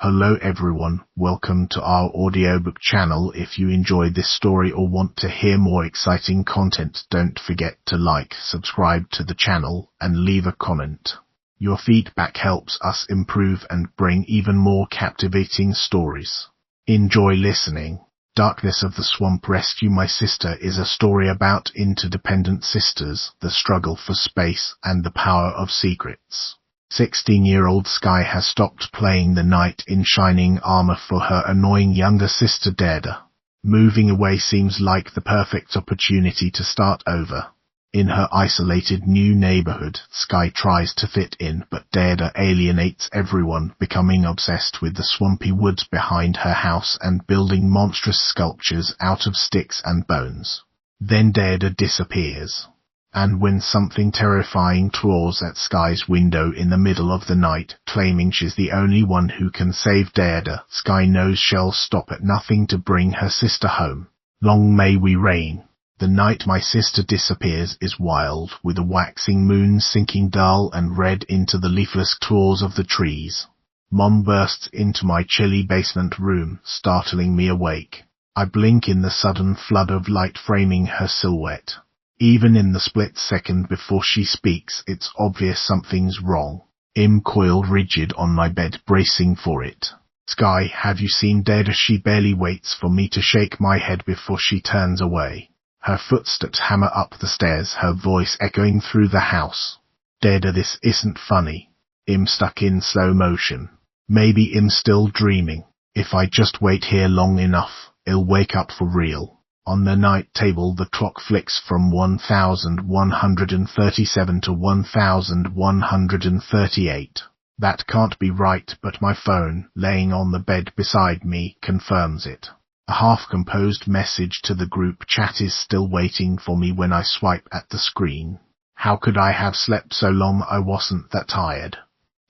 Hello everyone, welcome to our audiobook channel. If you enjoyed this story or want to hear more exciting content, don't forget to like, subscribe to the channel, and leave a comment. Your feedback helps us improve and bring even more captivating stories. Enjoy listening. Darkness of the Swamp Rescue My Sister is a story about interdependent sisters, the struggle for space, and the power of secrets. 16-year-old Sky has stopped playing the knight in shining armor for her annoying younger sister Dada. Moving away seems like the perfect opportunity to start over. In her isolated new neighborhood, Sky tries to fit in, but Dada alienates everyone, becoming obsessed with the swampy woods behind her house and building monstrous sculptures out of sticks and bones. Then Dada disappears. And when something terrifying claws at Sky's window in the middle of the night, claiming she's the only one who can save Dada, Sky knows she'll stop at nothing to bring her sister home. Long may we reign. The night my sister disappears is wild, with a waxing moon sinking dull and red into the leafless claws of the trees. Mom bursts into my chilly basement room, startling me awake. I blink in the sudden flood of light framing her silhouette. Even in the split second before she speaks, it's obvious something's wrong. I'm coiled rigid on my bed, bracing for it. Sky, have you seen Dada? She barely waits for me to shake my head before she turns away. Her footsteps hammer up the stairs, her voice echoing through the house. Dada, this isn't funny. I'm stuck in slow motion. Maybe I'm still dreaming. If I just wait here long enough, I'll wake up for real. On the night table the clock flicks from 1137 to 1138. That can't be right, but my phone, laying on the bed beside me, confirms it. A half-composed message to the group chat is still waiting for me when I swipe at the screen. How could I have slept so long? I wasn't that tired.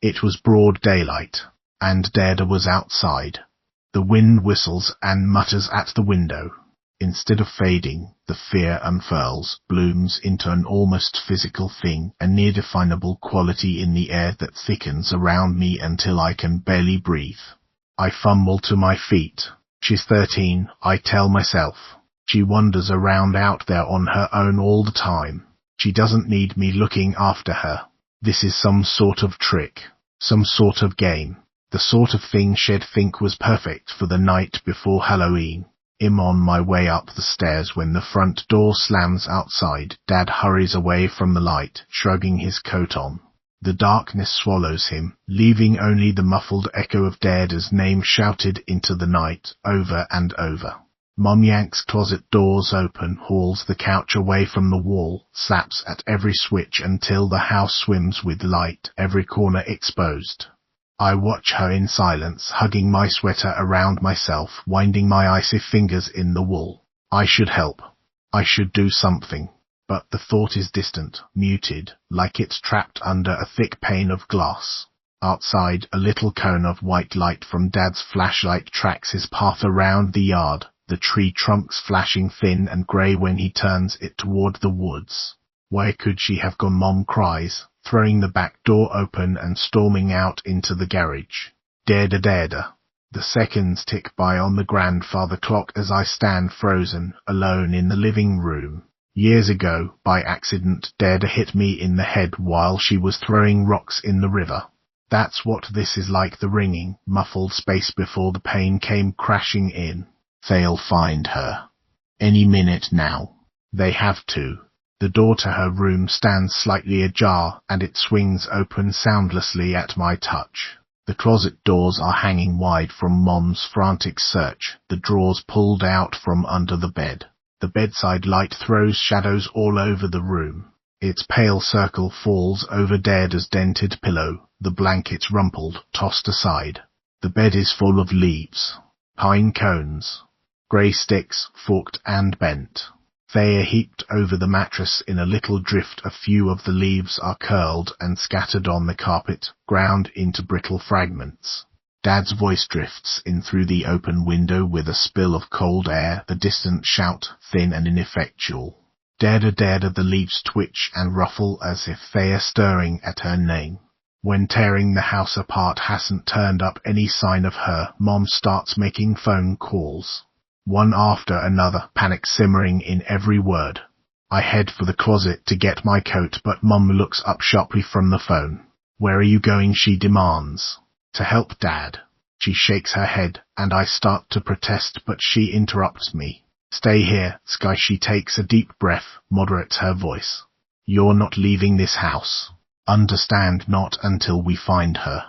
It was broad daylight, and Dada was outside. The wind whistles and mutters at the window. Instead of fading, the fear unfurls, blooms into an almost physical thing, a near-definable quality in the air that thickens around me until I can barely breathe. I fumble to my feet. She's 13, I tell myself. She wanders around out there on her own all the time. She doesn't need me looking after her. This is some sort of trick, some sort of game, the sort of thing she'd think was perfect for the night before Halloween. I'm on my way up the stairs when the front door slams outside. Dad hurries away from the light, shrugging his coat on. The darkness swallows him, leaving only the muffled echo of Dada's name shouted into the night, over and over. Mom yanks closet doors open, hauls the couch away from the wall, slaps at every switch until the house swims with light, every corner exposed. I watch her in silence, hugging my sweater around myself, winding my icy fingers in the wool. I should help. I should do something. But the thought is distant, muted, like it's trapped under a thick pane of glass. Outside, a little cone of white light from Dad's flashlight tracks his path around the yard, the tree trunks flashing thin and grey when he turns it toward the woods. Where could she have gone? Mom cries, throwing the back door open and storming out into the garage. Dada, Dada. The seconds tick by on the grandfather clock as I stand frozen, alone in the living room. Years ago, by accident, Dada hit me in the head while she was throwing rocks in the river. That's what this is like, the ringing, muffled space before the pain came crashing in. They'll find her. Any minute now. They have to. The door to her room stands slightly ajar, and it swings open soundlessly at my touch. The closet doors are hanging wide from Mom's frantic search, the drawers pulled out from under the bed. The bedside light throws shadows all over the room. Its pale circle falls over Dada's dented pillow, the blankets rumpled, tossed aside. The bed is full of leaves, pine cones, grey sticks, forked and bent. They are heaped over the mattress in a little drift. A few of the leaves are curled and scattered on the carpet, ground into brittle fragments. Dad's voice drifts in through the open window with a spill of cold air, the distant shout, thin and ineffectual. Dada, Dada. The leaves twitch and ruffle as if they are stirring at her name. When tearing the house apart hasn't turned up any sign of her, Mom starts making phone calls. One after another, panic simmering in every word. I head for the closet to get my coat, but Mom looks up sharply from the phone. Where are you going? She demands. To help Dad. She shakes her head, and I start to protest, but she interrupts me. Stay here, Sky. She takes a deep breath, moderates her voice. You're not leaving this house. Understand? Not until we find her.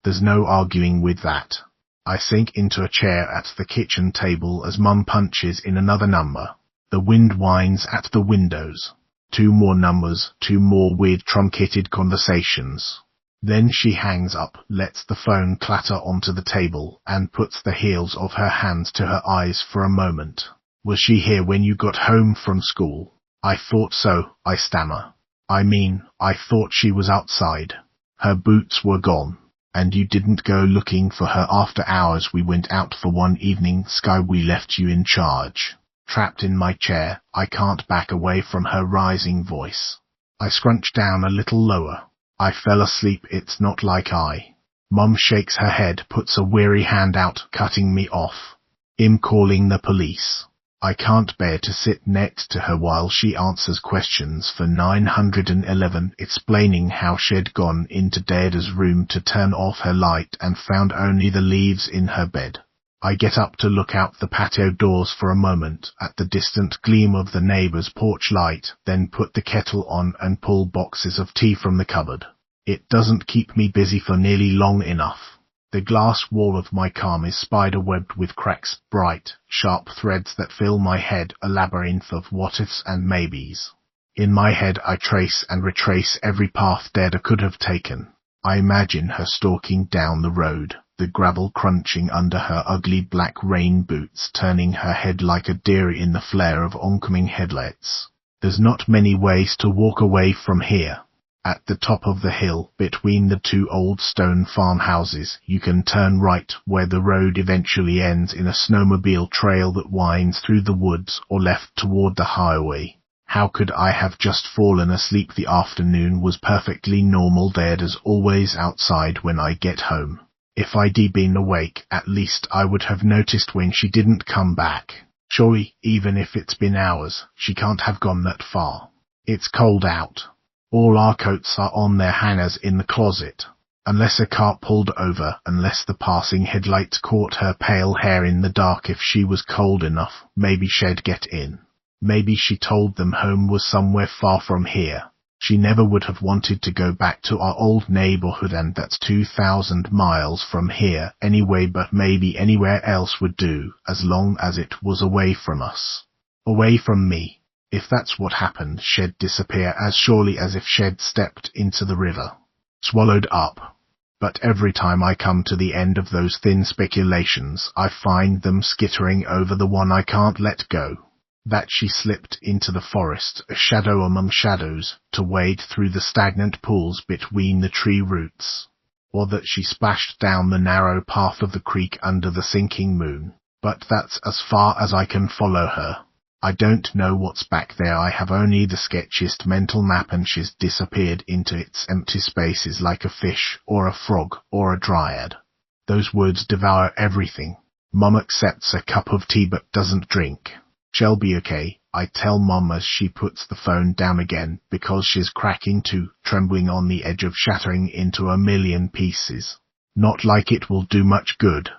There's no arguing with that. I sink into a chair at the kitchen table as Mum punches in another number. The wind whines at the windows. 2 more numbers, 2 more weird truncated conversations. Then she hangs up, lets the phone clatter onto the table, and puts the heels of her hands to her eyes for a moment. Was she here when you got home from school? I thought so, I stammer. I thought she was outside. Her boots were gone. And you didn't go looking for her after hours? We went out for one evening, Sky. We left you in charge. Trapped in my chair, I can't back away from her rising voice. I scrunch down a little lower. I fell asleep. It's not like I. Mum shakes her head, puts a weary hand out, cutting me off. I'm calling the police. I can't bear to sit next to her while she answers questions for 911, explaining how she'd gone into Dada's room to turn off her light and found only the leaves in her bed. I get up to look out the patio doors for a moment at the distant gleam of the neighbor's porch light, then put the kettle on and pull boxes of tea from the cupboard. It doesn't keep me busy for nearly long enough. The glass wall of my calm is spider-webbed with cracks, bright, sharp threads that fill my head, a labyrinth of what-ifs and maybes. In my head I trace and retrace every path Dada could have taken. I imagine her stalking down the road, the gravel crunching under her ugly black rain boots, turning her head like a deer in the flare of oncoming headlights. There's not many ways to walk away from here. At the top of the hill, between the 2 old stone farmhouses, you can turn right where the road eventually ends in a snowmobile trail that winds through the woods, or left toward the highway. How could I have just fallen asleep? The afternoon was perfectly normal. Dada's always outside when I get home. If I'd been awake, at least I would have noticed when she didn't come back. Surely, even if it's been hours, she can't have gone that far. It's cold out. All our coats are on their hangers in the closet. Unless a car pulled over, unless the passing headlights caught her pale hair in the dark. If she was cold enough, maybe she'd get in. Maybe she told them home was somewhere far from here. She never would have wanted to go back to our old neighborhood, and that's 2,000 miles from here anyway, but maybe anywhere else would do, as long as it was away from us. Away from me. If that's what happened, she'd disappear as surely as if she'd stepped into the river. Swallowed up. But every time I come to the end of those thin speculations, I find them skittering over the one I can't let go. That she slipped into the forest, a shadow among shadows, to wade through the stagnant pools between the tree roots. Or that she splashed down the narrow path of the creek under the sinking moon. But that's as far as I can follow her. I don't know what's back there. I have only the sketchiest mental map, and she's disappeared into its empty spaces like a fish, or a frog, or a dryad. Those words devour everything. Mum accepts a cup of tea but doesn't drink. She'll be okay, I tell Mum as she puts the phone down again, because she's cracking too, trembling on the edge of shattering into a million pieces. Not like it will do much good.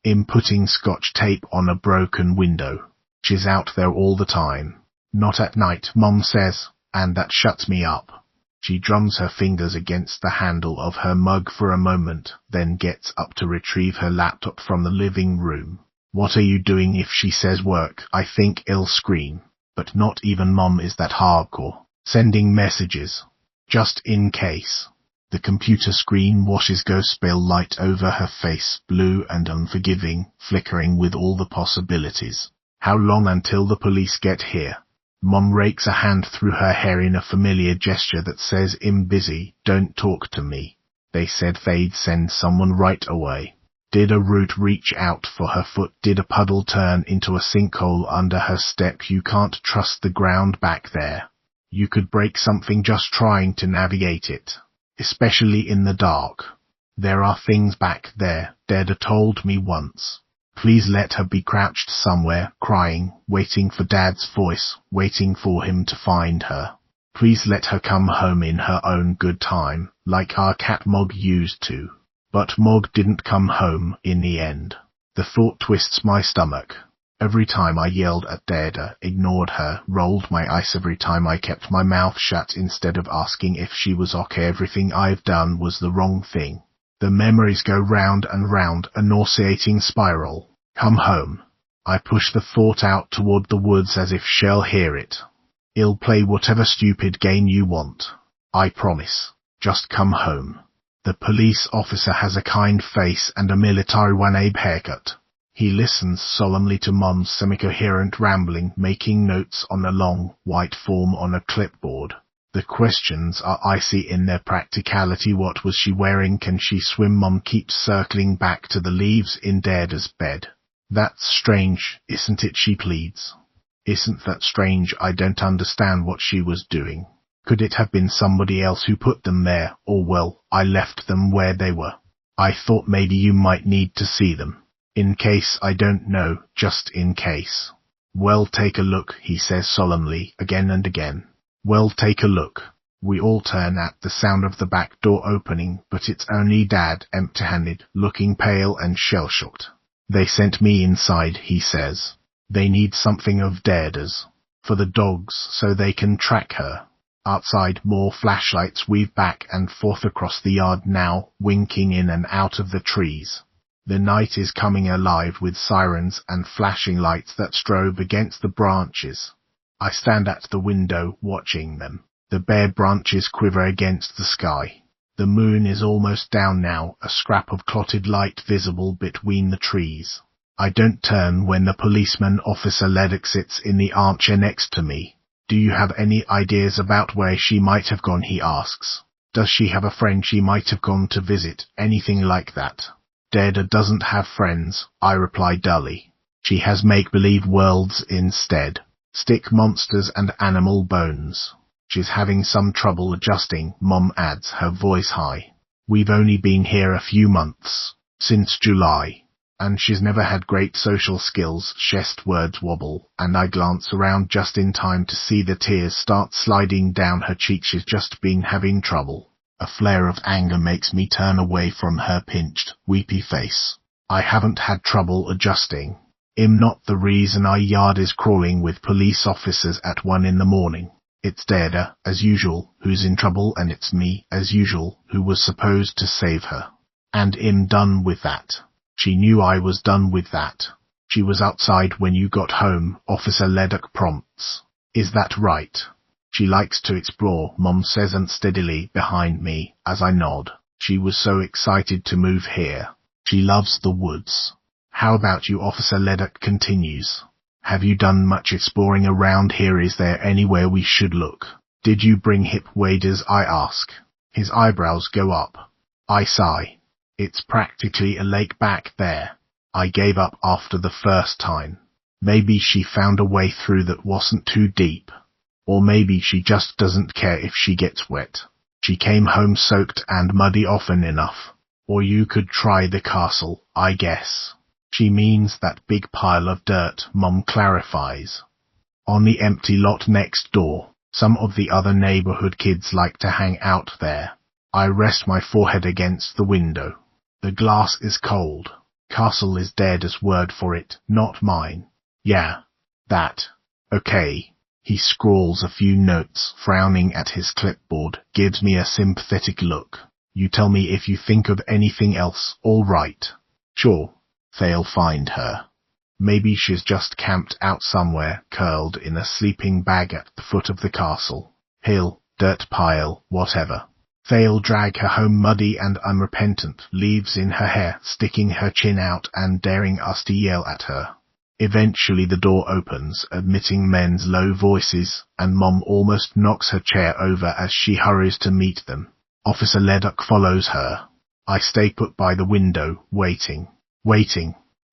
I'm putting scotch tape on a broken window. She's out there all the time. Not at night, Mum says, and that shuts me up. She drums her fingers against the handle of her mug for a moment, then gets up to retrieve her laptop from the living room. What are you doing? If she says work, I think I'll scream. But not even Mum is that hardcore. Sending messages. Just in case. The computer screen washes ghost pale light over her face, blue and unforgiving, flickering with all the possibilities. How long until the police get here? Mum rakes a hand through her hair in a familiar gesture that says, I'm busy, don't talk to me. They said they'd send someone right away. Did a root reach out for her foot? Did a puddle turn into a sinkhole under her step? You can't trust the ground back there. You could break something just trying to navigate it. especially in the dark. There are things back there, Dada told me once. Please let her be crouched somewhere, crying, waiting for Dad's voice, waiting for him to find her. Please let her come home in her own good time, like our cat Mog used to. But Mog didn't come home in the end. The thought twists my stomach. Every time I yelled at Dada, ignored her, rolled my eyes every time I kept my mouth shut instead of asking if she was okay, everything I've done was the wrong thing. The memories go round and round, a nauseating spiral. Come home. I push the thought out toward the woods as if she'll hear it. I'll play whatever stupid game you want. I promise. Just come home. The police officer has a kind face and a military one-abe haircut. He listens solemnly to Mom's semi-coherent rambling, making notes on a long, white form on a clipboard. The questions are icy in their practicality. What was she wearing? Can she swim? Mom keeps circling back to the leaves in Dada's bed. That's strange, isn't it? She pleads. Isn't that strange? I don't understand what she was doing. Could it have been somebody else who put them there? Or, well, I left them where they were. I thought maybe you might need to see them. In case, I don't know, just in case. Well, take a look, he says solemnly, again and again. Well, take a look. We all turn at the sound of the back door opening, but it's only Dad, empty-handed, looking pale and shell-shocked. They sent me inside, he says. They need something of Dada's. For the dogs, so they can track her. Outside, more flashlights weave back and forth across the yard now, winking in and out of the trees. The night is coming alive with sirens and flashing lights that strobe against the branches. I stand at the window, watching them. The bare branches quiver against the sky. The moon is almost down now, a scrap of clotted light visible between the trees. I don't turn when the policeman officer Leddock sits in the armchair next to me. Do you have any ideas about where she might have gone, he asks. Does she have a friend she might have gone to visit, anything like that? Dada doesn't have friends, I reply dully. She has make-believe worlds instead. Stick monsters and animal bones. She's having some trouble adjusting, Mom adds, her voice high. We've only been here a few months, since July, and she's never had great social skills. Chest words wobble, and I glance around just in time to see the tears start sliding down her cheeks. She's just been having trouble. A flare of anger makes me turn away from her pinched, weepy face. I haven't had trouble adjusting. I'm not the reason our yard is crawling with police officers at 1 in the morning. It's Dada, as usual, who's in trouble, and it's me, as usual, who was supposed to save her. And I'm done with that. She knew I was done with that. She was outside when you got home, Officer Leddock prompts. Is that right? She likes to explore, Mom says unsteadily behind me, as I nod. She was so excited to move here. She loves the woods. How about you? Officer Leddock continues. Have you done much exploring around here? Is there anywhere we should look? Did you bring hip waders? I ask. His eyebrows go up. I sigh. It's practically a lake back there. I gave up after the first time. Maybe she found a way through that wasn't too deep. Or maybe she just doesn't care if she gets wet. She came home soaked and muddy often enough. Or you could try the castle, I guess. She means that big pile of dirt, Mom clarifies. On the empty lot next door, some of the other neighborhood kids like to hang out there. I rest my forehead against the window. The glass is cold. Castle is Dada's word for it, not mine. Yeah, that. Okay. He scrawls a few notes, frowning at his clipboard, gives me a sympathetic look. You tell me if you think of anything else, all right. Sure. They'll find her. Maybe she's just camped out somewhere, curled in a sleeping bag at the foot of the castle. Hill, dirt pile, whatever. They'll drag her home muddy and unrepentant, leaves in her hair, sticking her chin out and daring us to yell at her. Eventually the door opens, admitting men's low voices, and Mom almost knocks her chair over as she hurries to meet them. Officer Leddock follows her. I stay put by the window, waiting.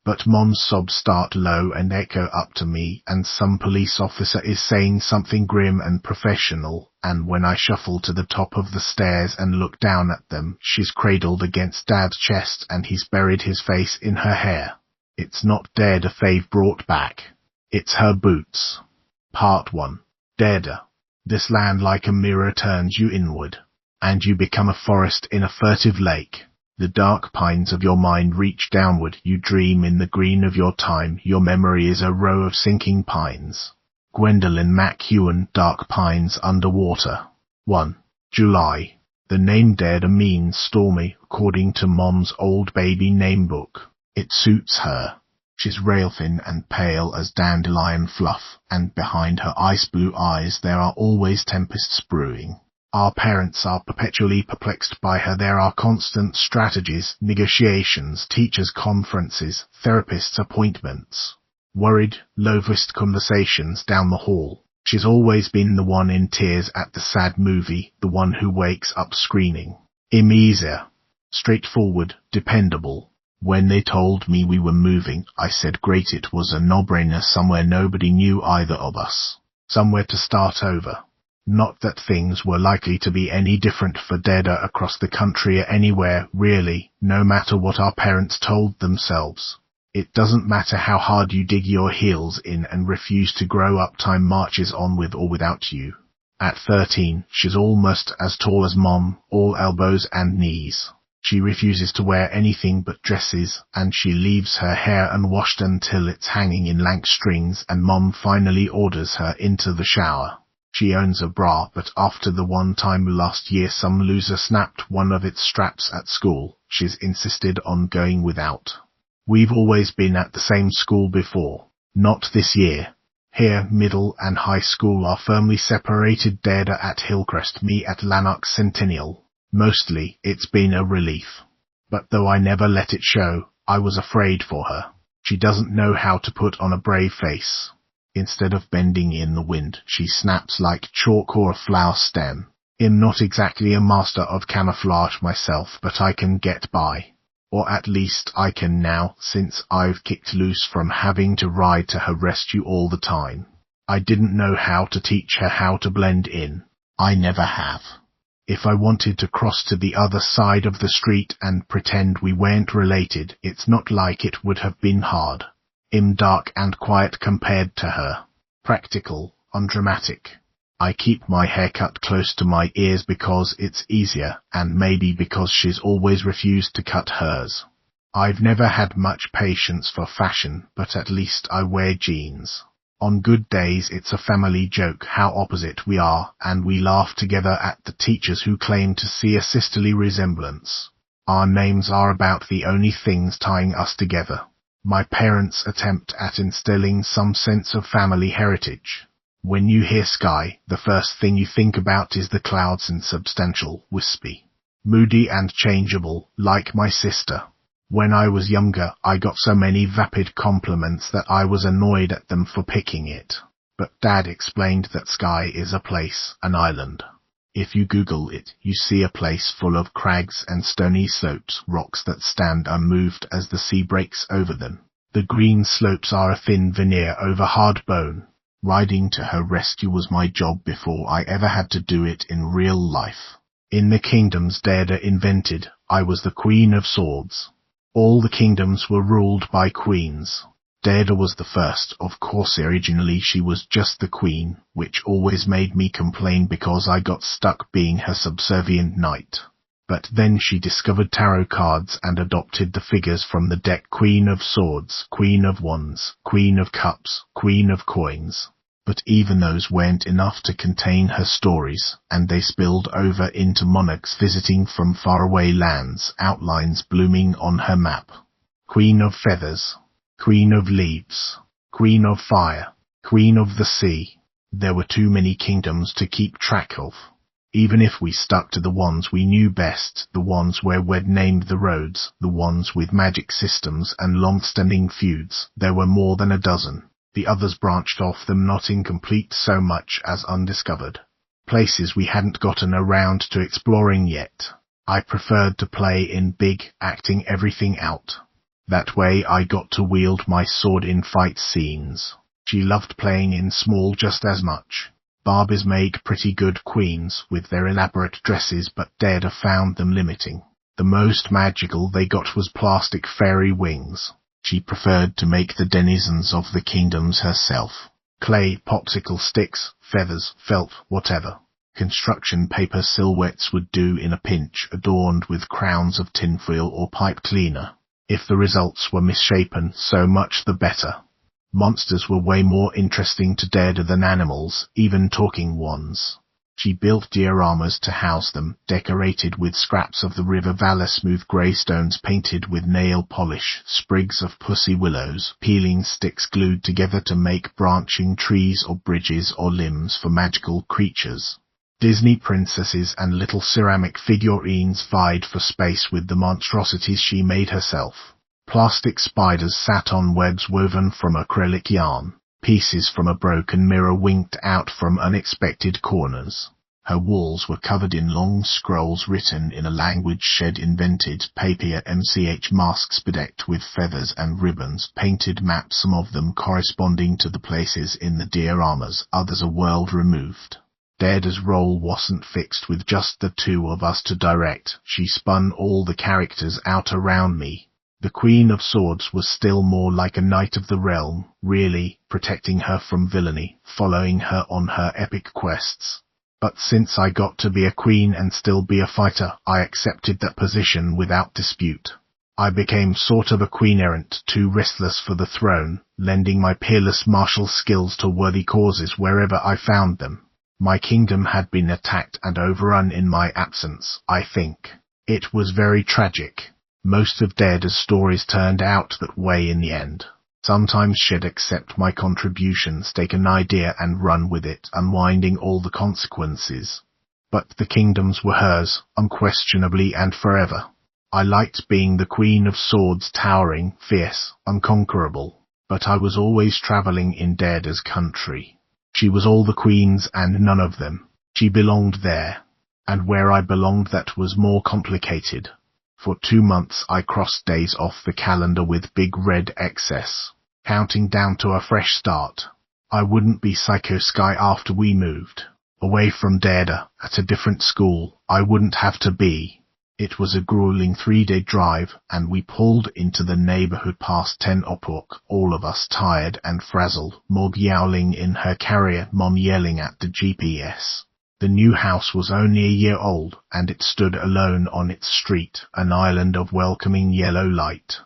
But Mom's sobs start low and echo up to me, and some police officer is saying something grim and professional, and when I shuffle to the top of the stairs and look down at them, she's cradled against Dad's chest and he's buried his face in her hair. It's not Dada they've brought back. It's her boots. Part 1. Dada. This land like a mirror turns you inward, and you become a forest in a furtive lake. The dark pines of your mind reach downward, you dream in the green of your time, your memory is a row of sinking pines. Gwendolyn McEwen, Dark Pines Underwater. 1. July. The name Dada means stormy, according to Mom's old baby name book. It suits her. She's rail-thin and pale as dandelion fluff, and behind her ice-blue eyes there are always tempests brewing. Our parents are perpetually perplexed by her. There are constant strategies, negotiations, teachers' conferences, therapists' appointments. Worried, low-voiced conversations down the hall. She's always been the one in tears at the sad movie, the one who wakes up screaming. Unease. Straightforward, dependable. When they told me we were moving, I said great, it was a no-brainer, somewhere nobody knew either of us. Somewhere to start over. Not that things were likely to be any different for Dada across the country or anywhere, really, no matter what our parents told themselves. It doesn't matter how hard you dig your heels in and refuse to grow up, time marches on with or without you. At 13, she's almost as tall as Mom, all elbows and knees. She refuses to wear anything but dresses, and she leaves her hair unwashed until it's hanging in lank strings, and Mom finally orders her into the shower. She owns a bra, but after the one time last year some loser snapped one of its straps at school, she's insisted on going without. We've always been at the same school before. Not this year. Here, middle and high school are firmly separated. Dada at Hillcrest, me at Lanark Centennial. Mostly, it's been a relief. But though I never let it show, I was afraid for her. She doesn't know how to put on a brave face. Instead of bending in the wind, she snaps like chalk or a flower stem. I'm not exactly a master of camouflage myself, but I can get by. Or at least I can now, since I've kicked loose from having to ride to her rescue all the time. I didn't know how to teach her how to blend in. I never have. If I wanted to cross to the other side of the street and pretend we weren't related, it's not like it would have been hard. I'm dark and quiet compared to her. Practical, undramatic. I keep my hair cut close to my ears because it's easier, and maybe because she's always refused to cut hers. I've never had much patience for fashion, but at least I wear jeans. On good days it's a family joke how opposite we are, and we laugh together at the teachers who claim to see a sisterly resemblance. Our names are about the only things tying us together. My parents' attempt at instilling some sense of family heritage. When you hear sky, the first thing you think about is the clouds and substantial, wispy. Moody and changeable, like my sister. When I was younger, I got so many vapid compliments that I was annoyed at them for picking it. But Dad explained that sky is a place, an island. If you Google it, you see a place full of crags and stony slopes, rocks that stand unmoved as the sea breaks over them. The green slopes are a thin veneer over hard bone. Riding to her rescue was my job before I ever had to do it in real life. In the kingdoms Dada invented, I was the Queen of Swords. All the kingdoms were ruled by queens. Dada was the first, of course. Originally she was just the queen, which always made me complain because I got stuck being her subservient knight. But then she discovered tarot cards and adopted the figures from the deck: Queen of Swords, Queen of Wands, Queen of Cups, Queen of Coins. But even those weren't enough to contain her stories, and they spilled over into monarchs visiting from faraway lands, outlines blooming on her map. Queen of Feathers, Queen of Leaves, Queen of Fire, Queen of the Sea. There were too many kingdoms to keep track of. Even if we stuck to the ones we knew best, the ones where we'd named the roads, the ones with magic systems and long-standing feuds, there were more than a dozen. The others branched off them, not incomplete so much as undiscovered. Places we hadn't gotten around to exploring yet. I preferred to play in big, acting everything out. That way I got to wield my sword in fight scenes. She loved playing in small just as much. Barbies made pretty good queens with their elaborate dresses, but Dada found them limiting. The most magical they got was plastic fairy wings. She preferred to make the denizens of the kingdoms herself. Clay, popsicle sticks, feathers, felt, whatever. Construction paper silhouettes would do in a pinch, adorned with crowns of tinfoil or pipe cleaner. If the results were misshapen, so much the better. Monsters were way more interesting to Dada than animals, even talking ones. She built dioramas to house them, decorated with scraps of the river Valor, smooth grey stones painted with nail polish, sprigs of pussy willows, peeling sticks glued together to make branching trees or bridges or limbs for magical creatures. Disney princesses and little ceramic figurines vied for space with the monstrosities she made herself. Plastic spiders sat on webs woven from acrylic yarn. Pieces from a broken mirror winked out from unexpected corners. Her walls were covered in long scrolls written in a language Shed invented, papier MCH masks bedecked with feathers and ribbons, painted maps, some of them corresponding to the places in the dioramas, others a world removed. Dada's role wasn't fixed with just the two of us to direct. She spun all the characters out around me. The Queen of Swords was still more like a knight of the realm, really, protecting her from villainy, following her on her epic quests. But since I got to be a queen and still be a fighter, I accepted that position without dispute. I became sort of a queen errant, too restless for the throne, lending my peerless martial skills to worthy causes wherever I found them. My kingdom had been attacked and overrun in my absence, I think. It was very tragic. Most of Dada's stories turned out that way in the end. Sometimes she'd accept my contributions, take an idea and run with it, unwinding all the consequences. But the kingdoms were hers, unquestionably and forever. I liked being the Queen of Swords, towering, fierce, unconquerable. But I was always travelling in Dada's country. She was all the queens and none of them. She belonged there. And where I belonged, that was more complicated. For 2 months I crossed days off the calendar with big red excess, counting down to a fresh start. I wouldn't be Psycho Sky after we moved. Away from Dada, at a different school, I wouldn't have to be. It was a grueling 3-day drive, and we pulled into the neighbourhood past 10 o'clock, all of us tired and frazzled, Mog yowling in her carrier, Mom yelling at the GPS. The new house was only a year old, and it stood alone on its street, an island of welcoming yellow light.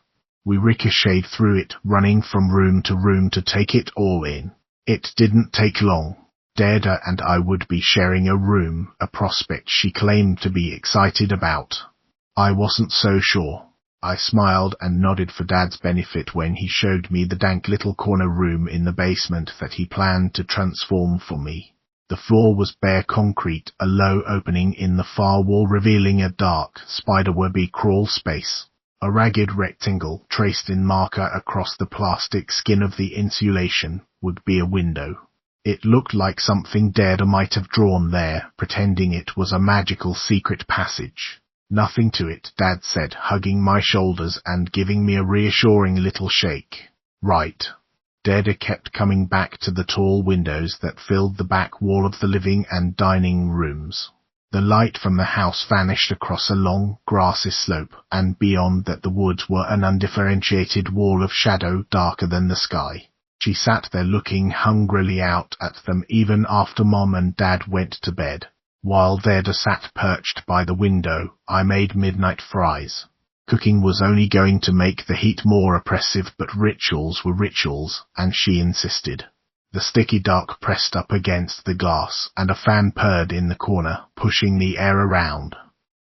We ricocheted through it, running from room to take it all in. It didn't take long. Dada and I would be sharing a room, a prospect she claimed to be excited about. I wasn't so sure. I smiled and nodded for Dad's benefit when he showed me the dank little corner room in the basement that he planned to transform for me. The floor was bare concrete, a low opening in the far wall revealing a dark, spiderwebby crawl space. A ragged rectangle, traced in marker across the plastic skin of the insulation, would be a window. It looked like something Dada might have drawn there, pretending it was a magical secret passage. Nothing to it, Dad said, hugging my shoulders and giving me a reassuring little shake. Right. Dada kept coming back to the tall windows that filled the back wall of the living and dining rooms. The light from the house vanished across a long, grassy slope, and beyond that the woods were an undifferentiated wall of shadow darker than the sky. She sat there looking hungrily out at them even after Mom and Dad went to bed. While Dada sat perched by the window, I made midnight fries. Cooking was only going to make the heat more oppressive, but rituals were rituals, and she insisted. The sticky dark pressed up against the glass, and a fan purred in the corner, pushing the air around.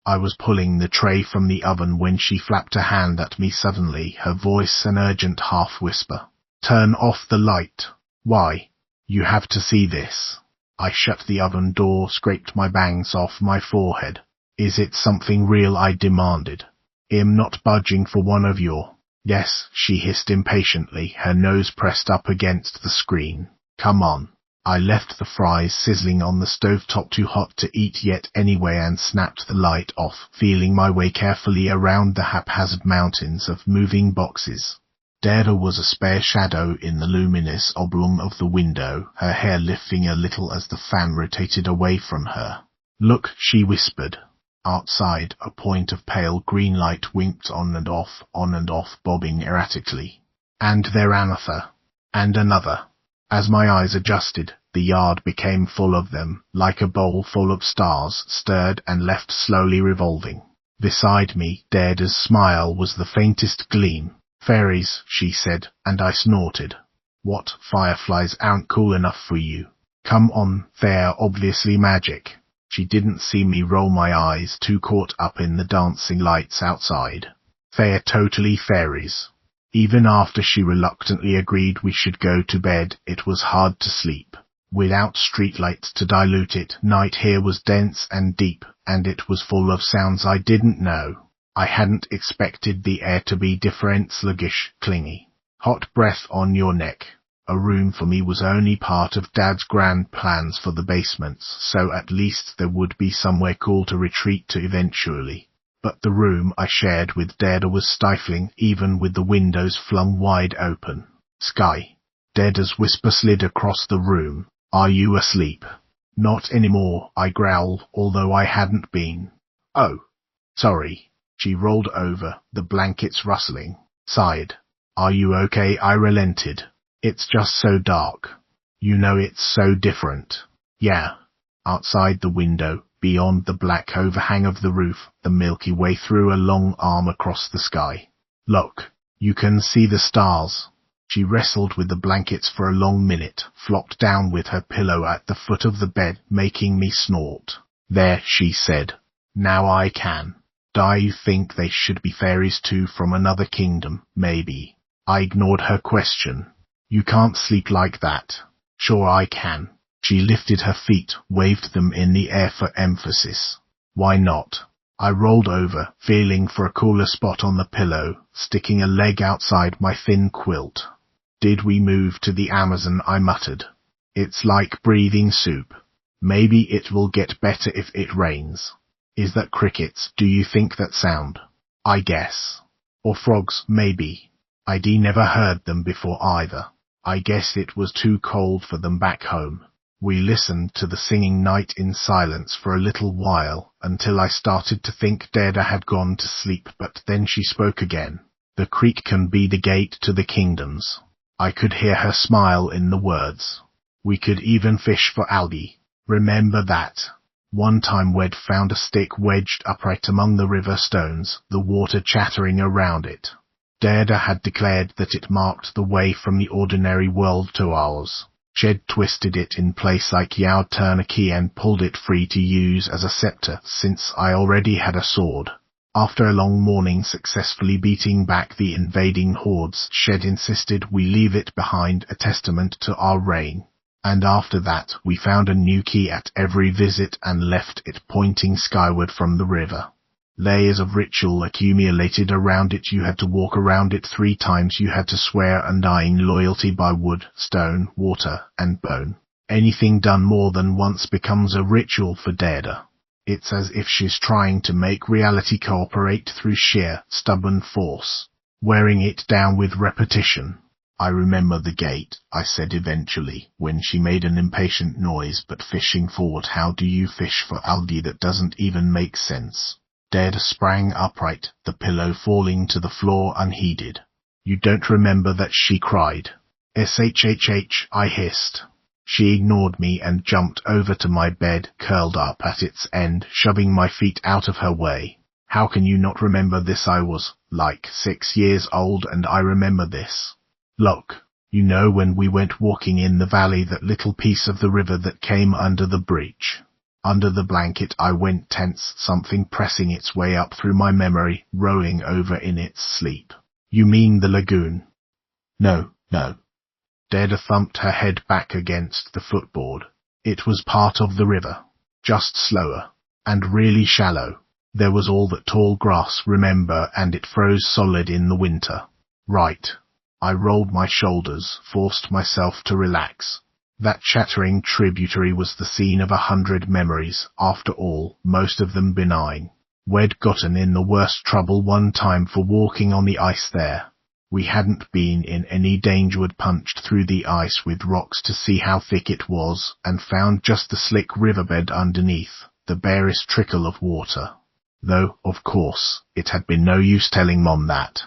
I was pulling the tray from the oven when she flapped a hand at me suddenly, her voice an urgent half-whisper. "Turn off the light." "Why?" "You have to see this." I shut the oven door, scraped my bangs off my forehead. "Is it something real?" I demanded. "I'm not budging for one of your—" "Yes," she hissed impatiently, her nose pressed up against the screen. "Come on." I left the fries sizzling on the stovetop too hot to eat yet anyway and snapped the light off, feeling my way carefully around the haphazard mountains of moving boxes. Deirdre was a spare shadow in the luminous oblong of the window, her hair lifting a little as the fan rotated away from her. "Look," she whispered. Outside, a point of pale green light winked on and off, bobbing erratically. And there another. And another. As my eyes adjusted, the yard became full of them, like a bowl full of stars, stirred and left slowly revolving. Beside me, Deirdre's smile was the faintest gleam. "Fairies," she said, and I snorted. "What, fireflies aren't cool enough for you? Come on, they're obviously magic." She didn't see me roll my eyes, too caught up in the dancing lights outside. "They're totally fairies." Even after she reluctantly agreed we should go to bed, it was hard to sleep. Without streetlights to dilute it, night here was dense and deep, and it was full of sounds I didn't know. I hadn't expected the air to be different, sluggish, clingy. Hot breath on your neck. A room for me was only part of Dad's grand plans for the basements, so at least there would be somewhere cool to retreat to eventually. But the room I shared with Deirdre was stifling, even with the windows flung wide open. "Sky." Deirdre's whisper slid across the room. "Are you asleep?" "Not anymore," I growled, although I hadn't been. "Oh, sorry." She rolled over, the blankets rustling, sighed. "Are you okay?" I relented. "It's just so dark. You know, it's so different." "Yeah." Outside the window, beyond the black overhang of the roof, the Milky Way threw a long arm across the sky. "Look, you can see the stars." She wrestled with the blankets for a long minute, flopped down with her pillow at the foot of the bed, making me snort. "There," she said. "Now I can. I think they should be fairies too, from another kingdom, maybe." I ignored her question. "You can't sleep like that." "Sure I can." She lifted her feet, waved them in the air for emphasis. "Why not?" I rolled over, feeling for a cooler spot on the pillow, sticking a leg outside my thin quilt. "Did we move to the Amazon?" I muttered. "It's like breathing soup. Maybe it will get better if it rains." "Is that crickets? Do you think that sound?" "I guess. Or frogs, maybe." I'd never heard them before either. I guess it was too cold for them back home. We listened to the singing night in silence for a little while, until I started to think Deirdre had gone to sleep, but then she spoke again. "The creek can be the gate to the kingdoms." I could hear her smile in the words. "We could even fish for algae. Remember that?" One time we'd found a stick wedged upright among the river stones, the water chattering around it. Deirdre had declared that it marked the way from the ordinary world to ours. She'd twisted it in place like you'd turn a key and pulled it free to use as a scepter, since I already had a sword. After a long morning successfully beating back the invading hordes, she'd insisted we leave it behind, a testament to our reign. And after that, we found a new key at every visit and left it pointing skyward from the river. Layers of ritual accumulated around it. You had to walk around it 3 times. You had to swear undying loyalty by wood, stone, water, and bone. Anything done more than once becomes a ritual for Deirdre. It's as if she's trying to make reality cooperate through sheer, stubborn force, wearing it down with repetition. "I remember the gate," I said eventually, when she made an impatient noise. "But fishing for what? How do you fish for algae? That doesn't even make sense." Deirdre sprang upright, the pillow falling to the floor unheeded. "You don't remember that?" she cried. "Shhh," I hissed. She ignored me and jumped over to my bed, curled up at its end, shoving my feet out of her way. "How can you not remember this? I was, like, 6 years old, and I remember this. Look, you know when we went walking in the valley, that little piece of the river that came under the bridge?" Under the blanket I went tense, something pressing its way up through my memory, rowing over in its sleep. "You mean the lagoon?" No. Deirdre thumped her head back against the footboard. "It was part of the river. Just slower. And really shallow. There was all that tall grass, remember, and it froze solid in the winter." "Right." I rolled my shoulders, forced myself to relax. That chattering tributary was the scene of 100 memories, after all, most of them benign. We'd gotten in the worst trouble one time for walking on the ice there. We hadn't been in any danger. We'd punched through the ice with rocks to see how thick it was, and found just the slick riverbed underneath, the barest trickle of water. Though, of course, it had been no use telling Mom that.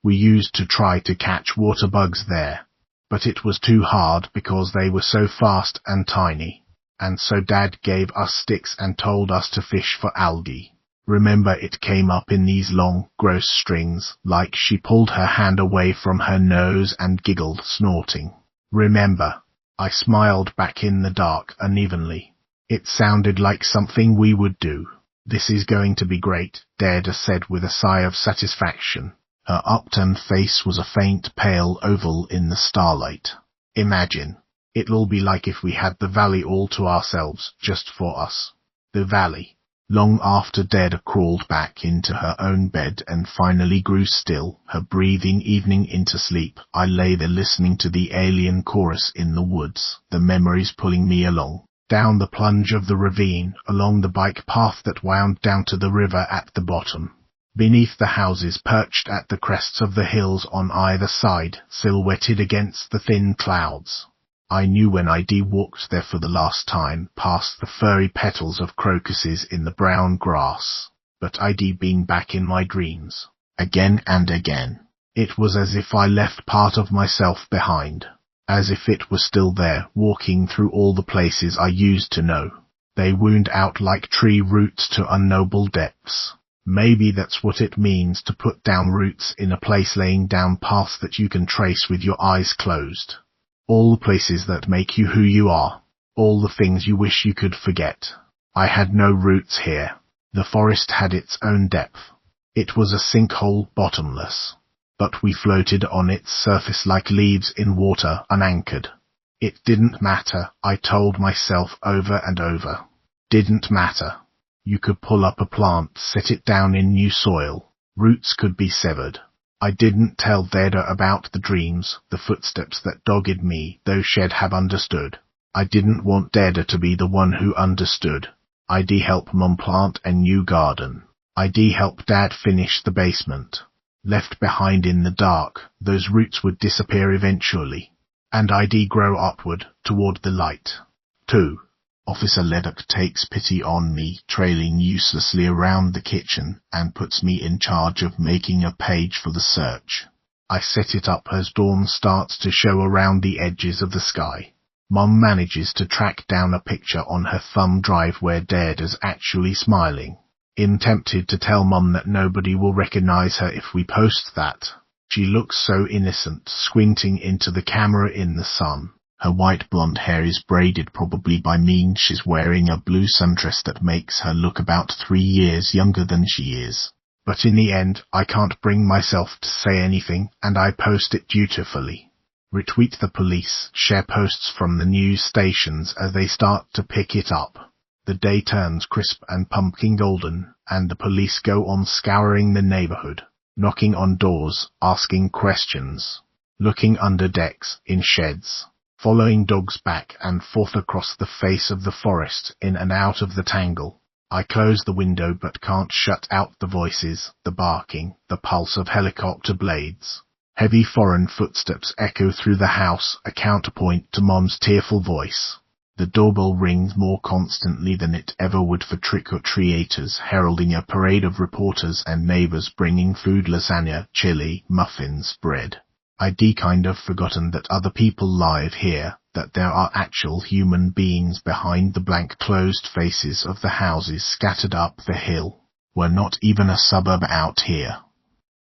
We used to try to catch water bugs there, but it was too hard because they were so fast and tiny. And so Dad gave us sticks and told us to fish for algae. Remember, it came up in these long, gross strings, like she pulled her hand away from her nose and giggled, snorting. Remember? I smiled back in the dark unevenly. It sounded like something we would do. This is going to be great, Dada said with a sigh of satisfaction. Her upturned face was a faint pale oval in the starlight. Imagine. It'll be like if we had the valley all to ourselves, just for us. The valley. Long after Dada crawled back into her own bed and finally grew still, her breathing evening into sleep, I lay there listening to the alien chorus in the woods, the memories pulling me along. Down the plunge of the ravine, along the bike path that wound down to the river at the bottom. Beneath the houses perched at the crests of the hills on either side, silhouetted against the thin clouds. I knew when I walked there for the last time, past the furry petals of crocuses in the brown grass. But I'd been back in my dreams. Again and again. It was as if I left part of myself behind. As if it was still there, walking through all the places I used to know. They wound out like tree roots to unknowable depths. Maybe that's what it means to put down roots in a place, laying down paths that you can trace with your eyes closed. All the places that make you who you are. All the things you wish you could forget. I had no roots here. The forest had its own depth. It was a sinkhole, bottomless. But we floated on its surface like leaves in water, unanchored. It didn't matter, I told myself over and over. Didn't matter. You could pull up a plant, set it down in new soil. Roots could be severed. I didn't tell Dada about the dreams, the footsteps that dogged me, though she'd have understood. I didn't want Dada to be the one who understood. I'd help Mum plant a new garden. I'd help Dad finish the basement. Left behind in the dark, those roots would disappear eventually. And I'd grow upward, toward the light. 2. Officer Leduc takes pity on me, trailing uselessly around the kitchen, and puts me in charge of making a page for the search. I set it up as dawn starts to show around the edges of the sky. Mum manages to track down a picture on her thumb drive where Dada's actually smiling. I'm tempted to tell Mum that nobody will recognize her if we post that. She looks so innocent, squinting into the camera in the sun. Her white blonde hair is braided, probably by me. She's wearing a blue sundress that makes her look about 3 years younger than she is. But in the end, I can't bring myself to say anything, and I post it dutifully. Retweet the police, share posts from the news stations as they start to pick it up. The day turns crisp and pumpkin golden, and the police go on scouring the neighborhood, knocking on doors, asking questions, looking under decks, in sheds. Following dogs back and forth across the face of the forest, in and out of the tangle. I close the window but can't shut out the voices, the barking, the pulse of helicopter blades. Heavy foreign footsteps echo through the house, a counterpoint to Mom's tearful voice. The doorbell rings more constantly than it ever would for trick-or-treaters, heralding a parade of reporters and neighbors bringing food: lasagna, chili, muffins, bread. I'd kind of forgotten that other people live here, that there are actual human beings behind the blank closed faces of the houses scattered up the hill. We're not even a suburb out here.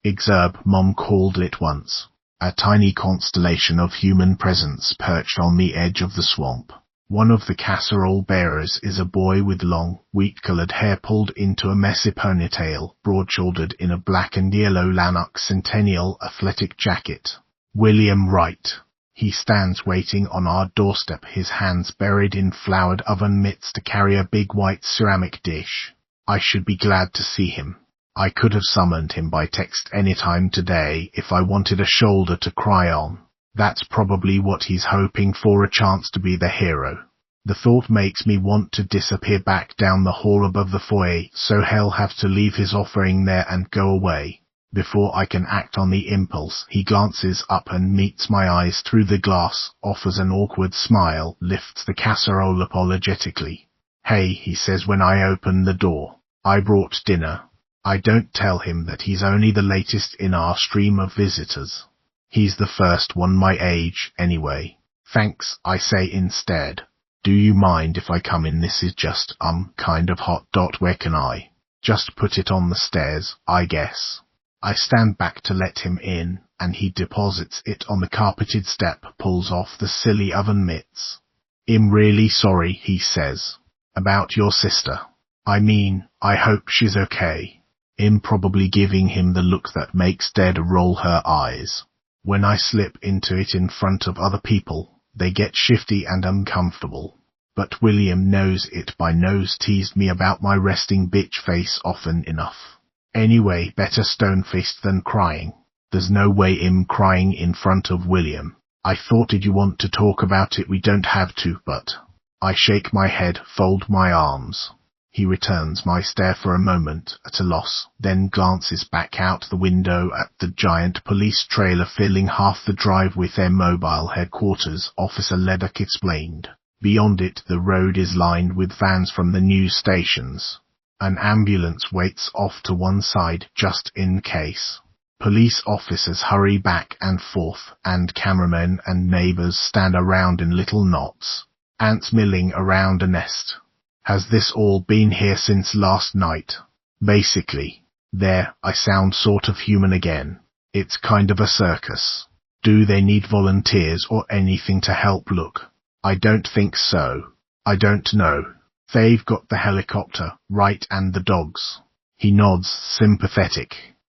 Exurb, Mom called it once. A tiny constellation of human presence perched on the edge of the swamp. One of the casserole bearers is a boy with long, wheat-colored hair pulled into a messy ponytail, broad-shouldered in a black and yellow Lanark Centennial athletic jacket. William Wright. He stands waiting on our doorstep, his hands buried in floured oven mitts to carry a big white ceramic dish. I should be glad to see him. I could have summoned him by text any time today if I wanted a shoulder to cry on. That's probably what he's hoping for, a chance to be the hero. The thought makes me want to disappear back down the hall above the foyer, so he'll have to leave his offering there and go away. Before I can act on the impulse, he glances up and meets my eyes through the glass, offers an awkward smile, lifts the casserole apologetically. "Hey," he says when I open the door. "I brought dinner." I don't tell him that he's only the latest in our stream of visitors. He's the first one my age, anyway. "Thanks," I say instead. "Do you mind if I come in? This is just, kind of hot. Where can I? Just put it on the stairs, I guess." I stand back to let him in, and he deposits it on the carpeted step, pulls off the silly oven mitts. "I'm really sorry," he says. "About your sister. I mean, I hope she's okay." I'm probably giving him the look that makes Dad roll her eyes. When I slip into it in front of other people, they get shifty and uncomfortable. But William knows it by nose, teased me about my resting bitch face often enough. Anyway, better stone-faced than crying. There's no way I'm crying in front of William. "I thought, did you want to talk about it? We don't have to, but..." I shake my head, fold my arms. He returns my stare for a moment, at a loss, then glances back out the window at the giant police trailer filling half the drive with their mobile headquarters, Officer Leduc explained. Beyond it, the road is lined with vans from the news stations. An ambulance waits off to one side, just in case. Police officers hurry back and forth, and cameramen and neighbors stand around in little knots. Ants milling around a nest. Has this all been here since last night? Basically. There, I sound sort of human again. It's kind of a circus. Do they need volunteers or anything to help? Look. I don't think so. I don't know. They've got the helicopter, right, and the dogs. He nods, sympathetic.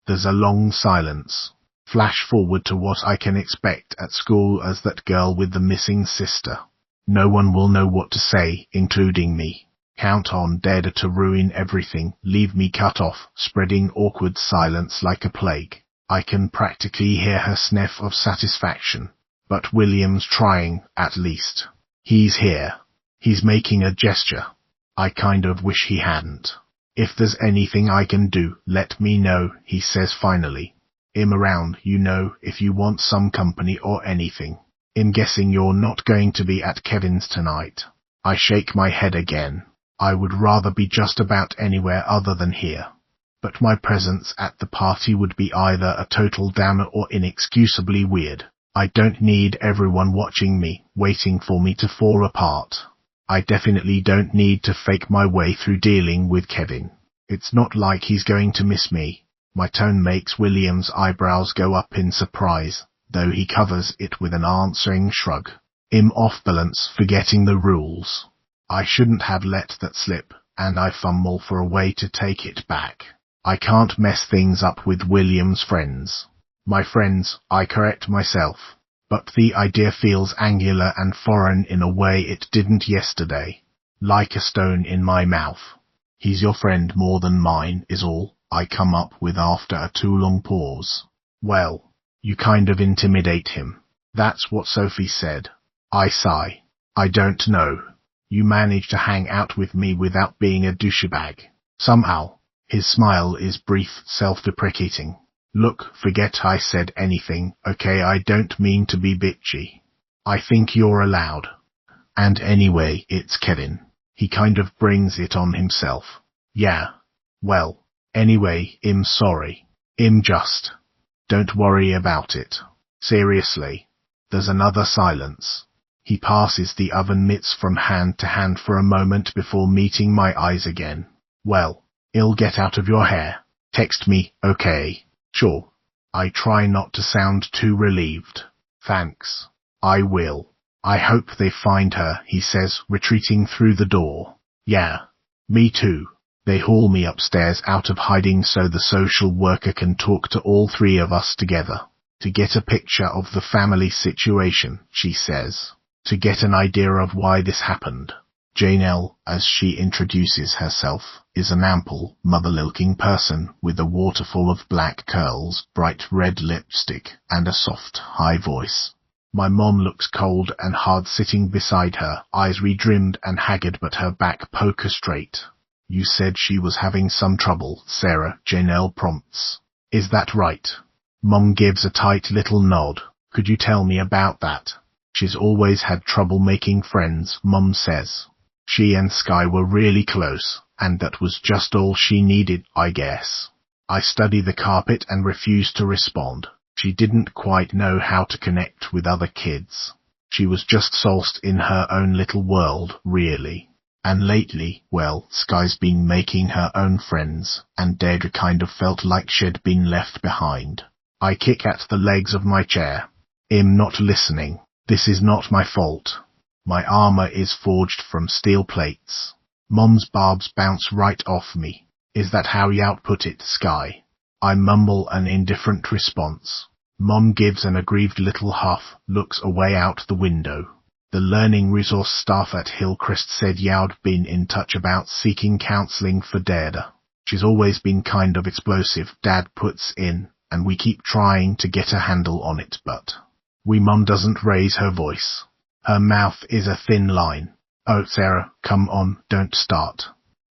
There's a long silence. Flash forward to what I can expect at school as that girl with the missing sister. No one will know what to say, including me. Count on Dad to ruin everything, leave me cut off, spreading awkward silence like a plague. I can practically hear her sniff of satisfaction. But William's trying, at least. He's here. He's making a gesture. I kind of wish he hadn't. "If there's anything I can do, let me know," he says finally. "I'm around, if you want some company or anything. I'm guessing you're not going to be at Kevin's tonight." I shake my head again. I would rather be just about anywhere other than here. But my presence at the party would be either a total downer or inexcusably weird. I don't need everyone watching me, waiting for me to fall apart. I definitely don't need to fake my way through dealing with Kevin. It's not like he's going to miss me. My tone makes William's eyebrows go up in surprise, though he covers it with an answering shrug. I'm off balance, forgetting the rules. I shouldn't have let that slip, and I fumble for a way to take it back. I can't mess things up with William's friends. My friends, I correct myself. But the idea feels angular and foreign in a way it didn't yesterday. Like a stone in my mouth. He's your friend more than mine, is all I come up with after a too long pause. Well, you kind of intimidate him. That's what Sophie said. I sigh. I don't know. You manage to hang out with me without being a douchebag. Somehow. His smile is brief, self-deprecating. Look, forget I said anything, okay? I don't mean to be bitchy. I think you're allowed. And anyway, it's Kevin. He kind of brings it on himself. Yeah. Well, anyway, I'm sorry. I'm just. Don't worry about it. Seriously. There's another silence. He passes the oven mitts from hand to hand for a moment before meeting my eyes again. Well, it'll get out of your hair. Text me, okay? Sure. I try not to sound too relieved. Thanks. I will. I hope they find her, he says, retreating through the door. Yeah. Me too. They haul me upstairs out of hiding so the social worker can talk to all three of us together. To get a picture of the family situation, she says. To get an idea of why this happened. Janelle, as she introduces herself, is an ample, mother-looking person with a waterfall of black curls, bright red lipstick, and a soft, high voice. My mom looks cold and hard sitting beside her, eyes redrimmed and haggard but her back poker straight. You said she was having some trouble, Sarah, Janelle prompts. Is that right? Mom gives a tight little nod. Could you tell me about that? She's always had trouble making friends, Mom says. She and Sky were really close, and that was just all she needed, I guess. I study the carpet and refuse to respond. She didn't quite know how to connect with other kids. She was just solaced in her own little world, really. And lately, well, Sky's been making her own friends, and Deirdre kind of felt like she'd been left behind. I kick at the legs of my chair. I'm not listening. This is not my fault. My armor is forged from steel plates. Mom's barbs bounce right off me. Is that how you output it, Sky? I mumble an indifferent response. Mom gives an aggrieved little huff, looks away out the window. The learning resource staff at Hillcrest said you'd been in touch about seeking counseling for Deirdre. She's always been kind of explosive, Dad puts in, and we keep trying to get a handle on it, but... Mom doesn't raise her voice. Her mouth is a thin line. Oh, Sarah, come on, don't start.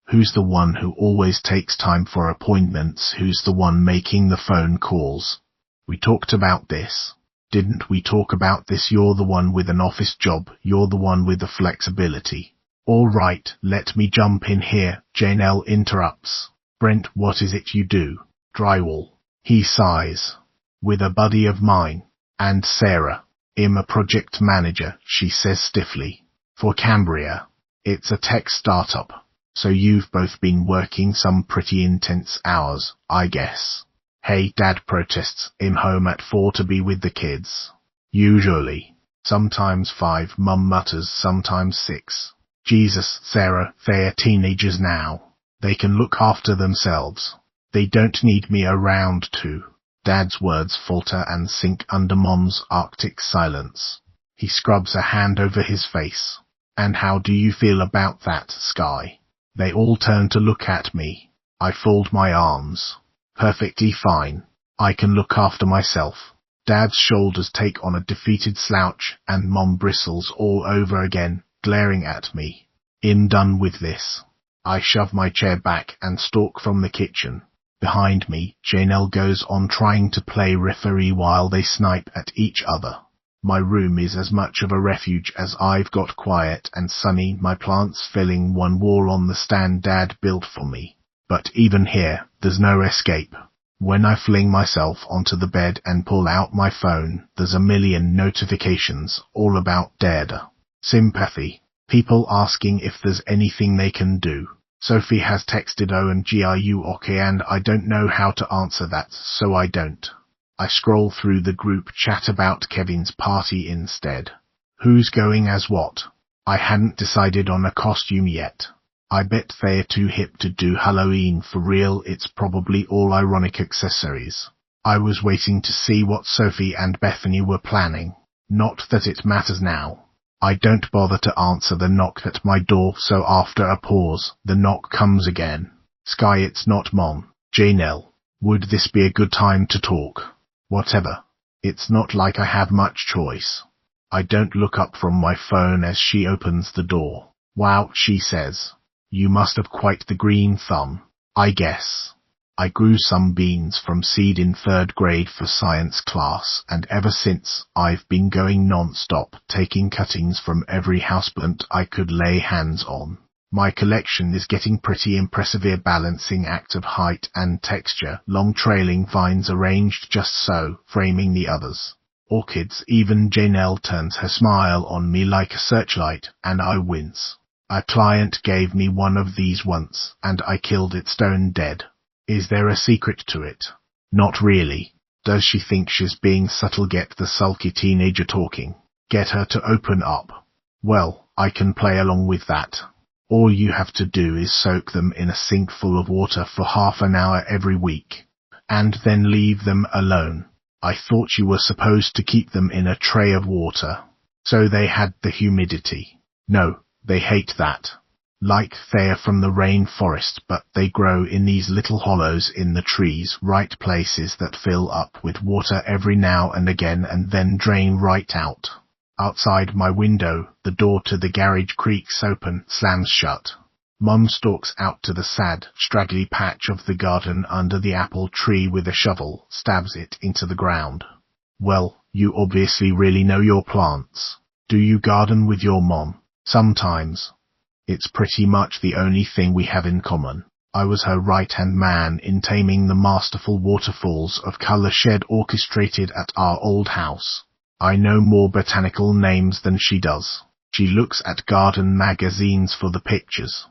Who's the one who always takes time for appointments? Who's the one making the phone calls? We talked about this. Didn't we talk about this? You're the one with an office job. You're the one with the flexibility. All right, let me jump in here, Janelle interrupts. Brent, what is it you do? Drywall. He sighs. With a buddy of mine. And Sarah. I'm a project manager, she says stiffly. For Cambria. It's a tech startup. So you've both been working some pretty intense hours, I guess. Hey, Dad protests. I'm home at 4 to be with the kids. Usually. Sometimes 5, Mum mutters, sometimes 6. Jesus, Sarah, they're teenagers now. They can look after themselves. They don't need me around to. Dad's words falter and sink under Mom's arctic silence. He scrubs a hand over his face. And how do you feel about that, Sky? They all turn to look at me. I fold my arms. Perfectly fine. I can look after myself. Dad's shoulders take on a defeated slouch, and Mom bristles all over again, glaring at me. I'm done with this. I shove my chair back and stalk from the kitchen. Behind me, Janelle goes on trying to play referee while they snipe at each other. My room is as much of a refuge as I've got, quiet and sunny, my plants filling one wall on the stand Dad built for me. But even here, there's no escape. When I fling myself onto the bed and pull out my phone, there's a million notifications, all about Deirdre. Sympathy. People asking if there's anything they can do. Sophie has texted OMG, okay, and I don't know how to answer that, so I don't. I scroll through the group chat about Kevin's party instead. Who's going as what? I hadn't decided on a costume yet. I bet they're too hip to do Halloween for real. It's probably all ironic accessories. I was waiting to see what Sophie and Bethany were planning. Not that it matters now. I don't bother to answer the knock at my door, so after a pause, the knock comes again. Sky, it's not Mom. Janelle. Would this be a good time to talk? Whatever. It's not like I have much choice. I don't look up from my phone as she opens the door. Wow, she says. You must have quite the green thumb. I guess. I grew some beans from seed in 3rd grade for science class, and ever since, I've been going non-stop, taking cuttings from every houseplant I could lay hands on. My collection is getting pretty impressive, a balancing act of height and texture, long trailing vines arranged just so, framing the others. Orchids. Even Janelle turns her smile on me like a searchlight, and I wince. A client gave me one of these once, and I killed it stone dead. Is there a secret to it? Not really. Does she think she's being subtle? Get the sulky teenager talking. Get her to open up. Well, I can play along with that. All you have to do is soak them in a sink full of water for half an hour every week, and then leave them alone. I thought you were supposed to keep them in a tray of water, so they had the humidity. No, they hate that. Like they're from the rainforest, but they grow in these little hollows in the trees, right places that fill up with water every now and again and then drain right out. Outside my window, the door to the garage creaks open, slams shut. Mum stalks out to the sad, straggly patch of the garden under the apple tree with a shovel, stabs it into the ground. Well, you obviously really know your plants. Do you garden with your mom? Sometimes. It's pretty much the only thing we have in common. I was her right-hand man in taming the masterful waterfalls of colour shed orchestrated at our old house. I know more botanical names than she does. She looks at garden magazines for the pictures.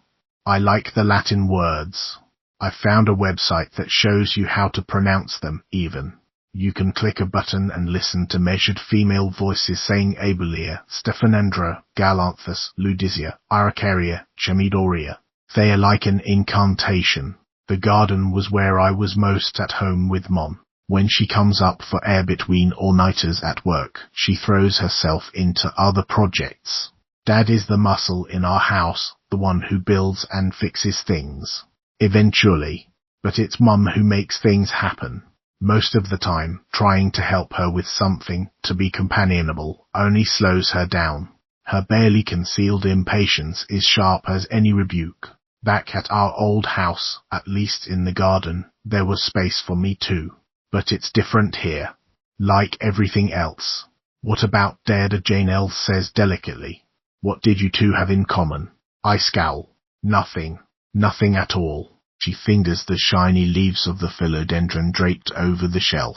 I like the Latin words. I found a website that shows you how to pronounce them, even. You can click a button and listen to measured female voices saying Abelia, Stephanandra, Galanthus, Ludizia, Araucaria, Chemidoria. They are like an incantation. The garden was where I was most at home with Mom. When she comes up for air between all-nighters at work, she throws herself into other projects. Dad is the muscle in our house, the one who builds and fixes things. Eventually. But it's Mum who makes things happen. Most of the time, trying to help her with something, to be companionable, only slows her down. Her barely concealed impatience is sharp as any rebuke. Back at our old house, at least in the garden, there was space for me too. But it's different here. Like everything else. What about Dad? Janelle says delicately. What did you two have in common? I scowl. Nothing. Nothing at all. She fingers the shiny leaves of the philodendron draped over the shelf.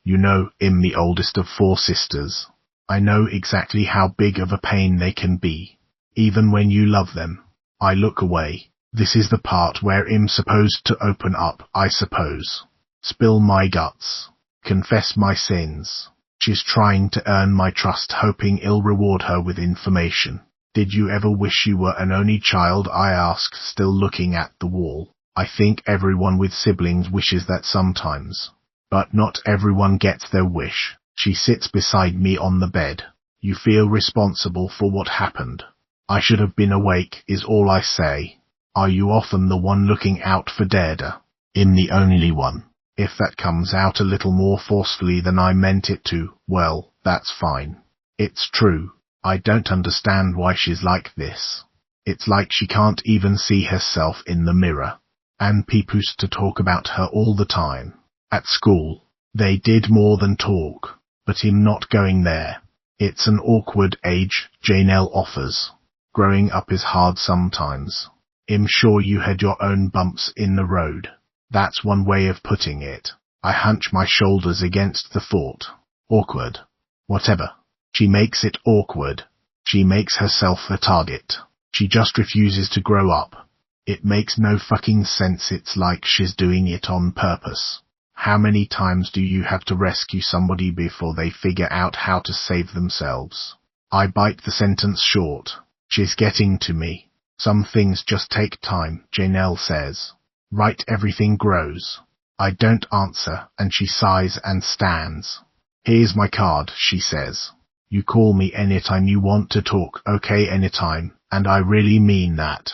You know, I'm the oldest of 4 sisters. I know exactly how big of a pain they can be. Even when you love them. I look away. This is the part where I'm supposed to open up, I suppose. Spill my guts. Confess my sins. She's trying to earn my trust, hoping I'll reward her with information. Did you ever wish you were an only child? I ask, still looking at the wall. I think everyone with siblings wishes that sometimes. But not everyone gets their wish. She sits beside me on the bed. You feel responsible for what happened. I should have been awake, is all I say. Are you often the one looking out for Dada? I'm the only one. If that comes out a little more forcefully than I meant it to, well, that's fine. It's true. I don't understand why she's like this. It's like she can't even see herself in the mirror. And people used to talk about her all the time. At school, they did more than talk. But I'm not going there. It's an awkward age, Janelle offers. Growing up is hard sometimes. I'm sure you had your own bumps in the road. That's one way of putting it. I hunch my shoulders against the thought. Awkward. Whatever. She makes it awkward. She makes herself the target. She just refuses to grow up. It makes no fucking sense. It's like she's doing it on purpose. How many times do you have to rescue somebody before they figure out how to save themselves? I bite the sentence short. She's getting to me. Some things just take time, Janelle says. Right, everything grows. I don't answer, and she sighs and stands. Here's my card, she says. You call me anytime you want to talk, okay, anytime, and I really mean that.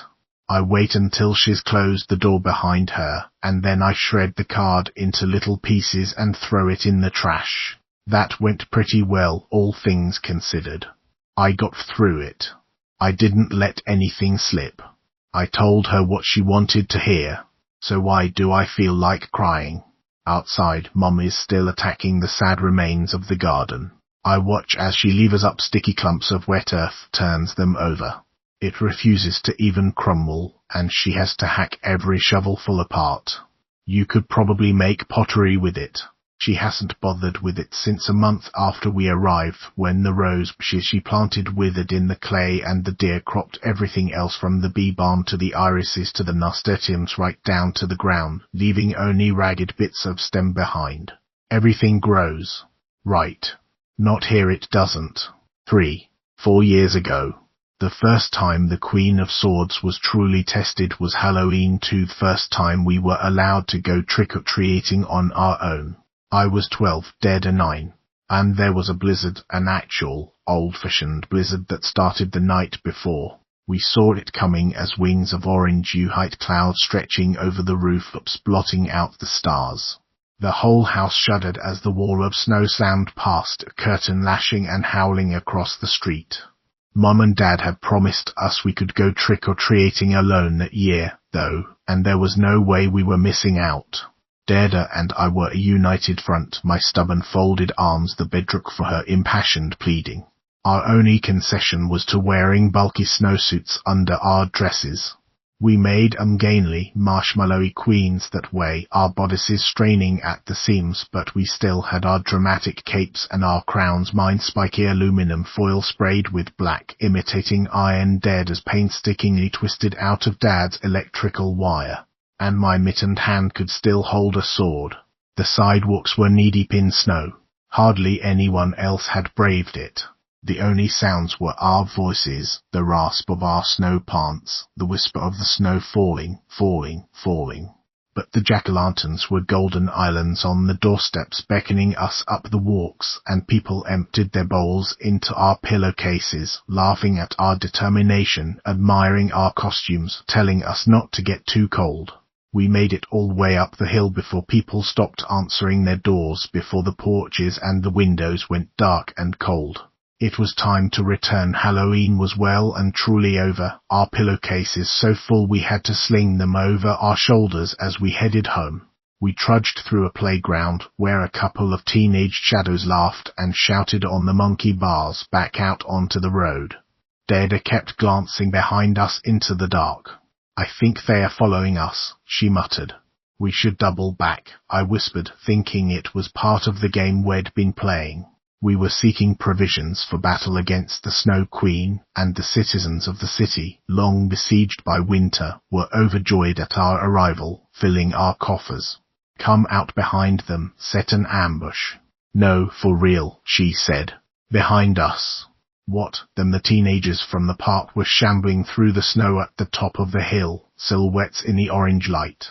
I wait until she's closed the door behind her, and then I shred the card into little pieces and throw it in the trash. That went pretty well, all things considered. I got through it. I didn't let anything slip. I told her what she wanted to hear. So why do I feel like crying? Outside, Mum is still attacking the sad remains of the garden. I watch as she levers up sticky clumps of wet earth, turns them over. It refuses to even crumble, and she has to hack every shovelful apart. You could probably make pottery with it. She hasn't bothered with it since a month after we arrived, when the rose bushes she planted withered in the clay and the deer cropped everything else from the bee balm to the irises to the nasturtiums right down to the ground, leaving only ragged bits of stem behind. Everything grows. Right. Not here, it doesn't. 4 years ago. The first time the Queen of Swords was truly tested was Halloween 2, the first time we were allowed to go trick-or-treating on our own. I was 12, Dad 9, and there was a blizzard, an actual, old-fashioned blizzard that started the night before. We saw it coming as wings of orange white clouds stretching over the rooftops, blotting out the stars. The whole house shuddered as the wall of snow slammed past, a curtain lashing and howling across the street. Mum and Dad had promised us we could go trick-or-treating alone that year, though, and there was no way we were missing out. Dada and I were a united front, my stubborn folded arms the bedrock for her impassioned pleading. Our only concession was to wearing bulky snowsuits under our dresses. We made ungainly, marshmallowy queens that way, our bodices straining at the seams, but we still had our dramatic capes and our crowns, mine spiky aluminum foil sprayed with black, imitating iron, Dada's painstakingly twisted out of Dad's electrical wire, and my mittened hand could still hold a sword. The sidewalks were knee-deep in snow. Hardly anyone else had braved it. The only sounds were our voices, the rasp of our snow pants, the whisper of the snow falling, falling, falling. But the jack-o'-lanterns were golden islands on the doorsteps beckoning us up the walks, and people emptied their bowls into our pillowcases, laughing at our determination, admiring our costumes, telling us not to get too cold. We made it all the way up the hill before people stopped answering their doors, before the porches and the windows went dark and cold. It was time to return. Halloween was well and truly over, our pillowcases so full we had to sling them over our shoulders as we headed home. We trudged through a playground where a couple of teenage shadows laughed and shouted on the monkey bars, back out onto the road. Dada kept glancing behind us into the dark. I think they are following us, she muttered. We should double back, I whispered, thinking it was part of the game we'd been playing. We were seeking provisions for battle against the Snow Queen, and the citizens of the city, long besieged by winter, were overjoyed at our arrival, filling our coffers. Come out behind them, set an ambush. No, for real, she said. Behind us. What? Then the teenagers from the park were shambling through the snow at the top of the hill, silhouettes in the orange light.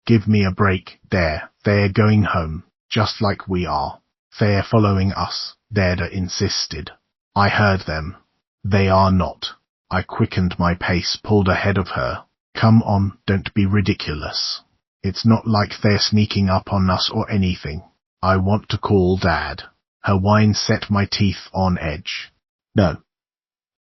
Give me a break, they're going home, just like we are. They're following us, Dada insisted. I heard them. They are not. I quickened my pace, pulled ahead of her. Come on, don't be ridiculous. It's not like they're sneaking up on us or anything. I want to call Dad. Her whine set my teeth on edge. No.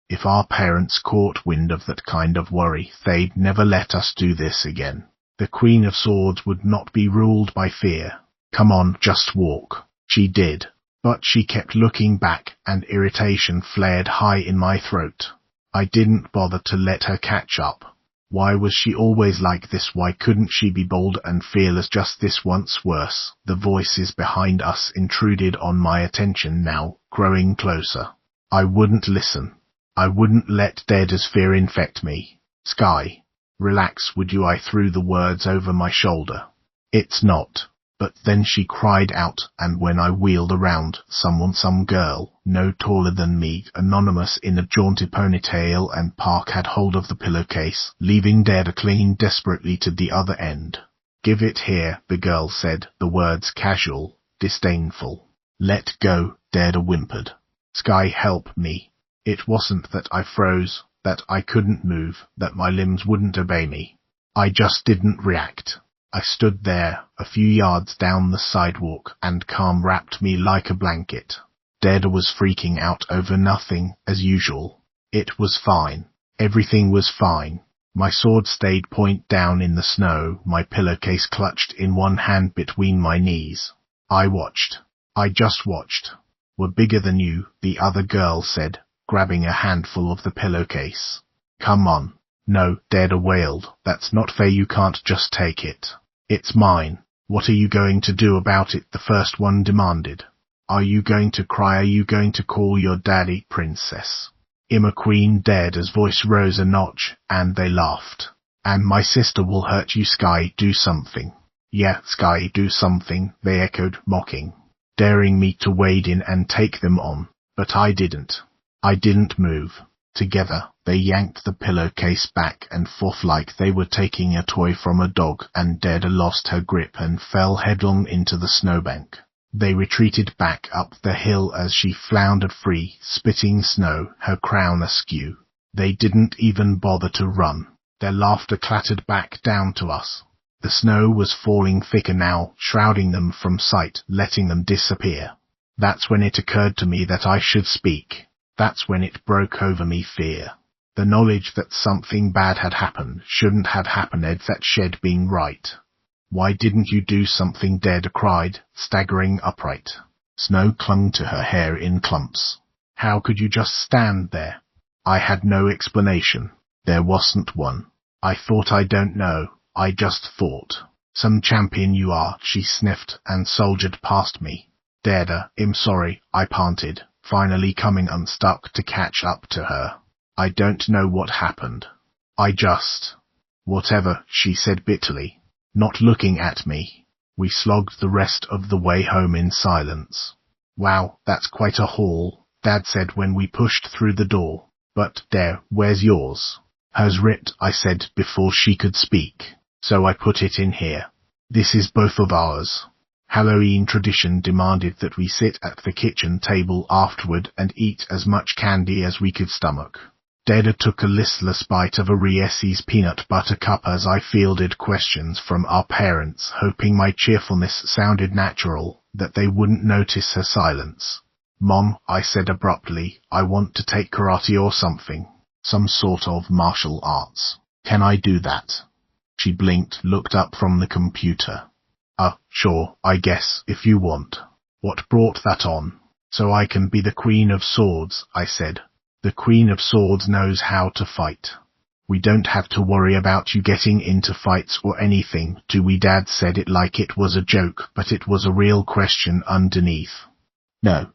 If our parents caught wind of that kind of worry, they'd never let us do this again. The Queen of Swords would not be ruled by fear. Come on, just walk. She did, but she kept looking back, and irritation flared high in my throat. I didn't bother to let her catch up. Why was she always like this? Why couldn't she be bold and fearless just this once? Worse, the voices behind us intruded on my attention now, growing closer. I wouldn't listen. I wouldn't let Dada's fear infect me. Sky, relax, would you? I threw the words over my shoulder. It's not. But then she cried out, and when I wheeled around, some girl, no taller than me, anonymous in a jaunty ponytail and park, had hold of the pillowcase, leaving Dada clinging desperately to the other end. Give it here, the girl said, the words casual, disdainful. Let go, Dada whimpered. Sky, help me. It wasn't that I froze, that I couldn't move, that my limbs wouldn't obey me. I just didn't react. I stood there, a few yards down the sidewalk, and calm wrapped me like a blanket. Dada was freaking out over nothing, as usual. It was fine. Everything was fine. My sword stayed point down in the snow, my pillowcase clutched in one hand between my knees. I watched. I just watched. We're bigger than you, the other girl said, grabbing a handful of the pillowcase. Come on. No, Dada wailed. That's not fair, you can't just take it. It's mine. What are you going to do about it? The first one demanded. Are you going to cry? Are you going to call your daddy? Princess Emma Queen. Dada's voice rose a notch, and they laughed. And my sister will hurt you, Sky, do something. Yeah, Sky, do something, they echoed, mocking, daring me to wade in and take them on. But I didn't. I didn't move. Together, they yanked the pillowcase back and forth like they were taking a toy from a dog, and Dada lost her grip and fell headlong into the snowbank. They retreated back up the hill as she floundered free, spitting snow, her crown askew. They didn't even bother to run. Their laughter clattered back down to us. The snow was falling thicker now, shrouding them from sight, letting them disappear. That's when it occurred to me that I should speak. That's when it broke over me, fear. The knowledge that something bad had happened, shouldn't have happened, that shed being right. Why didn't you do something? Dada cried, staggering upright. Snow clung to her hair in clumps. How could you just stand there? I had no explanation. There wasn't one. I thought, I don't know, I just thought. Some champion you are, she sniffed and soldiered past me. Dada, I'm sorry, I panted, finally coming unstuck to catch up to her. I don't know what happened. I just... Whatever, she said bitterly, not looking at me. We slogged the rest of the way home in silence. Wow, that's quite a haul, Dad said when we pushed through the door. But, there, where's yours? Hers ripped, I said before she could speak, so I put it in here. This is both of ours. Halloween tradition demanded that we sit at the kitchen table afterward and eat as much candy as we could stomach. Dada took a listless bite of a Reese's peanut butter cup as I fielded questions from our parents, hoping my cheerfulness sounded natural, that they wouldn't notice her silence. Mom, I said abruptly, I want to take karate or something. Some sort of martial arts. Can I do that? She blinked, looked up from the computer. Sure, I guess, if you want. What brought that on? So I can be the Queen of Swords, I said. The Queen of Swords knows how to fight. We don't have to worry about you getting into fights or anything, do we? Dad said it like it was a joke, but it was a real question underneath. No.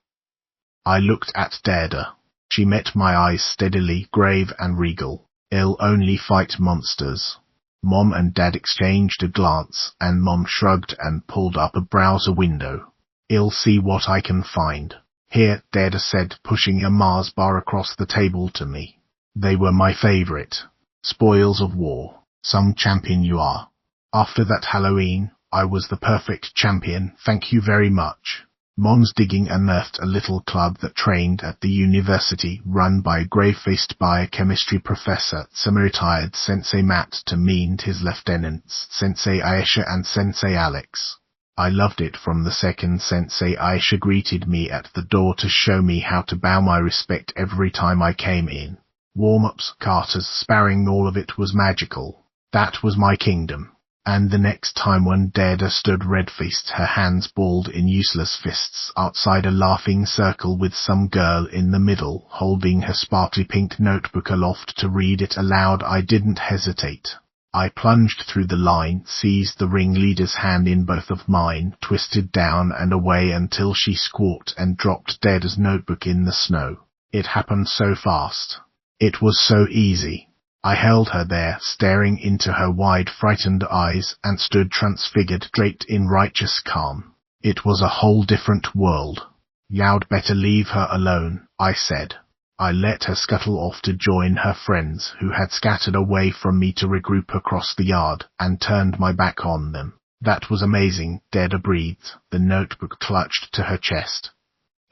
I looked at Dada. She met my eyes steadily, grave and regal. I'll only fight monsters. Mom and Dad exchanged a glance, and Mom shrugged and pulled up a browser window. I'll see what I can find. Here, Dada said, pushing a Mars bar across the table to me. They were my favorite. Spoils of war. Some champion you are. After that Halloween, I was the perfect champion, thank you very much. Mom's digging unearthed a little club that trained at the university, run by a grey-faced biochemistry professor, semi-retired Sensei Matt to me and his lieutenants, Sensei Aisha and Sensei Alex. I loved it from the second Sensei Aisha greeted me at the door to show me how to bow my respect every time I came in. Warm-ups, katas, sparring, all of it was magical. That was my kingdom. And the next time when Dada stood red-faced, her hands balled in useless fists outside a laughing circle with some girl in the middle holding her sparkly pink notebook aloft to read it aloud, I didn't hesitate. I plunged through the line, seized the ringleader's hand in both of mine, twisted down and away until she squawked and dropped Dada's notebook in the snow. It happened so fast. It was so easy. I held her there, staring into her wide, frightened eyes, and stood transfigured, draped in righteous calm. It was a whole different world. You'd better leave her alone, I said. I let her scuttle off to join her friends, who had scattered away from me to regroup across the yard, and turned my back on them. That was amazing, Dada breathed, the notebook clutched to her chest.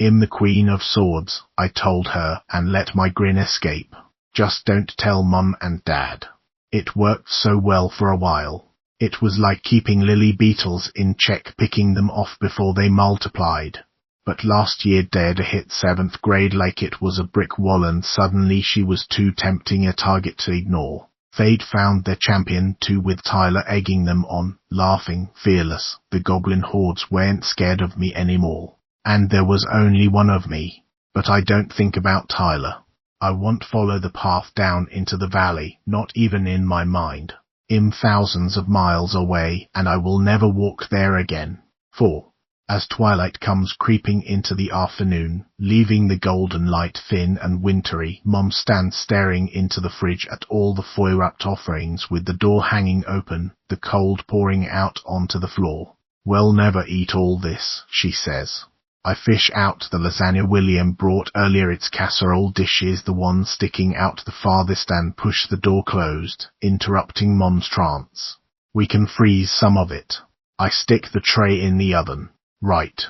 I'm the Queen of Swords, I told her, and let my grin escape. Just don't tell Mum and Dad. It worked so well for a while. It was like keeping lily beetles in check, picking them off before they multiplied. But last year Dada hit 7th grade like it was a brick wall, and suddenly she was too tempting a target to ignore. They'd found their champion too, with Tyler egging them on, laughing, fearless. The goblin hordes weren't scared of me anymore. And there was only one of me. But I don't think about Tyler. I won't follow the path down into the valley, not even in my mind. I'm thousands of miles away, and I will never walk there again. 4. As twilight comes creeping into the afternoon, leaving the golden light thin and wintry, Mom stands staring into the fridge at all the foil-wrapped offerings with the door hanging open, the cold pouring out onto the floor. We'll never eat all this, she says. I fish out the lasagna William brought earlier. Its casserole dish is the one sticking out the farthest, and push the door closed, interrupting Mom's trance. We can freeze some of it. I stick the tray in the oven. Right.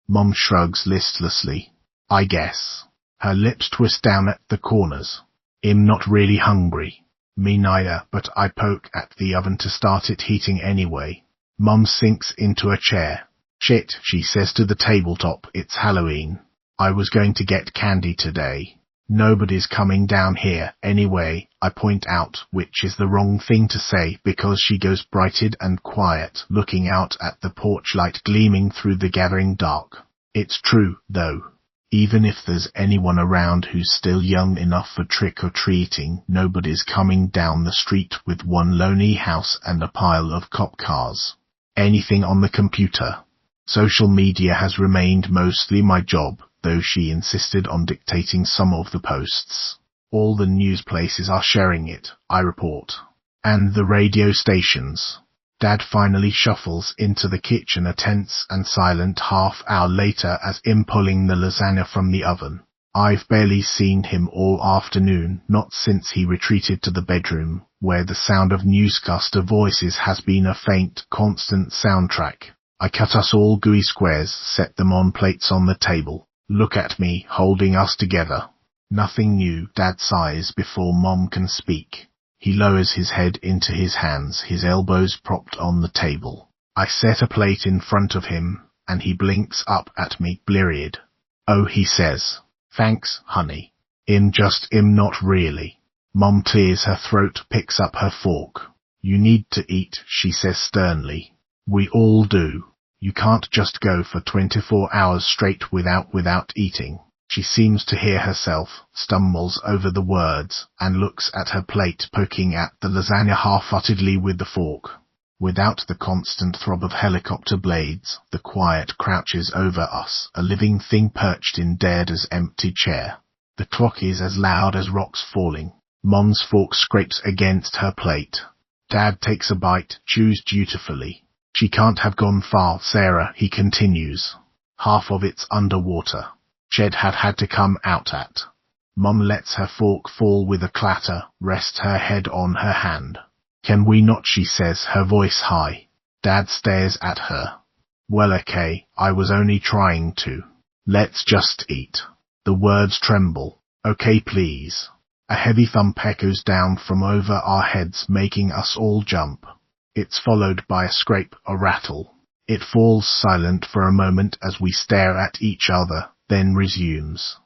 Mom shrugs listlessly. I guess. Her lips twist down at the corners. I'm not really hungry. Me neither, but I poke at the oven to start it heating anyway. Mom sinks into a chair. Shit, she says to the tabletop, it's Halloween. I was going to get candy today. Nobody's coming down here anyway, I point out, which is the wrong thing to say because she goes brighted and quiet, looking out at the porch light gleaming through the gathering dark. It's true, though. Even if there's anyone around who's still young enough for trick-or-treating, nobody's coming down the street with one lonely house and a pile of cop cars. Anything on the computer. Social media has remained mostly my job, though she insisted on dictating some of the posts. All the news places are sharing it, I report. And the radio stations. Dad finally shuffles into the kitchen a tense and silent half-hour later as I'm pulling the lasagna from the oven. I've barely seen him all afternoon, not since he retreated to the bedroom, where the sound of newscaster voices has been a faint, constant soundtrack. I cut us all gooey squares, set them on plates on the table. Look at me, holding us together. Nothing new, Dad sighs before Mom can speak. He lowers his head into his hands, his elbows propped on the table. I set a plate in front of him, and he blinks up at me, bleary-eyed. Oh, he says. Thanks, honey. Not really. Mom clears her throat, picks up her fork. You need to eat, she says sternly. We all do. You can't just go for 24 hours straight without eating. She seems to hear herself, stumbles over the words, and looks at her plate, poking at the lasagna half-heartedly with the fork. Without the constant throb of helicopter blades, the quiet crouches over us, a living thing perched in Dada's empty chair. The clock is as loud as rocks falling. Mom's fork scrapes against her plate. Dad takes a bite, chews dutifully. She can't have gone far, Sarah, he continues. Half of it's underwater. Shed had to come out at. Mom lets her fork fall with a clatter, rests her head on her hand. Can we not, she says, her voice high. Dad stares at her. Well, okay, I was only trying to. Let's just eat. The words tremble. Okay, please. A heavy thump echoes down from over our heads, making us all jump. It's followed by a scrape, a rattle. It falls silent for a moment as we stare at each other, then resumes.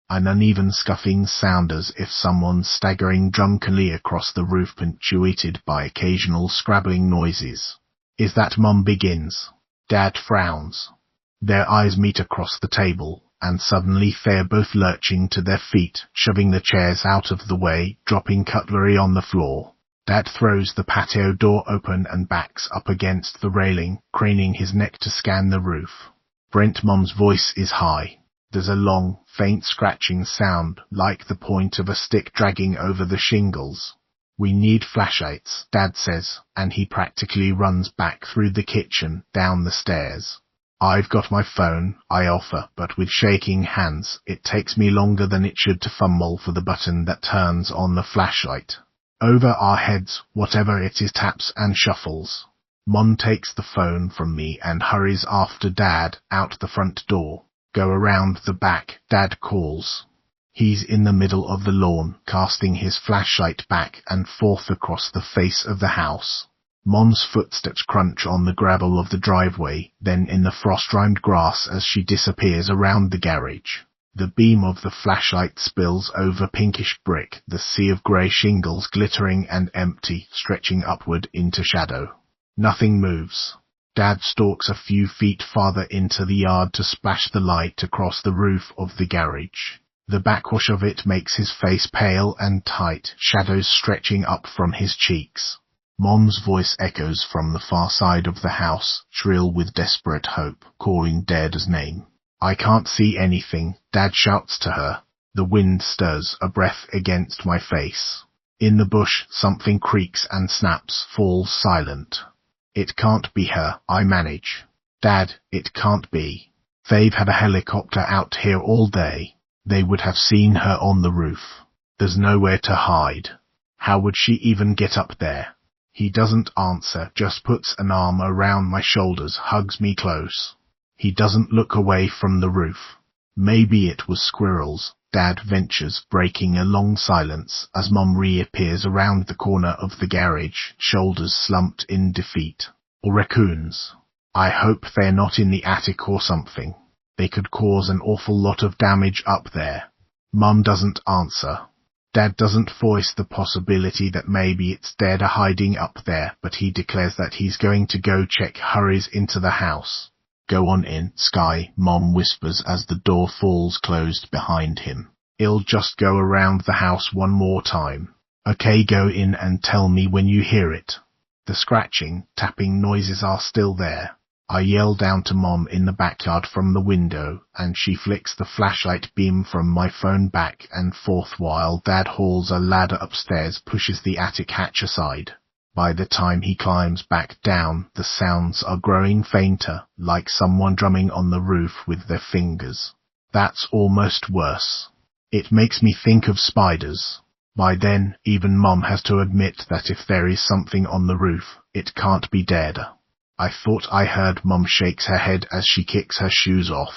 An uneven scuffing sound as if someone's staggering drunkenly across the roof, punctuated by occasional scrabbling noises. Is that Mum begins? Dad frowns. Their eyes meet across the table, and suddenly they're both lurching to their feet, shoving the chairs out of the way, dropping cutlery on the floor. Dad throws the patio door open and backs up against the railing, craning his neck to scan the roof. Brent, Mum's voice is high. There's a long, faint scratching sound, like the point of a stick dragging over the shingles. We need flashlights, Dad says, and he practically runs back through the kitchen, down the stairs. I've got my phone, I offer, but with shaking hands, it takes me longer than it should to fumble for the button that turns on the flashlight. Over our heads, whatever it is taps and shuffles. Mom takes the phone from me and hurries after Dad, out the front door. Go around the back, Dad calls. He's in the middle of the lawn, casting his flashlight back and forth across the face of the house. Mom's footsteps crunch on the gravel of the driveway, then in the frost-rimed grass as she disappears around the garage. The beam of the flashlight spills over pinkish brick, the sea of grey shingles glittering and empty, stretching upward into shadow. Nothing moves. Dad stalks a few feet farther into the yard to splash the light across the roof of the garage. The backwash of it makes his face pale and tight, shadows stretching up from his cheeks. Mom's voice echoes from the far side of the house, shrill with desperate hope, calling Dada's name. I can't see anything, Dad shouts to her. The wind stirs, a breath against my face. In the bush, something creaks and snaps, falls silent. It can't be her, I manage. Dad, it can't be. They've had a helicopter out here all day. They would have seen her on the roof. There's nowhere to hide. How would she even get up there? He doesn't answer, just puts an arm around my shoulders, hugs me close. He doesn't look away from the roof. Maybe it was squirrels, Dad ventures, breaking a long silence as Mum reappears around the corner of the garage, shoulders slumped in defeat. Or raccoons. I hope they're not in the attic or something. They could cause an awful lot of damage up there. Mum doesn't answer. Dad doesn't voice the possibility that maybe it's Dad hiding up there, but he declares that he's going to go check, hurries into the house. Go on in, Sky, Mom whispers as the door falls closed behind him. I'll just go around the house one more time. Okay, go in and tell me when you hear it. The scratching, tapping noises are still there. I yell down to Mom in the backyard from the window, and she flicks the flashlight beam from my phone back and forth while Dad hauls a ladder upstairs, pushes the attic hatch aside. By the time he climbs back down, the sounds are growing fainter, like someone drumming on the roof with their fingers. That's almost worse. It makes me think of spiders. By then, even Mom has to admit that if there is something on the roof, it can't be Dad. I thought I heard Mom shakes her head as she kicks her shoes off.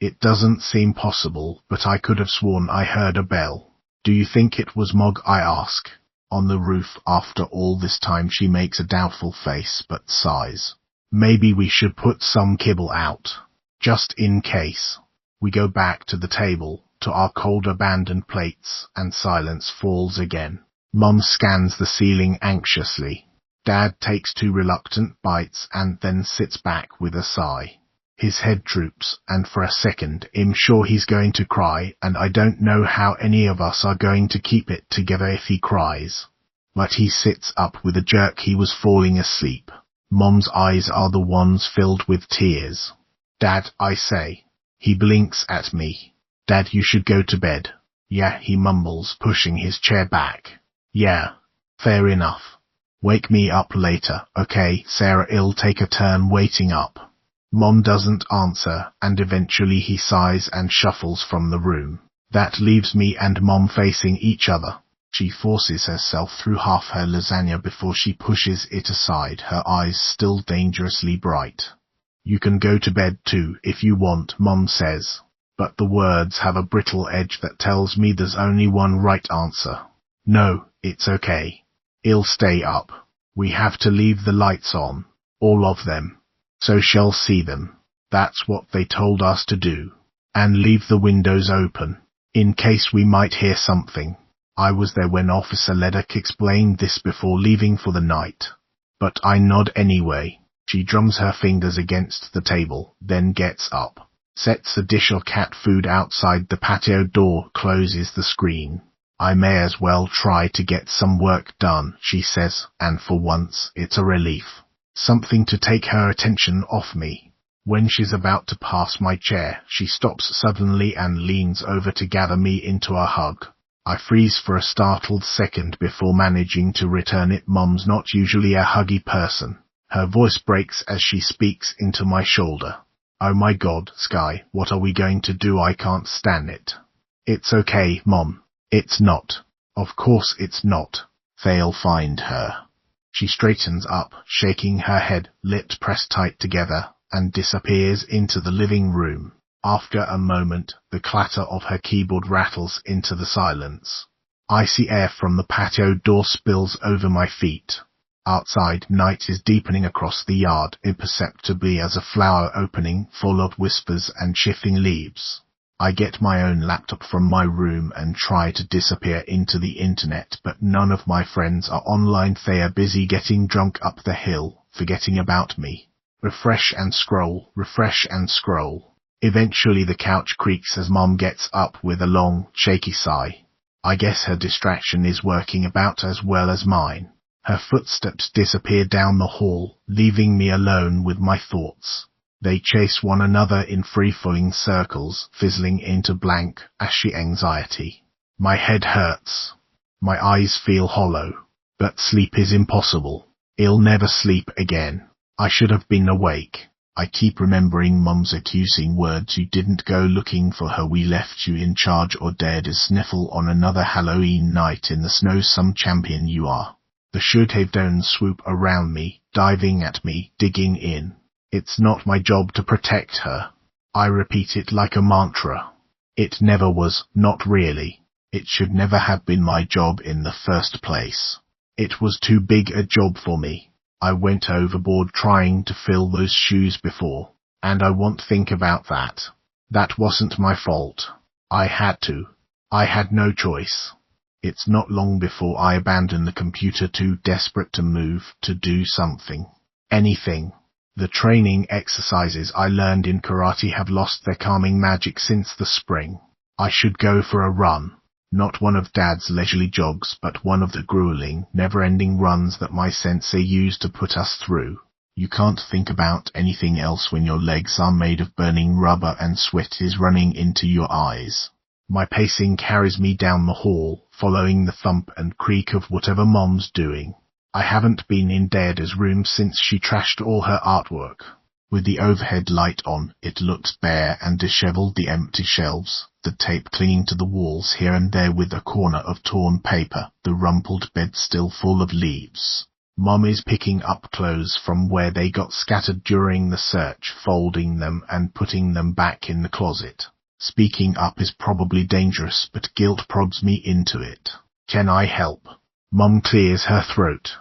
It doesn't seem possible, but I could have sworn I heard a bell. Do you think it was Mog? I ask. On the roof. After all this time she makes a doubtful face but sighs. Maybe we should put some kibble out. Just in case. We go back to the table, to our cold abandoned plates, and silence falls again. Mum scans the ceiling anxiously. Dad takes 2 reluctant bites and then sits back with a sigh. His head droops, and for a second I'm sure he's going to cry, and I don't know how any of us are going to keep it together if he cries. But he sits up with a jerk. He was falling asleep. Mom's eyes are the ones filled with tears. Dad, I say. He blinks at me. Dad, you should go to bed. Yeah, he mumbles, pushing his chair back. Yeah. Fair enough. Wake me up later, okay, Sarah? I'll take a turn waiting up. Mom doesn't answer, and eventually he sighs and shuffles from the room. That leaves me and Mom facing each other. She forces herself through half her lasagna before she pushes it aside, her eyes still dangerously bright. You can go to bed too, if you want, Mom says. But the words have a brittle edge that tells me there's only one right answer. No, it's okay. I'll stay up. We have to leave the lights on. All of them. So she'll see them. That's what they told us to do. And leave the windows open, in case we might hear something. I was there when Officer Leddock explained this before leaving for the night. But I nod anyway. She drums her fingers against the table, then gets up, sets a dish of cat food outside the patio door, closes the screen. I may as well try to get some work done, she says, and for once it's a relief. Something to take her attention off me. When she's about to pass my chair, she stops suddenly and leans over to gather me into a hug. I freeze for a startled second before managing to return it. Mom's not usually a huggy person. Her voice breaks as she speaks into my shoulder. Oh my God, Sky, what are we going to do? I can't stand it. It's okay, Mom. It's not. Of course it's not. They'll find her. She straightens up, shaking her head, lips pressed tight together, and disappears into the living room. After a moment, the clatter of her keyboard rattles into the silence. Icy air from the patio door spills over my feet. Outside, night is deepening across the yard, imperceptibly as a flower opening, full of whispers and shifting leaves. I get my own laptop from my room and try to disappear into the internet, but none of my friends are online. They are busy getting drunk up the hill, forgetting about me. Refresh and scroll, refresh and scroll. Eventually the couch creaks as Mom gets up with a long, shaky sigh. I guess her distraction is working about as well as mine. Her footsteps disappear down the hall, leaving me alone with my thoughts. They chase one another in free-flowing circles, fizzling into blank, ashy anxiety. My head hurts. My eyes feel hollow. But sleep is impossible. I'll never sleep again. I should have been awake. I keep remembering Mum's accusing words. You didn't go looking for her. We left you in charge or dared to sniffle on another Halloween night in the snow. Some champion you are. The shoothaven swoop around me, diving at me, digging in. It's not my job to protect her. I repeat it like a mantra. It never was, not really. It should never have been my job in the first place. It was too big a job for me. I went overboard trying to fill those shoes before, and I won't think about that. That wasn't my fault. I had to. I had no choice. It's not long before I abandon the computer, too desperate to move, to do something. Anything. The training exercises I learned in karate have lost their calming magic since the spring. I should go for a run. Not one of Dad's leisurely jogs, but one of the grueling, never-ending runs that my sensei used to put us through. You can't think about anything else when your legs are made of burning rubber and sweat is running into your eyes. My pacing carries me down the hall, following the thump and creak of whatever Mom's doing. I haven't been in Dada's room since she trashed all her artwork. With the overhead light on, it looks bare and disheveled, the empty shelves, the tape clinging to the walls here and there with a corner of torn paper, the rumpled bed still full of leaves. Mom is picking up clothes from where they got scattered during the search, folding them and putting them back in the closet. Speaking up is probably dangerous, but guilt prods me into it. Can I help? Mom clears her throat.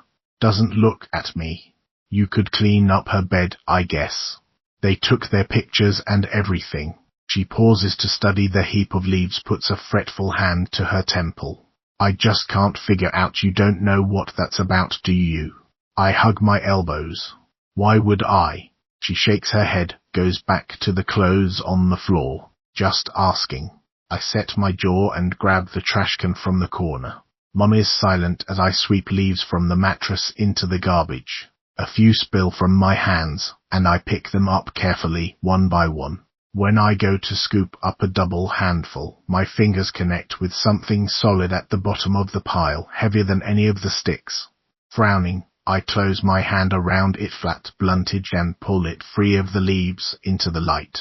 Doesn't look at me. You could clean up her bed, I guess. They took their pictures and everything. She pauses to study the heap of leaves, puts a fretful hand to her temple. I just can't figure out. You don't know what that's about, do you? I hug my elbows. Why would I? She shakes her head, goes back to the clothes on the floor. Just asking. I set my jaw and grab the trash can from the corner. Mum is silent as I sweep leaves from the mattress into the garbage. A few spill from my hands, and I pick them up carefully, one by one. When I go to scoop up a double handful, my fingers connect with something solid at the bottom of the pile, heavier than any of the sticks. Frowning, I close my hand around it, flat, blunted, and pull it free of the leaves into the light.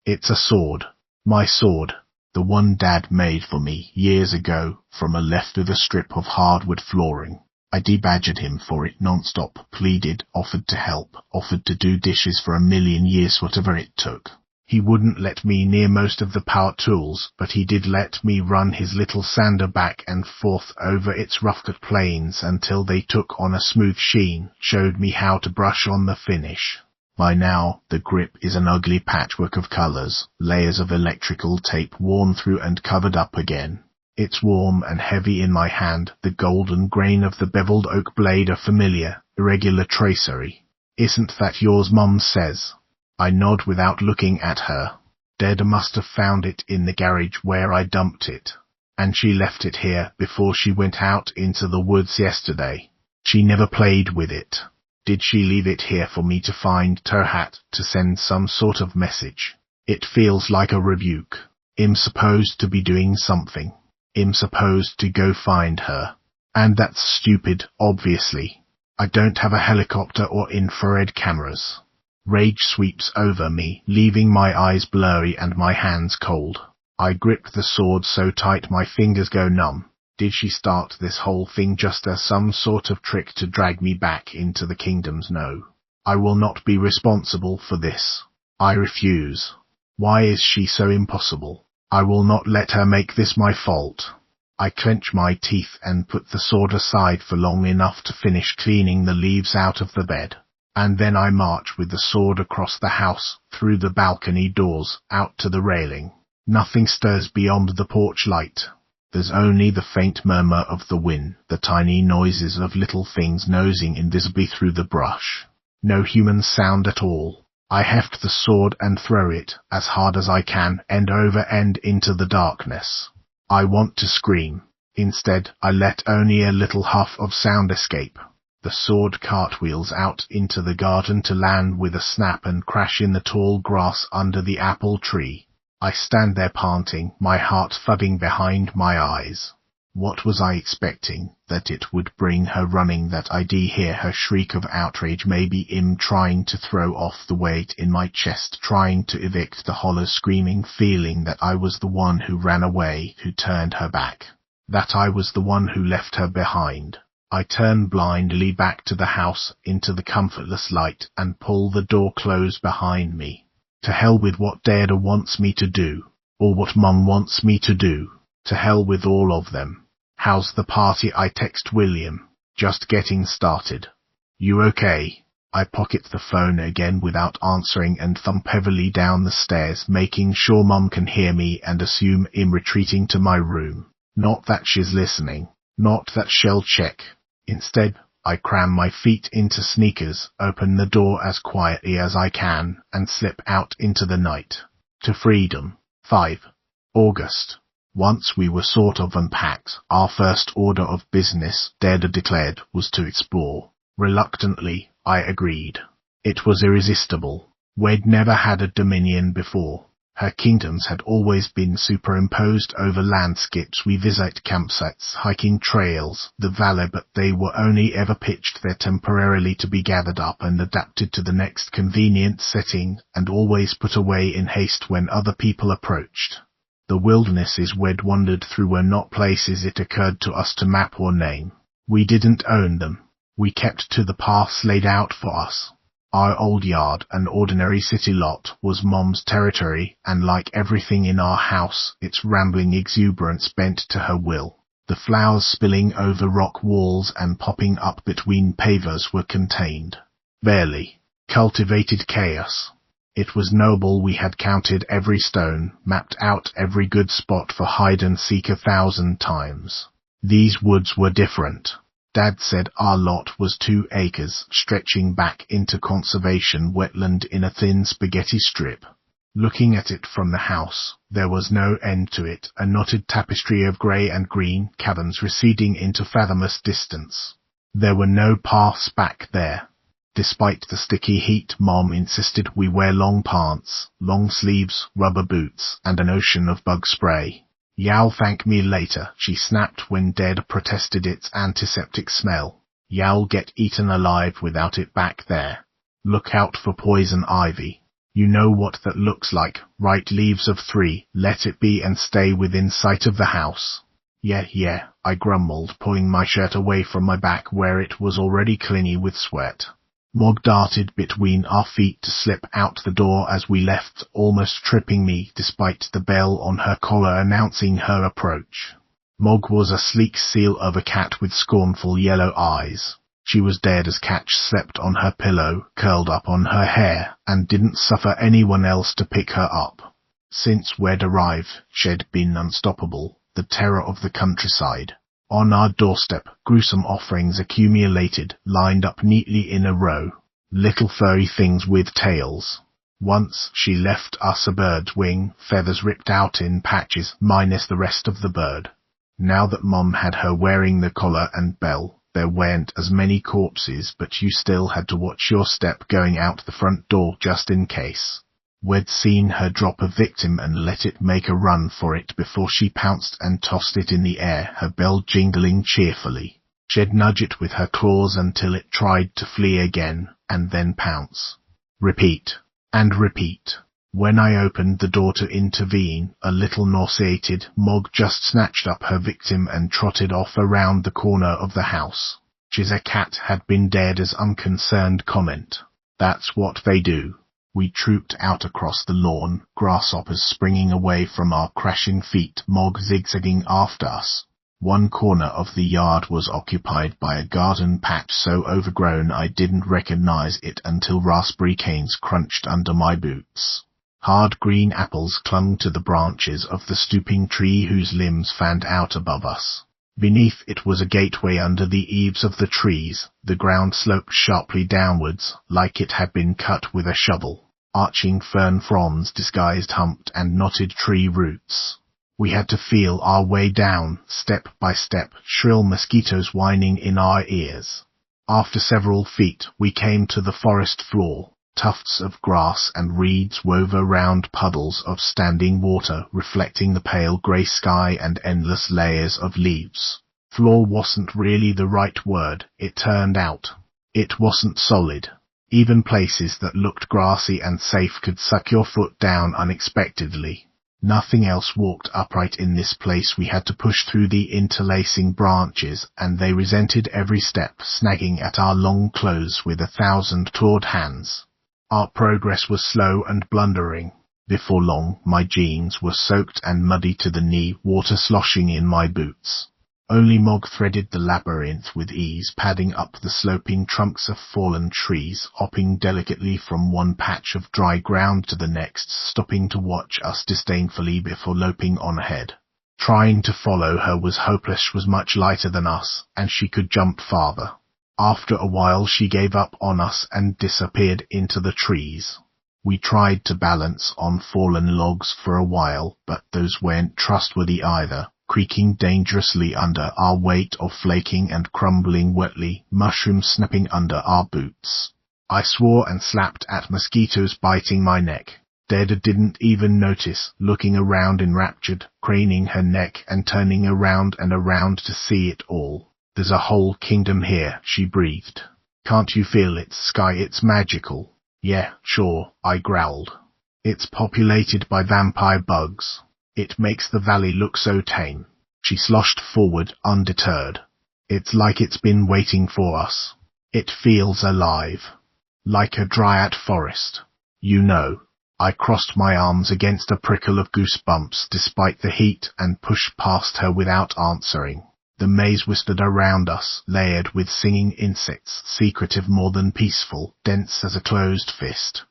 It's a sword. My sword. The one Dad made for me years ago from a leftover strip of hardwood flooring. I debadgered him for it non-stop, pleaded, offered to help, offered to do dishes for 1,000,000 years, whatever it took. He wouldn't let me near most of the power tools, but he did let me run his little sander back and forth over its rough-cut planes until they took on a smooth sheen, showed me how to brush on the finish. By now, the grip is an ugly patchwork of colors, layers of electrical tape worn through and covered up again. It's warm and heavy in my hand, the golden grain of the beveled oak blade a familiar, irregular tracery. Isn't that yours, Mum says. I nod without looking at her. Dada must have found it in the garage where I dumped it. And she left it here before she went out into the woods yesterday. She never played with it. Did she leave it here for me to find, to send some sort of message? It feels like a rebuke. I'm supposed to be doing something. I'm supposed to go find her. And that's stupid, obviously. I don't have a helicopter or infrared cameras. Rage sweeps over me, leaving my eyes blurry and my hands cold. I grip the sword so tight my fingers go numb. Did she start this whole thing just as some sort of trick to drag me back into the kingdoms? No. I will not be responsible for this. I refuse. Why is she so impossible? I will not let her make this my fault. I clench my teeth and put the sword aside for long enough to finish cleaning the leaves out of the bed. And then I march with the sword across the house, through the balcony doors, out to the railing. Nothing stirs beyond the porch light. There's only the faint murmur of the wind, the tiny noises of little things nosing invisibly through the brush. No human sound at all. I heft the sword and throw it, as hard as I can, end over end into the darkness. I want to scream. Instead, I let only a little huff of sound escape. The sword cartwheels out into the garden to land with a snap and crash in the tall grass under the apple tree. I stand there panting, my heart thudding behind my eyes. What was I expecting? That it would bring her running, that I'd hear her shriek of outrage, maybe I'm trying to throw off the weight in my chest, trying to evict the hollow screaming feeling that I was the one who ran away, who turned her back, that I was the one who left her behind. I turn blindly back to the house, into the comfortless light, and pull the door close behind me. To hell with what Dada wants me to do, or what Mum wants me to do. To hell with all of them. How's the party? I text William. Just getting started. You okay? I pocket the phone again without answering and thump heavily down the stairs, making sure Mum can hear me, and assume I'm retreating to my room. Not that she's listening. Not that she'll check. Instead, I cram my feet into sneakers, open the door as quietly as I can, and slip out into the night. To freedom. 5. August. Once we were sort of unpacked, our first order of business, Dada declared, was to explore. Reluctantly, I agreed. It was irresistible. We'd never had a dominion before. Her kingdoms had always been superimposed over landscapes we visit, campsites, hiking trails, the valley, but they were only ever pitched there temporarily to be gathered up and adapted to the next convenient setting, and always put away in haste when other people approached. The wildernesses we'd wandered through were not places it occurred to us to map or name. We didn't own them. We kept to the paths laid out for us. Our old yard, an ordinary city lot, was Mom's territory, and like everything in our house, its rambling exuberance bent to her will. The flowers spilling over rock walls and popping up between pavers were contained. Barely. Cultivated chaos. It was noble. We had counted every stone, mapped out every good spot for hide and seek 1,000 times. These woods were different. Dad said our lot was 2 acres, stretching back into conservation wetland in a thin spaghetti strip. Looking at it from the house, there was no end to it, a knotted tapestry of grey and green caverns receding into fathomless distance. There were no paths back there. Despite the sticky heat, Mom insisted we wear long pants, long sleeves, rubber boots, and an ocean of bug spray. "You'll thank me later," she snapped when Dad protested its antiseptic smell. "You'll get eaten alive without it back there. Look out for poison ivy. You know what that looks like, right? Leaves of 3, let it be and stay within sight of the house." Yeah, I grumbled, pulling my shirt away from my back where it was already clingy with sweat. Mog darted between our feet to slip out the door as we left, almost tripping me despite the bell on her collar announcing her approach. Mog was a sleek seal of a cat with scornful yellow eyes. She was dead as Catch slept on her pillow, curled up on her hair, and didn't suffer anyone else to pick her up. Since we'd arrived, she'd been unstoppable, the terror of the countryside. On our doorstep, gruesome offerings accumulated, lined up neatly in a row. Little furry things with tails. Once she left us a bird's wing, feathers ripped out in patches, minus the rest of the bird. Now that Mom had her wearing the collar and bell, there weren't as many corpses, but you still had to watch your step going out the front door just in case. We'd seen her drop a victim and let it make a run for it before she pounced and tossed it in the air, her bell jingling cheerfully. She'd nudge it with her claws until it tried to flee again, and then pounce. Repeat. And repeat. When I opened the door to intervene, a little nauseated, Mog just snatched up her victim and trotted off around the corner of the house. "She's a cat," had been Dada's unconcerned comment. "That's what they do." We trooped out across the lawn, grasshoppers springing away from our crashing feet, Mog zigzagging after us. One corner of the yard was occupied by a garden patch so overgrown I didn't recognize it until raspberry canes crunched under my boots. Hard green apples clung to the branches of the stooping tree whose limbs fanned out above us. Beneath it was a gateway under the eaves of the trees. The ground sloped sharply downwards, like it had been cut with a shovel. Arching fern fronds disguised humped and knotted tree roots. We had to feel our way down, step by step, shrill mosquitoes whining in our ears. After several feet, we came to the forest floor. Tufts of grass and reeds wove around puddles of standing water, reflecting the pale grey sky and endless layers of leaves. Floor wasn't really the right word, it turned out. It wasn't solid. Even places that looked grassy and safe could suck your foot down unexpectedly. Nothing else walked upright in this place. We had to push through the interlacing branches, and they resented every step, snagging at our long clothes with 1,000 clawed hands. Our progress was slow and blundering. Before long, my jeans were soaked and muddy to the knee, water sloshing in my boots. Only Mog threaded the labyrinth with ease, padding up the sloping trunks of fallen trees, hopping delicately from one patch of dry ground to the next, stopping to watch us disdainfully before loping on ahead. Trying to follow her was hopeless. She was much lighter than us, and she could jump farther. After a while she gave up on us and disappeared into the trees. We tried to balance on fallen logs for a while, but those weren't trustworthy either, creaking dangerously under our weight or flaking and crumbling wetly, mushrooms snapping under our boots. I swore and slapped at mosquitoes biting my neck. Dada didn't even notice, looking around enraptured, craning her neck and turning around and around to see it all. "There's a whole kingdom here," she breathed. "Can't you feel it, Sky? It's magical." "Yeah, sure," I growled. "It's populated by vampire bugs. It makes the valley look so tame." She sloshed forward, undeterred. "It's like it's been waiting for us. It feels alive. Like a dryad forest. You know." I crossed my arms against a prickle of goosebumps despite the heat and pushed past her without answering. The maze whispered around us, layered with singing insects, secretive more than peaceful, dense as a closed fist.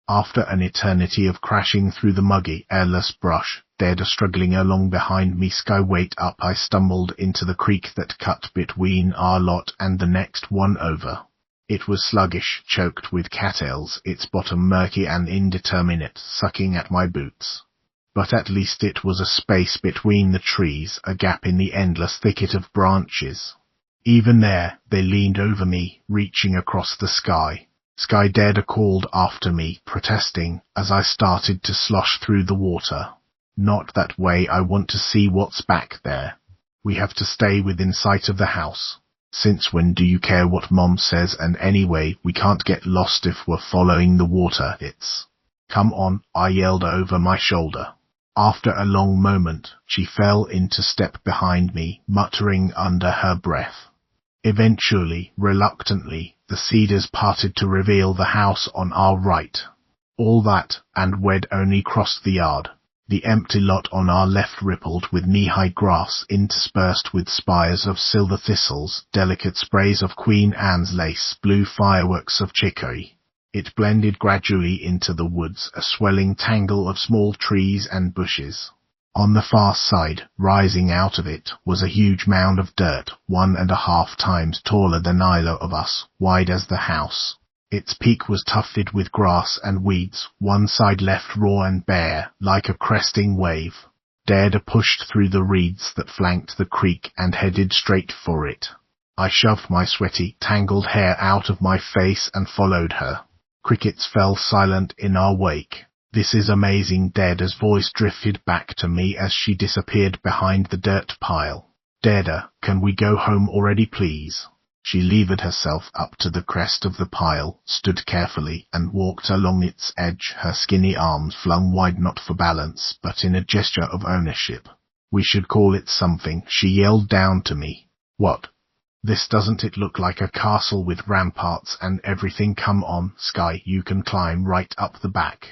After an eternity of crashing through the muggy, airless brush, Dada struggling along behind me, Sky weight up, I stumbled into the creek that cut between our lot and the next one over. It was sluggish, choked with cattails, its bottom murky and indeterminate, sucking at my boots. But at least it was a space between the trees, a gap in the endless thicket of branches. Even there, they leaned over me, reaching across the sky. Sky Dada called after me, protesting, as I started to slosh through the water. "Not that way, I want to see what's back there. We have to stay within sight of the house. Since when do you care what Mom says, and anyway, we can't get lost if we're following the water. It's..." "Come on," I yelled over my shoulder. After a long moment, she fell into step behind me, muttering under her breath. Eventually, reluctantly, the cedars parted to reveal the house on our right. All that, and we'd only crossed the yard. The empty lot on our left rippled with knee-high grass interspersed with spires of silver thistles, delicate sprays of Queen Anne's lace, blue fireworks of chicory. It blended gradually into the woods, a swelling tangle of small trees and bushes. On the far side, rising out of it, was a huge mound of dirt, 1.5 times taller than either of us, wide as the house. Its peak was tufted with grass and weeds, one side left raw and bare, like a cresting wave. Dada pushed through the reeds that flanked the creek and headed straight for it. I shoved my sweaty, tangled hair out of my face and followed her. Crickets fell silent in our wake. "This is amazing," Dada's voice drifted back to me as she disappeared behind the dirt pile. "Dada, can we go home already, please?" She levered herself up to the crest of the pile, stood carefully, and walked along its edge, her skinny arms flung wide not for balance, but in a gesture of ownership. "We should call it something," she yelled down to me. "What? This doesn't it look like a castle with ramparts and everything? Come on, Sky, you can climb right up the back."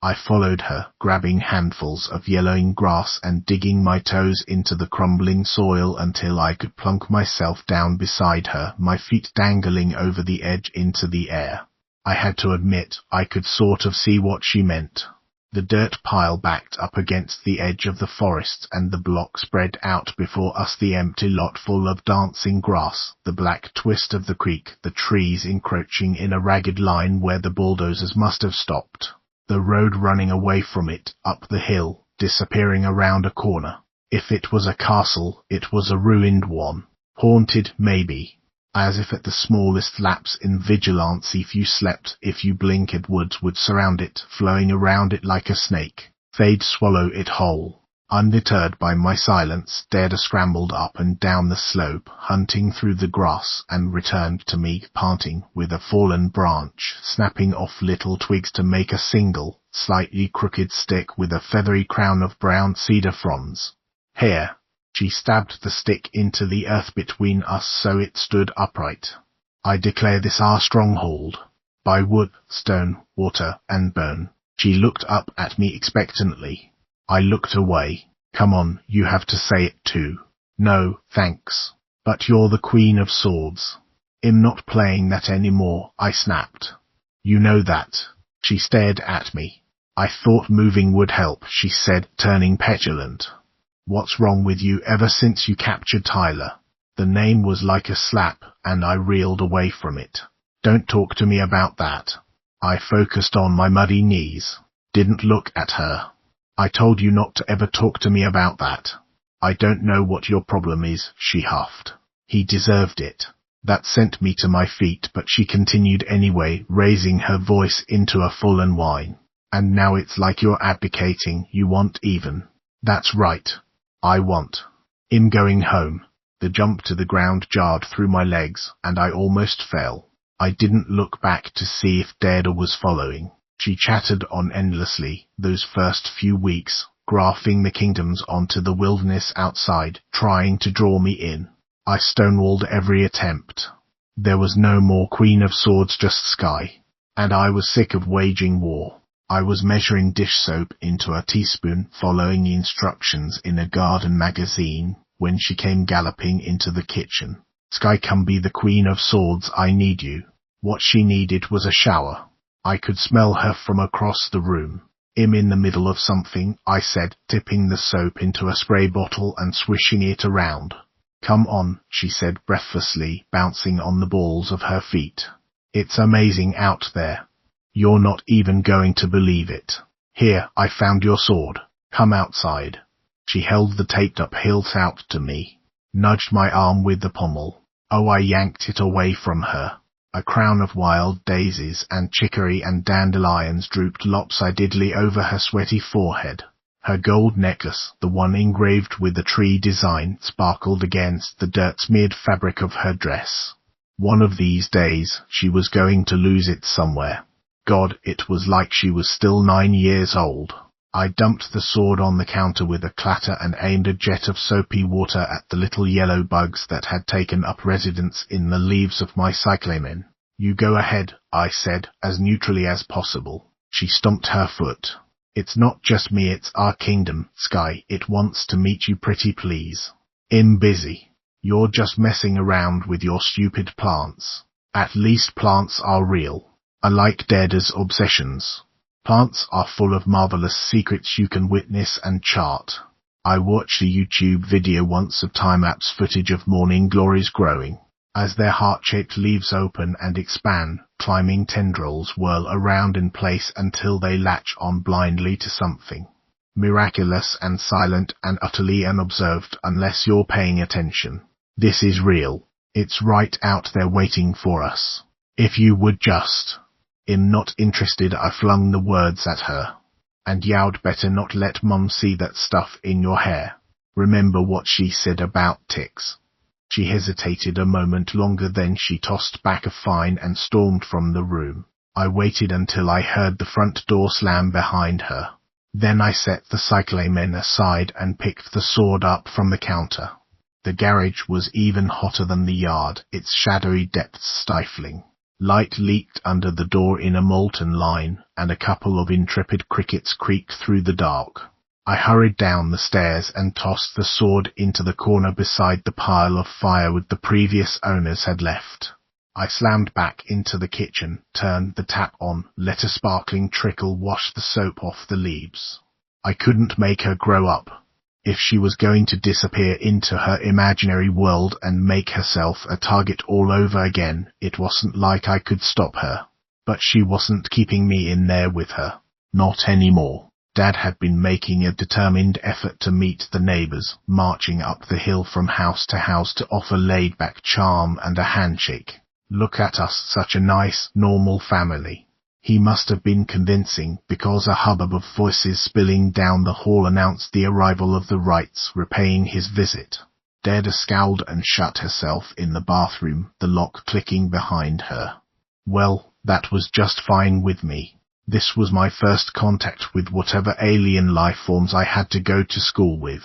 I followed her, grabbing handfuls of yellowing grass and digging my toes into the crumbling soil until I could plunk myself down beside her, my feet dangling over the edge into the air. I had to admit, I could sort of see what she meant. The dirt pile backed up against the edge of the forest, and the block spread out before us, the empty lot full of dancing grass, the black twist of the creek, the trees encroaching in a ragged line where the bulldozers must have stopped. The road running away from it, up the hill, disappearing around a corner. If it was a castle, it was a ruined one. Haunted, maybe. As if at the smallest lapse in vigilance, if you slept, if you blinked, woods would surround it, flowing around it like a snake. They'd swallow it whole. Undeterred by my silence, Dada scrambled up and down the slope, hunting through the grass, and returned to me, panting, with a fallen branch, snapping off little twigs to make a single, slightly crooked stick with a feathery crown of brown cedar fronds. "Here." She stabbed the stick into the earth between us so it stood upright. "I declare this our stronghold. By wood, stone, water, and bone." She looked up at me expectantly. I looked away. "Come on, you have to say it too." No, thanks. But you're the Queen of Swords. I'm not playing that anymore, I snapped. You know that. She stared at me. I thought moving would help, she said, turning petulant. What's wrong with you ever since you captured Tyler? The name was like a slap, and I reeled away from it. Don't talk to me about that. I focused on my muddy knees. Didn't look at her. I told you not to ever talk to me about that. I don't know what your problem is, she huffed. He deserved it. That sent me to my feet, but she continued anyway, raising her voice into a full-on whine. And now it's like you're abdicating, you want even. That's right. I want. I'm going home. The jump to the ground jarred through my legs, and I almost fell. I didn't look back to see if Dada was following. She chattered on endlessly, those first few weeks, graphing the kingdoms onto the wilderness outside, trying to draw me in. I stonewalled every attempt. There was no more Queen of Swords, just Sky. And I was sick of waging war. I was measuring dish soap into a teaspoon, following the instructions in a garden magazine, when she came galloping into the kitchen. Sky, come be the Queen of Swords, I need you. What she needed was a shower. I could smell her from across the room. I'm in the middle of something, I said, tipping the soap into a spray bottle and swishing it around. Come on, she said breathlessly, bouncing on the balls of her feet. It's amazing out there. You're not even going to believe it. Here, I found your sword. Come outside. She held the taped-up hilt out to me, nudged my arm with the pommel. Oh, I yanked it away from her. A crown of wild daisies and chicory and dandelions drooped lopsidedly over her sweaty forehead. Her gold necklace, the one engraved with the tree design, sparkled against the dirt-smeared fabric of her dress. One of these days, she was going to lose it somewhere. God, it was like she was still 9 years old. I dumped the sword on the counter with a clatter and aimed a jet of soapy water at the little yellow bugs that had taken up residence in the leaves of my cyclamen. You go ahead, I said, as neutrally as possible. She stomped her foot. It's not just me, it's our kingdom, Sky. It wants to meet you, pretty please. I'm busy. You're just messing around with your stupid plants. At least plants are real. I like Dada's obsessions. Plants are full of marvelous secrets you can witness and chart. I watched a YouTube video once of time-lapse footage of morning glories growing. As their heart-shaped leaves open and expand, climbing tendrils whirl around in place until they latch on blindly to something. Miraculous and silent and utterly unobserved unless you're paying attention. This is real. It's right out there waiting for us. If you would just... I'm not interested, I flung the words at her. And yow'd better not let Mum see that stuff in your hair. Remember what she said about ticks. She hesitated a moment longer, then she tossed back a fine and stormed from the room. I waited until I heard the front door slam behind her. Then I set the cyclamen aside and picked the sword up from the counter. The garage was even hotter than the yard, its shadowy depths stifling. Light leaked under the door in a molten line, and a couple of intrepid crickets creaked through the dark. I hurried down the stairs and tossed the sword into the corner beside the pile of firewood the previous owners had left. I slammed back into the kitchen, turned the tap on, let a sparkling trickle wash the soap off the leaves. I couldn't make her grow up. If she was going to disappear into her imaginary world and make herself a target all over again, it wasn't like I could stop her. But she wasn't keeping me in there with her. Not anymore. Dad had been making a determined effort to meet the neighbors, marching up the hill from house to house to offer laid-back charm and a handshake. Look at us, such a nice, normal family. He must have been convincing, because a hubbub of voices spilling down the hall announced the arrival of the Wrights, repaying his visit. Dada scowled and shut herself in the bathroom, the lock clicking behind her. Well, that was just fine with me. This was my first contact with whatever alien life forms I had to go to school with.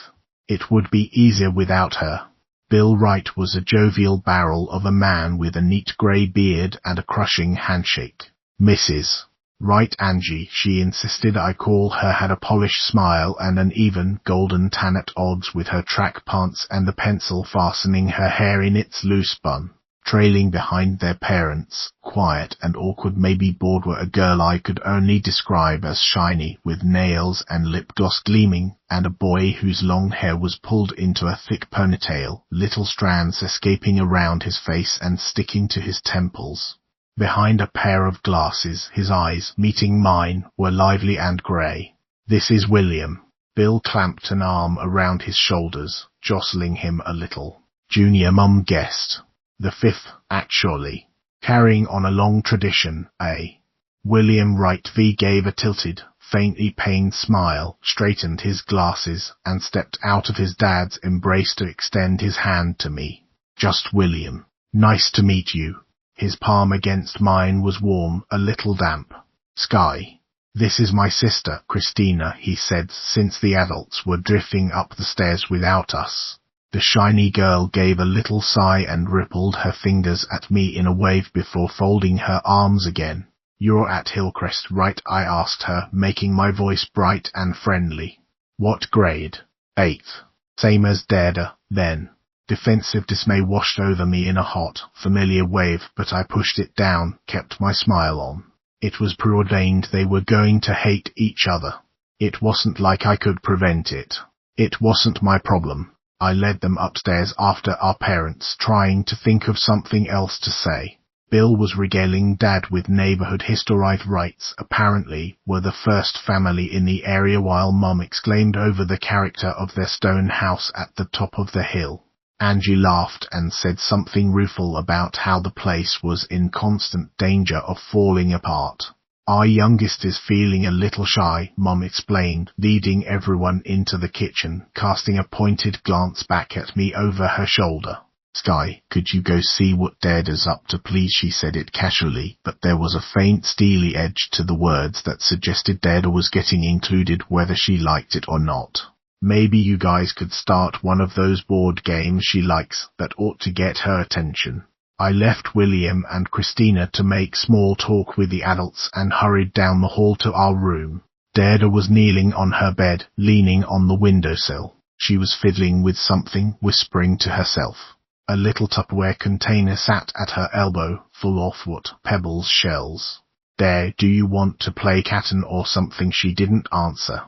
It would be easier without her. Bill Wright was a jovial barrel of a man with a neat grey beard and a crushing handshake. Mrs. Right, Angie, she insisted I call her, had a polished smile and an even, golden tan at odds with her track pants and the pencil fastening her hair in its loose bun. Trailing behind their parents, quiet and awkward, maybe bored, were a girl I could only describe as shiny, with nails and lip gloss gleaming, and a boy whose long hair was pulled into a thick ponytail, little strands escaping around his face and sticking to his temples. Behind a pair of glasses, his eyes, meeting mine, were lively and grey. "This is William." Bill clamped an arm around his shoulders, jostling him a little. "Junior," Mum guessed. "The fifth, actually. Carrying on a long tradition, eh?" William Wright V gave a tilted, faintly pained smile, straightened his glasses, and stepped out of his dad's embrace to extend his hand to me. "Just William. Nice to meet you." His palm against mine was warm, a little damp. "Sky. This is my sister, Christina," he said, since the adults were drifting up the stairs without us. The shiny girl gave a little sigh and rippled her fingers at me in a wave before folding her arms again. "You're at Hillcrest, right?" I asked her, making my voice bright and friendly. "What grade?" "8th. Same as Dada, then." Defensive dismay washed over me in a hot, familiar wave, but I pushed it down, kept my smile on. It was preordained they were going to hate each other. It wasn't like I could prevent it. It wasn't my problem. I led them upstairs after our parents, trying to think of something else to say. Bill was regaling Dad with neighborhood history. Wrights, apparently, were the first family in the area, while Mum exclaimed over the character of their stone house at the top of the hill. Angie laughed and said something rueful about how the place was in constant danger of falling apart. "Our youngest is feeling a little shy," Mum explained, leading everyone into the kitchen, casting a pointed glance back at me over her shoulder. "Sky, could you go see what Dada's up to, please?" She said it casually, but there was a faint steely edge to the words that suggested Dada was getting included whether she liked it or not. "Maybe you guys could start one of those board games she likes, that ought to get her attention." I left William and Christina to make small talk with the adults and hurried down the hall to our room. Dada was kneeling on her bed, leaning on the windowsill. She was fiddling with something, whispering to herself. A little Tupperware container sat at her elbow, full of what? Pebbles, shells. "There, do you want to play Caton or something?" She didn't answer.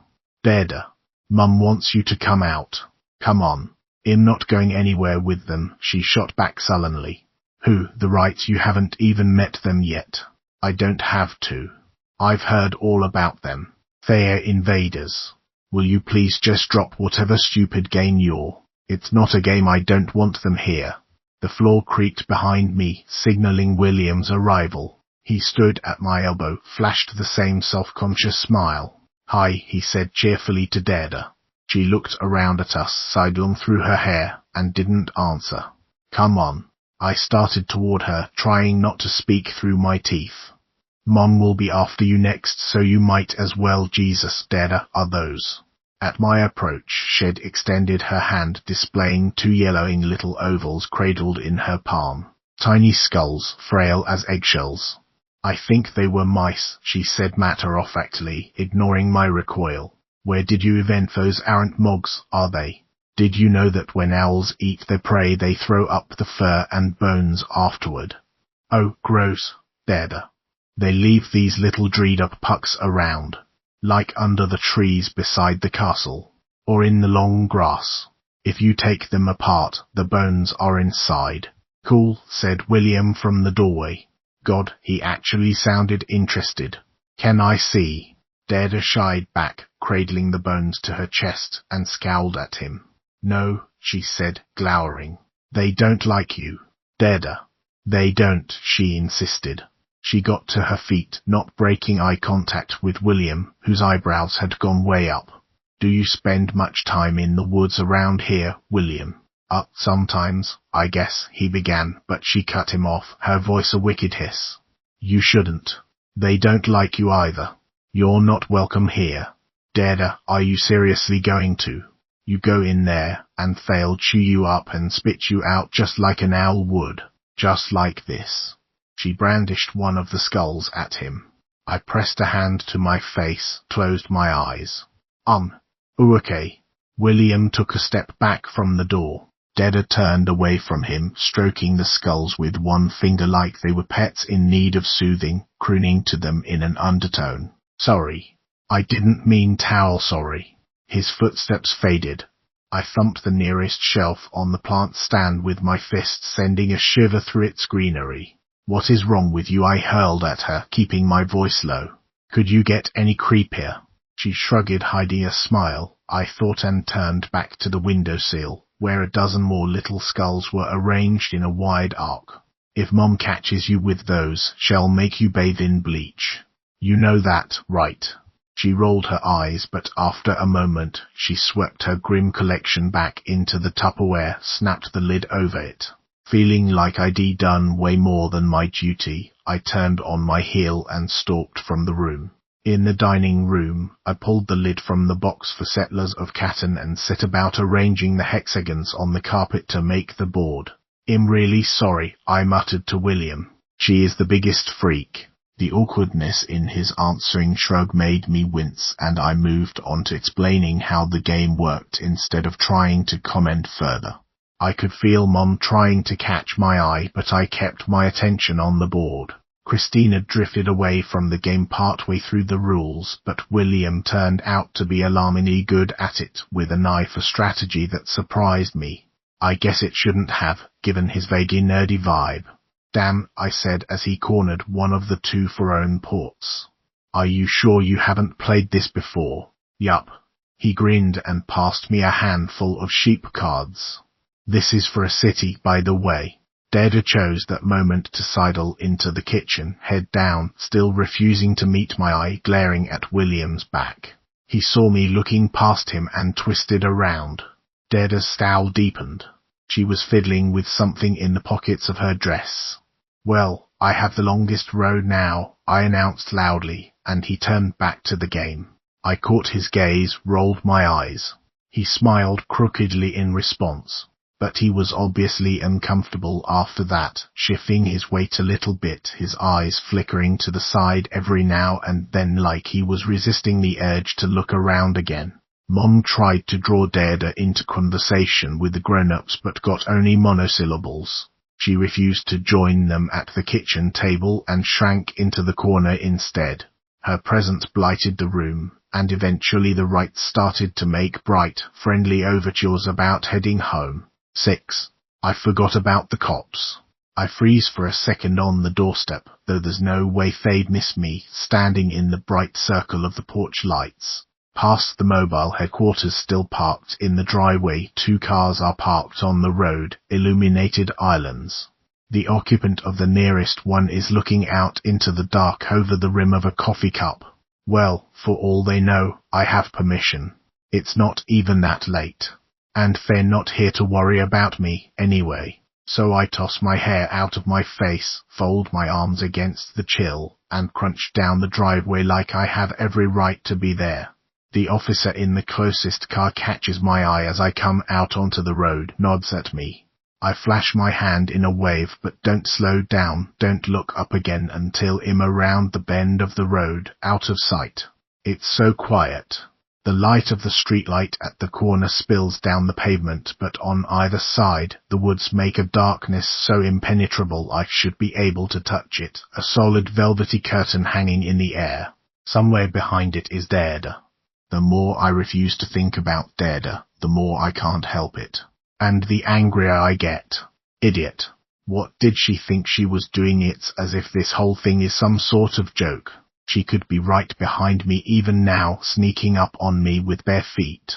"Dada, Mum wants you to come out." "Come on." "I'm not going anywhere with them," she shot back sullenly. "Who, the Wrights? You haven't even met them yet." "I don't have to. I've heard all about them. They're invaders. Will you please just drop whatever stupid game you're—" "It's not a game. I don't want them here." The floor creaked behind me, signaling William's arrival. He stood at my elbow, flashed the same self-conscious smile. "Hi," he said cheerfully to Dada. She looked around at us, sidelong through her hair, and didn't answer. "Come on." I started toward her, trying not to speak through my teeth. "Mom will be after you next, so you might as well." "Jesus, Dada, are those?" At my approach, Shed extended her hand, displaying 2 yellowing little ovals cradled in her palm. Tiny skulls, frail as eggshells. "I think they were mice," she said matter-of-factly, ignoring my recoil. "Where did you invent those? Aren't mogs, are they? Did you know that when owls eat their prey they throw up the fur and bones afterward?" "Oh, gross, Dada." "They leave these little dreed-up pucks around, like under the trees beside the castle, or in the long grass. If you take them apart, the bones are inside." "Cool," said William from the doorway. God, he actually sounded interested. "Can I see?" Dada shied back, cradling the bones to her chest, and scowled at him. "No," she said, glowering. "They don't like you, Dada." "They don't," she insisted. She got to her feet, not breaking eye contact with William, whose eyebrows had gone way up. "Do you spend much time in the woods around here, William?" Sometimes, I guess," he began, but she cut him off, her voice a wicked hiss. "You shouldn't. They don't like you either. You're not welcome here." "Dada, are you seriously going to? You go in there, and they'll chew you up and spit you out just like an owl would. Just like this." She brandished one of the skulls at him. I pressed a hand to my face, closed my eyes. Okay. William took a step back from the door. Deda turned away from him, stroking the skulls with one finger like they were pets in need of soothing, crooning to them in an undertone. Sorry. I didn't mean towel sorry. His footsteps faded. I thumped the nearest shelf on the plant stand with my fist, sending a shiver through its greenery. What is wrong with you? I hurled at her, keeping my voice low. Could you get any creepier? She shrugged, hiding a smile, I thought, and turned back to the windowsill, where a dozen more little skulls were arranged in a wide arc. If Mom catches you with those, she'll make you bathe in bleach. You know that, right? She rolled her eyes, but after a moment, she swept her grim collection back into the Tupperware, snapped the lid over it. Feeling like I'd done way more than my duty, I turned on my heel and stalked from the room. In the dining room, I pulled the lid from the box for Settlers of Catan and set about arranging the hexagons on the carpet to make the board. I'm really sorry, I muttered to William. She is the biggest freak. The awkwardness in his answering shrug made me wince, and I moved on to explaining how the game worked instead of trying to comment further. I could feel Mom trying to catch my eye, but I kept my attention on the board. Christina drifted away from the game partway through the rules, but William turned out to be alarmingly good at it, with an eye for strategy that surprised me. I guess it shouldn't have, given his vaguely nerdy vibe. Damn, I said as he cornered one of the two pharaoh ports. Are you sure you haven't played this before? Yup. He grinned and passed me a handful of sheep cards. This is for a city, by the way. Deda chose that moment to sidle into the kitchen, head down, still refusing to meet my eye, glaring at William's back. He saw me looking past him and twisted around. Deda's scowl deepened. She was fiddling with something in the pockets of her dress. Well, I have the longest road now, I announced loudly, and he turned back to the game. I caught his gaze, rolled my eyes. He smiled crookedly in response. But he was obviously uncomfortable after that, shifting his weight a little bit, his eyes flickering to the side every now and then like he was resisting the urge to look around again. Mom tried to draw Deda into conversation with the grown-ups but got only monosyllables. She refused to join them at the kitchen table and shrank into the corner instead. Her presence blighted the room, and eventually the Wrights started to make bright, friendly overtures about heading home. 6. I forgot about the cops. I freeze for a second on the doorstep, though there's no way they'd miss me, standing in the bright circle of the porch lights. Past the mobile headquarters still parked in the driveway, 2 cars are parked on the road, illuminated islands. The occupant of the nearest one is looking out into the dark over the rim of a coffee cup. Well, for all they know, I have permission. It's not even that late. And they're not here to worry about me, anyway. So I toss my hair out of my face, fold my arms against the chill, and crunch down the driveway like I have every right to be there. The officer in the closest car catches my eye as I come out onto the road, nods at me. I flash my hand in a wave, but don't slow down, don't look up again until I'm around the bend of the road, out of sight. It's so quiet. The light of the streetlight at the corner spills down the pavement, but on either side, the woods make a darkness so impenetrable I should be able to touch it, a solid velvety curtain hanging in the air. Somewhere behind it is Deda. The more I refuse to think about Deda, the more I can't help it. And the angrier I get. Idiot. What did she think she was doing? It's as if this whole thing is some sort of joke. She could be right behind me even now, sneaking up on me with bare feet.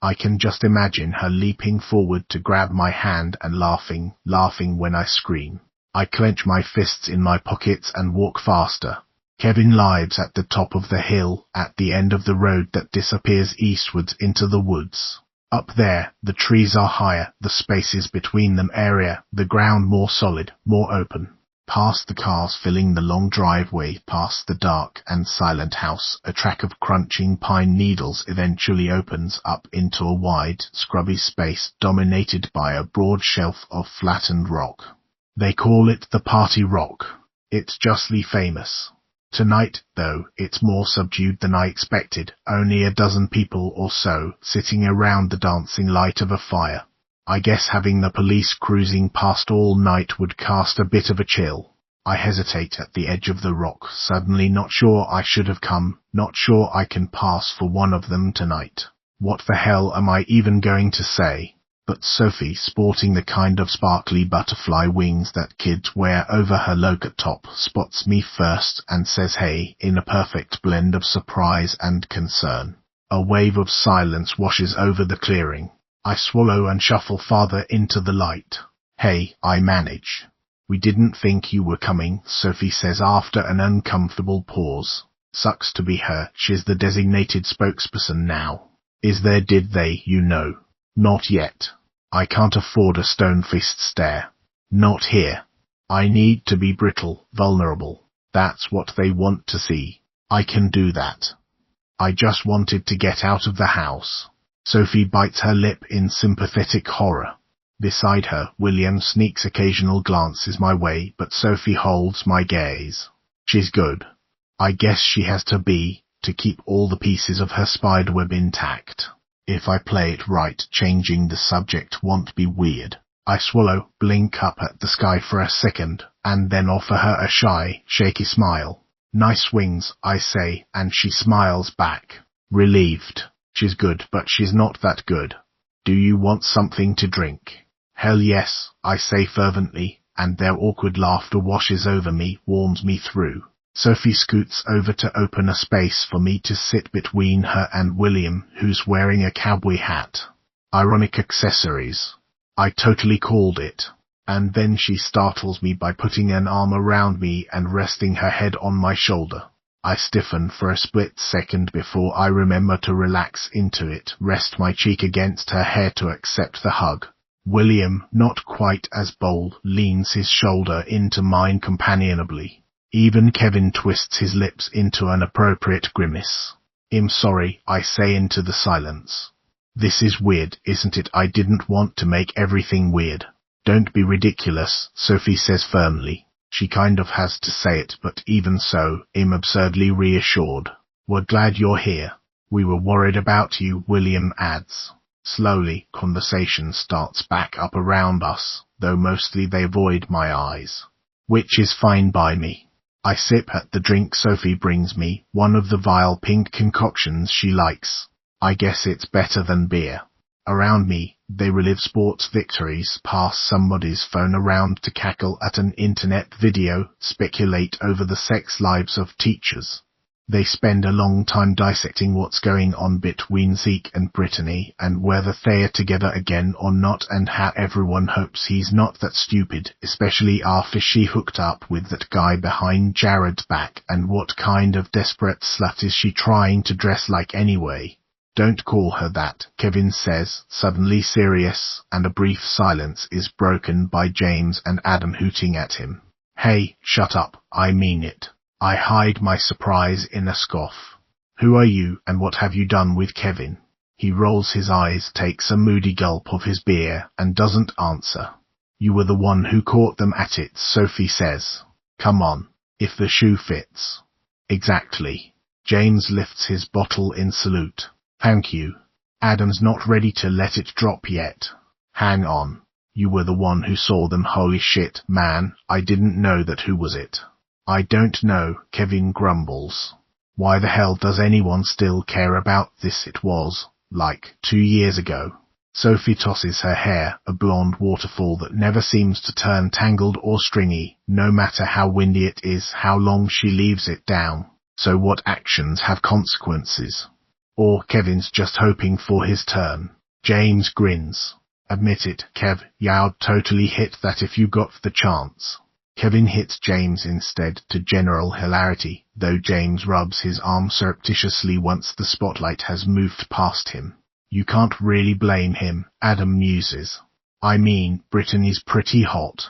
I can just imagine her leaping forward to grab my hand and laughing when I scream. I clench my fists in my pockets and walk faster. Kevin lives at the top of the hill, at the end of the road that disappears eastwards into the woods. Up there, the trees are higher, the spaces between them airier, the ground more solid, more open. Past the cars filling the long driveway, past the dark and silent house, a track of crunching pine needles eventually opens up into a wide, scrubby space dominated by a broad shelf of flattened rock. They call it the Party Rock. It's justly famous. Tonight, though, it's more subdued than I expected, only a dozen people or so, sitting around the dancing light of a fire. I guess having the police cruising past all night would cast a bit of a chill. I hesitate at the edge of the rock, suddenly not sure I should have come, not sure I can pass for one of them tonight. What the hell am I even going to say? But Sophie, sporting the kind of sparkly butterfly wings that kids wear over her loquat top, spots me first and says hey in a perfect blend of surprise and concern. A wave of silence washes over the clearing. I swallow and shuffle farther into the light. Hey, I manage. We didn't think you were coming, Sophie says after an uncomfortable pause. Sucks to be her, she's the designated spokesperson now. Is there, did they, you know? Not yet. I can't afford a stone-faced stare. Not here. I need to be brittle, vulnerable. That's what they want to see. I can do that. I just wanted to get out of the house. Sophie bites her lip in sympathetic horror. Beside her, William sneaks occasional glances my way, but Sophie holds my gaze. She's good. I guess she has to be, to keep all the pieces of her spiderweb intact. If I play it right, changing the subject won't be weird. I swallow, blink up at the sky for a second, and then offer her a shy, shaky smile. Nice wings, I say, and she smiles back. Relieved. She's good, but she's not that good. Do you want something to drink? Hell yes, I say fervently, and their awkward laughter washes over me, warms me through. Sophie scoots over to open a space for me to sit between her and William, who's wearing a cowboy hat. Ironic accessories. I totally called it. And then she startles me by putting an arm around me and resting her head on my shoulder. I stiffen for a split second before I remember to relax into it, rest my cheek against her hair to accept the hug. William, not quite as bold, leans his shoulder into mine companionably. Even Kevin twists his lips into an appropriate grimace. I'm sorry, I say into the silence. This is weird, isn't it? I didn't want to make everything weird. Don't be ridiculous, Sophie says firmly. She kind of has to say it, but even so, I'm absurdly reassured. We're glad you're here. We were worried about you, William adds. Slowly, conversation starts back up around us, though mostly they avoid my eyes. Which is fine by me. I sip at the drink Sophie brings me, one of the vile pink concoctions she likes. I guess it's better than beer. Around me, they relive sports victories, pass somebody's phone around to cackle at an internet video, speculate over the sex lives of teachers. They spend a long time dissecting what's going on between Zeke and Brittany, and whether they're together again or not, and how everyone hopes he's not that stupid, especially after she hooked up with that guy behind Jared's back, and what kind of desperate slut is she trying to dress like anyway. Don't call her that, Kevin says, suddenly serious, and a brief silence is broken by James and Adam hooting at him. Hey, shut up, I mean it. I hide my surprise in a scoff. Who are you, and what have you done with Kevin? He rolls his eyes, takes a moody gulp of his beer, and doesn't answer. You were the one who caught them at it, Sophie says. Come on, if the shoe fits. Exactly. James lifts his bottle in salute. Thank you. Adam's not ready to let it drop yet. Hang on. You were the one who saw them. Holy shit, man, I didn't know that. Who was it? I don't know, Kevin grumbles. Why the hell does anyone still care about this? It was, like, 2 years ago. Sophie tosses her hair, a blonde waterfall that never seems to turn tangled or stringy, no matter how windy it is, how long she leaves it down. So what actions have consequences? Or Kevin's just hoping for his turn. James grins. Admit it, Kev, you'd totally hit that if you got the chance. Kevin hits James instead, to general hilarity, though James rubs his arm surreptitiously once the spotlight has moved past him. You can't really blame him, Adam muses. I mean, Brittany's pretty hot.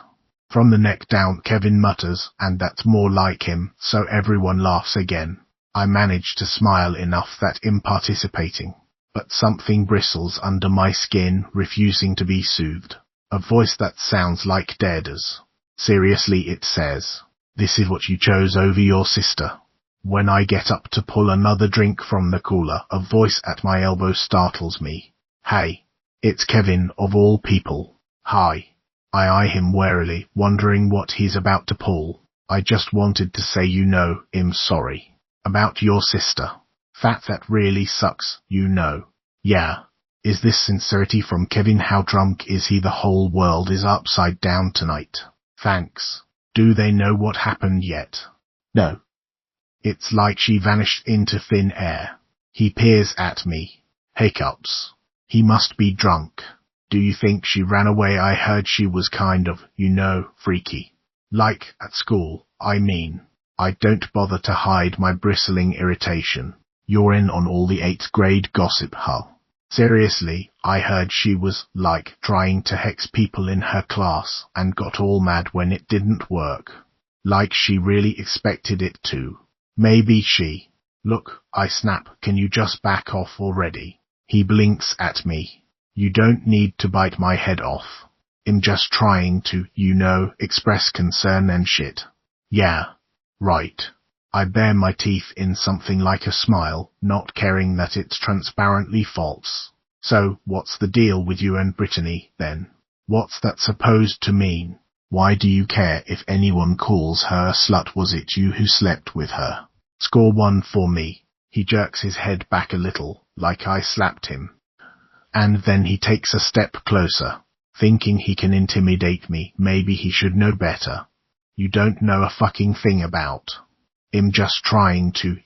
From the neck down, Kevin mutters, and that's more like him, so everyone laughs again. I manage to smile enough that I'm participating. But something bristles under my skin, refusing to be soothed. A voice that sounds like Dada's. Seriously, it says. This is what you chose over your sister. When I get up to pull another drink from the cooler, a voice at my elbow startles me. Hey, it's Kevin of all people. Hi. I eye him warily, wondering what he's about to pull. I just wanted to say I'm sorry. About your sister. Fat, that really sucks, Yeah. Is this sincerity from Kevin? How drunk is he? The whole world is upside down tonight. Thanks. Do they know what happened yet? No. It's like she vanished into thin air. He peers at me. Hiccups. He must be drunk. Do you think she ran away? I heard she was kind of, freaky. Like, at school, I mean. I don't bother to hide my bristling irritation. You're in on all the 8th grade gossip, huh? Seriously, I heard she was, trying to hex people in her class and got all mad when it didn't work. Like she really expected it to. Maybe she. Look, I snap, can you just back off already? He blinks at me. You don't need to bite my head off. I'm just trying to, express concern and shit. Yeah. Right. I bare my teeth in something like a smile, not caring that it's transparently false. So, what's the deal with you and Brittany, then? What's that supposed to mean? Why do you care if anyone calls her a slut? Was it you who slept with her? Score 1 for me. He jerks his head back a little, like I slapped him. And then he takes a step closer, thinking he can intimidate me. Maybe he should know better. You don't know a fucking thing about. I'm just trying to,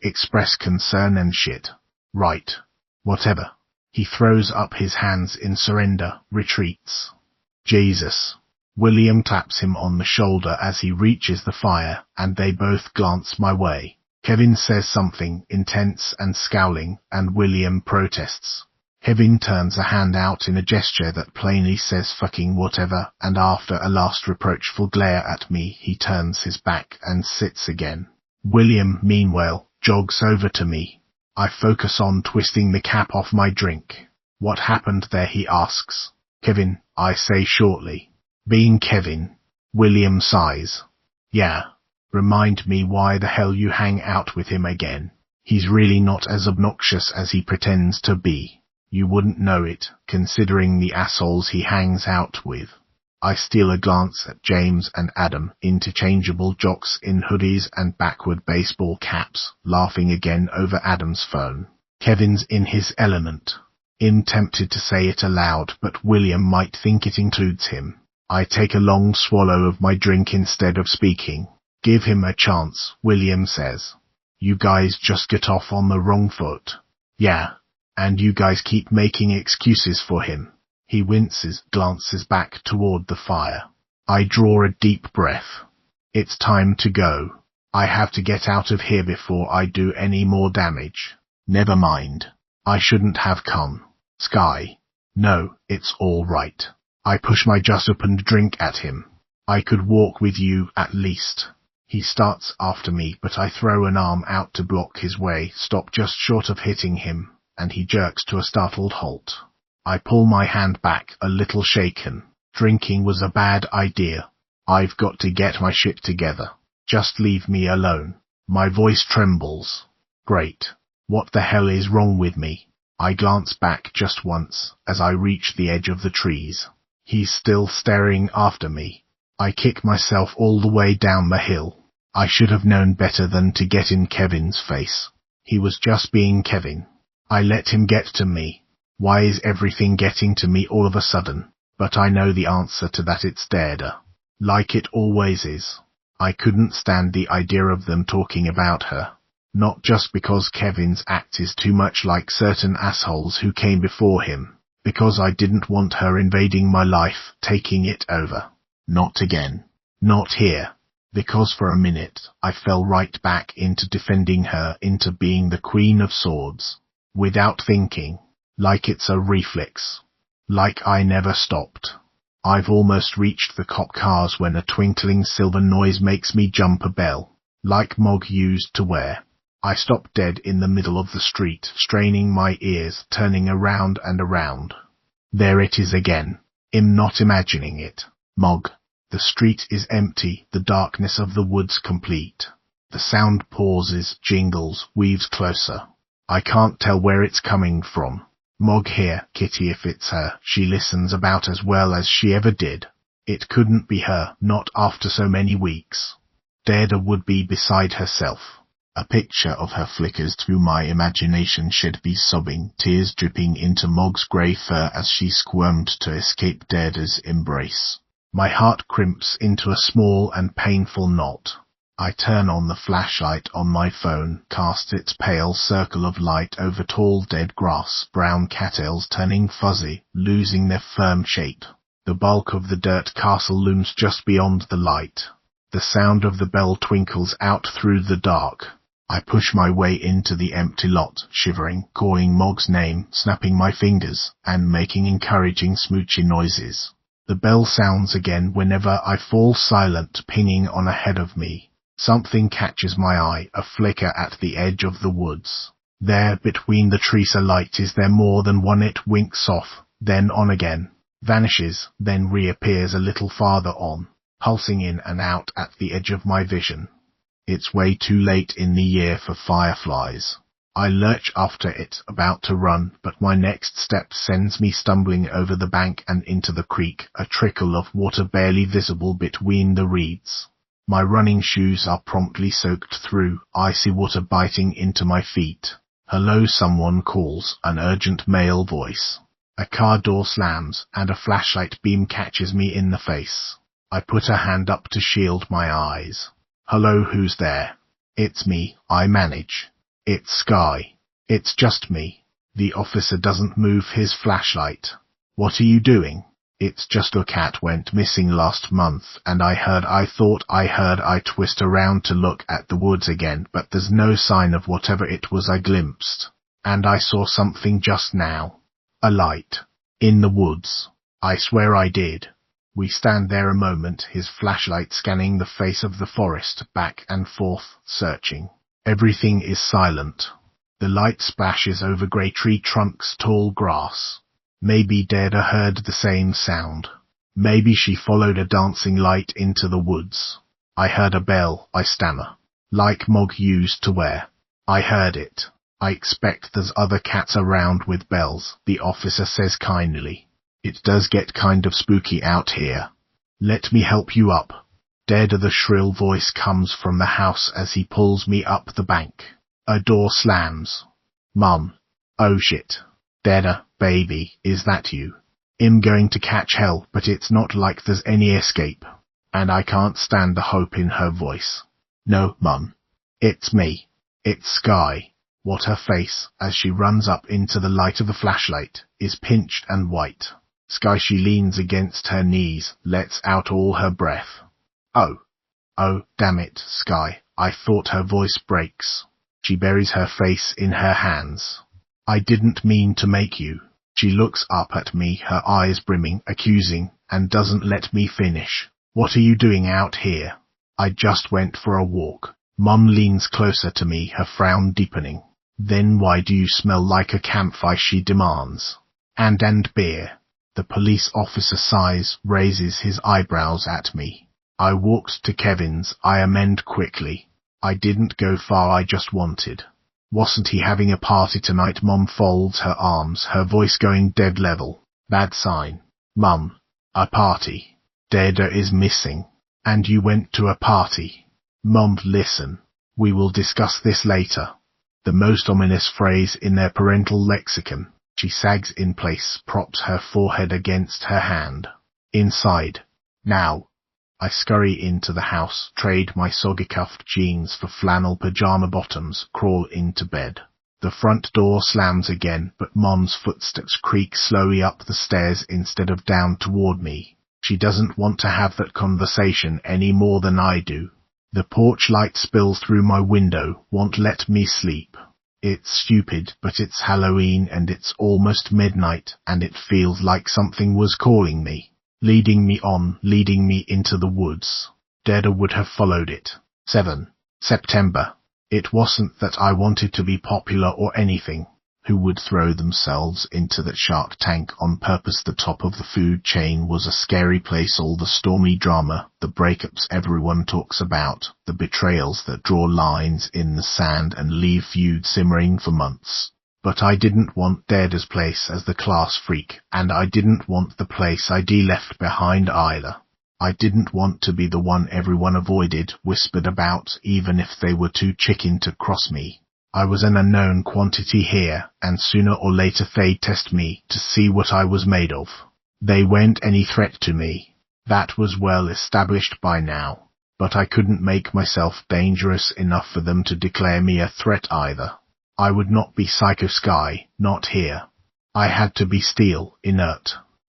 express concern and shit. Right. Whatever. He throws up his hands in surrender, retreats. Jesus. William taps him on the shoulder as he reaches the fire, and they both glance my way. Kevin says something intense and scowling, and William protests. Kevin turns a hand out in a gesture that plainly says fucking whatever, and after a last reproachful glare at me, he turns his back and sits again. William, meanwhile, jogs over to me. I focus on twisting the cap off my drink. What happened there? He asks. Kevin, I say shortly. Being Kevin. William sighs. Yeah. Remind me why the hell you hang out with him again. He's really not as obnoxious as he pretends to be. You wouldn't know it, considering the assholes he hangs out with. I steal a glance at James and Adam, interchangeable jocks in hoodies and backward baseball caps, laughing again over Adam's phone. Kevin's in his element. I'm tempted to say it aloud, but William might think it includes him. I take a long swallow of my drink instead of speaking. Give him a chance, William says. You guys just get off on the wrong foot. Yeah. And you guys keep making excuses for him. He winces, glances back toward the fire. I draw a deep breath. It's time to go. I have to get out of here before I do any more damage. Never mind. I shouldn't have come. Sky. No, it's all right. I push my just opened drink at him. I could walk with you, at least. He starts after me, but I throw an arm out to block his way, stop just short of hitting him, and he jerks to a startled halt. I pull my hand back, a little shaken. Drinking was a bad idea. I've got to get my shit together. Just leave me alone. My voice trembles. Great. What the hell is wrong with me? I glance back just once, as I reach the edge of the trees. He's still staring after me. I kick myself all the way down the hill. I should have known better than to get in Kevin's face. He was just being Kevin. I let him get to me. Why is everything getting to me all of a sudden? But I know the answer to that. It's Dada. Like it always is. I couldn't stand the idea of them talking about her. Not just because Kevin's act is too much like certain assholes who came before him. Because I didn't want her invading my life, taking it over. Not again. Not here. Because for a minute, I fell right back into defending her, into being the Queen of Swords. Without thinking. Like it's a reflex. Like I never stopped. I've almost reached the cop cars when a twinkling silver noise makes me jump a bell. Like Mog used to wear. I stop dead in the middle of the street, straining my ears, turning around and around. There it is again. I'm not imagining it. Mog. The street is empty, the darkness of the woods complete. The sound pauses, jingles, weaves closer. I can't tell where it's coming from. Mog here, Kitty if it's her. She listens about as well as she ever did. It couldn't be her, not after so many weeks. Dada would be beside herself. A picture of her flickers through my imagination, Shedby sobbing, tears dripping into Mog's grey fur as she squirmed to escape Dada's embrace. My heart crimps into a small and painful knot. I turn on the flashlight on my phone, cast its pale circle of light over tall dead grass, brown cattails turning fuzzy, losing their firm shape. The bulk of the dirt castle looms just beyond the light. The sound of the bell twinkles out through the dark. I push my way into the empty lot, shivering, calling Mog's name, snapping my fingers, and making encouraging smoochy noises. The bell sounds again whenever I fall silent, pinging on ahead of me. Something catches my eye, a flicker at the edge of the woods. There, between the trees a light. Is there more than one? It winks off, then on again, vanishes, then reappears a little farther on, pulsing in and out at the edge of my vision. It's way too late in the year for fireflies. I lurch after it, about to run, but my next step sends me stumbling over the bank and into the creek, a trickle of water barely visible between the reeds. My running shoes are promptly soaked through, icy water biting into my feet. Hello, someone calls, an urgent male voice. A car door slams, and a flashlight beam catches me in the face. I put a hand up to shield my eyes. Hello, who's there? It's me, I manage. It's Sky. It's just me. The officer doesn't move his flashlight. What are you doing? It's just a cat went missing last month, and I thought I heard. I twist around to look at the woods again, but there's no sign of whatever it was I glimpsed. And I saw something just now. A light. In the woods. I swear I did. We stand there a moment, his flashlight scanning the face of the forest, back and forth, searching. Everything is silent. The light splashes over grey tree trunks, tall grass. Maybe Dada heard the same sound. Maybe she followed a dancing light into the woods. I heard a bell, I stammer. Like Mog used to wear. I heard it. I expect there's other cats around with bells, the officer says kindly. It does get kind of spooky out here. Let me help you up. Dada, the shrill voice comes from the house as he pulls me up the bank. A door slams. Mum. Oh shit. Dada, baby, is that you? I'm going to catch hell, but it's not like there's any escape. And I can't stand the hope in her voice. No, Mum. It's me. It's Sky. What her face, as she runs up into the light of the flashlight, is pinched and white. Sky, she leans against her knees, lets out all her breath. Oh, damn it, Sky, I thought. Her voice breaks. She buries her face in her hands. I didn't mean to make you. She looks up at me, her eyes brimming, accusing, and doesn't let me finish. What are you doing out here? I just went for a walk. Mum leans closer to me, her frown deepening. Then why do you smell like a campfire? She demands. And beer. The police officer sighs, raises his eyebrows at me. I walked to Kevin's, I amend quickly. I didn't go far, I just wanted. Wasn't he having a party tonight? Mom folds her arms, her voice going dead level. Bad sign. Mum. A party. Dada is missing. And you went to a party. Mom, listen. We will discuss this later. The most ominous phrase in their parental lexicon. She sags in place, props her forehead against her hand. Inside. Now. I scurry into the house, trade my soggy-cuffed jeans for flannel pajama bottoms, crawl into bed. The front door slams again, but Mom's footsteps creak slowly up the stairs instead of down toward me. She doesn't want to have that conversation any more than I do. The porch light spills through my window, won't let me sleep. It's stupid, but it's Halloween and it's almost midnight, and it feels like something was calling me. Leading me on, leading me into the woods. Dada would have followed it. 7. September. It wasn't that I wanted to be popular or anything. who would throw themselves into that Shark Tank on purpose. The top of the food chain was a scary place. All the stormy drama, the breakups everyone talks about, the betrayals that draw lines in the sand and leave feud simmering for months. But I didn't want Dada's place as the class freak, and I didn't want the place I'd left behind either. I didn't want to be the one everyone avoided, whispered about, even if they were too chicken to cross me. I was an unknown quantity here, and sooner or later they'd test me to see what I was made of. They weren't any threat to me. That was well established by now. But I couldn't make myself dangerous enough for them to declare me a threat either. I would not be Psycho Sky, not here. I had to be steel, inert.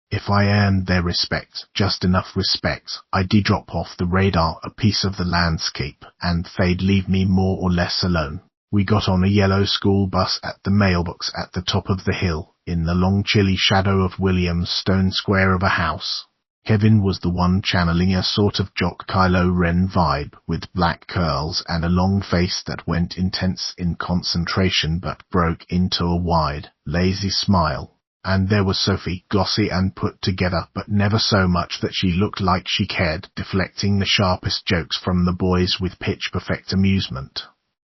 If I earned their respect, just enough respect, I'd drop off the radar a piece of the landscape, and they'd leave me more or less alone. We got on a yellow school bus at the mailbox at the top of the hill, in the long chilly shadow of William's stone square of a house. Kevin was the one channeling a sort of jock Kylo Ren vibe, with black curls and a long face that went intense in concentration but broke into a wide, lazy smile. And there was Sophie, glossy and put together, but never so much that she looked like she cared, deflecting the sharpest jokes from the boys with pitch-perfect amusement.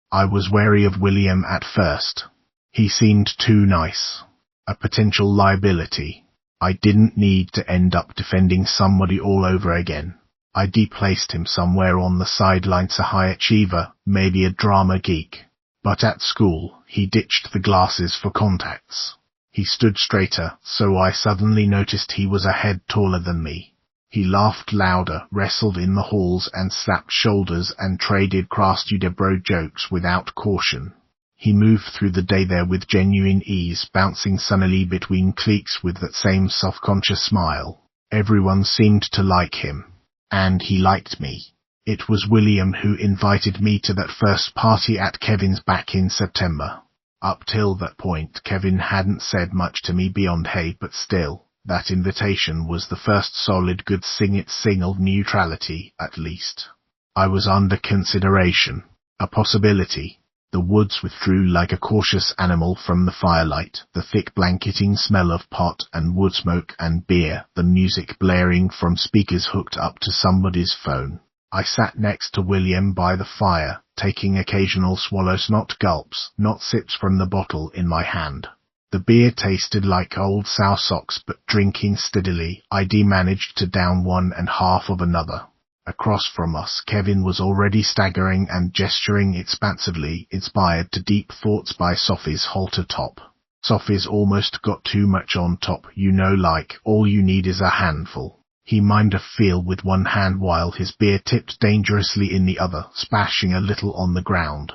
I was wary of William at first. He seemed too nice. A potential liability. I didn't need to end up defending somebody all over again. I placed him somewhere on the sidelines, a high achiever, maybe a drama geek. But at school, he ditched the glasses for contacts. He stood straighter, so I suddenly noticed he was a head taller than me. He laughed louder, wrestled in the halls and slapped shoulders and traded crass-to-debro jokes without caution. He moved through the day there with genuine ease, bouncing sunnily between cliques with that same self-conscious smile. Everyone seemed to like him. And he liked me. It was William who invited me to that first party at Kevin's back in September. Up till that point, Kevin hadn't said much to me beyond hey, but still, that invitation was the first solid good signal neutrality, at least. I was under consideration. A possibility. The woods withdrew like a cautious animal from the firelight, the thick blanketing smell of pot and wood smoke and beer, the music blaring from speakers hooked up to somebody's phone. I sat next to William by the fire, taking occasional swallows, not gulps, not sips from the bottle in my hand. The beer tasted like old sour socks, but drinking steadily, I'd managed to down one and half of another. Across from us, Kevin was already staggering and gesturing expansively, inspired to deep thoughts by Sophie's halter top. Sophie's almost got too much on top, you know, like, all you need is a handful. He mimed a feel with one hand while his beer tipped dangerously in the other, splashing a little on the ground.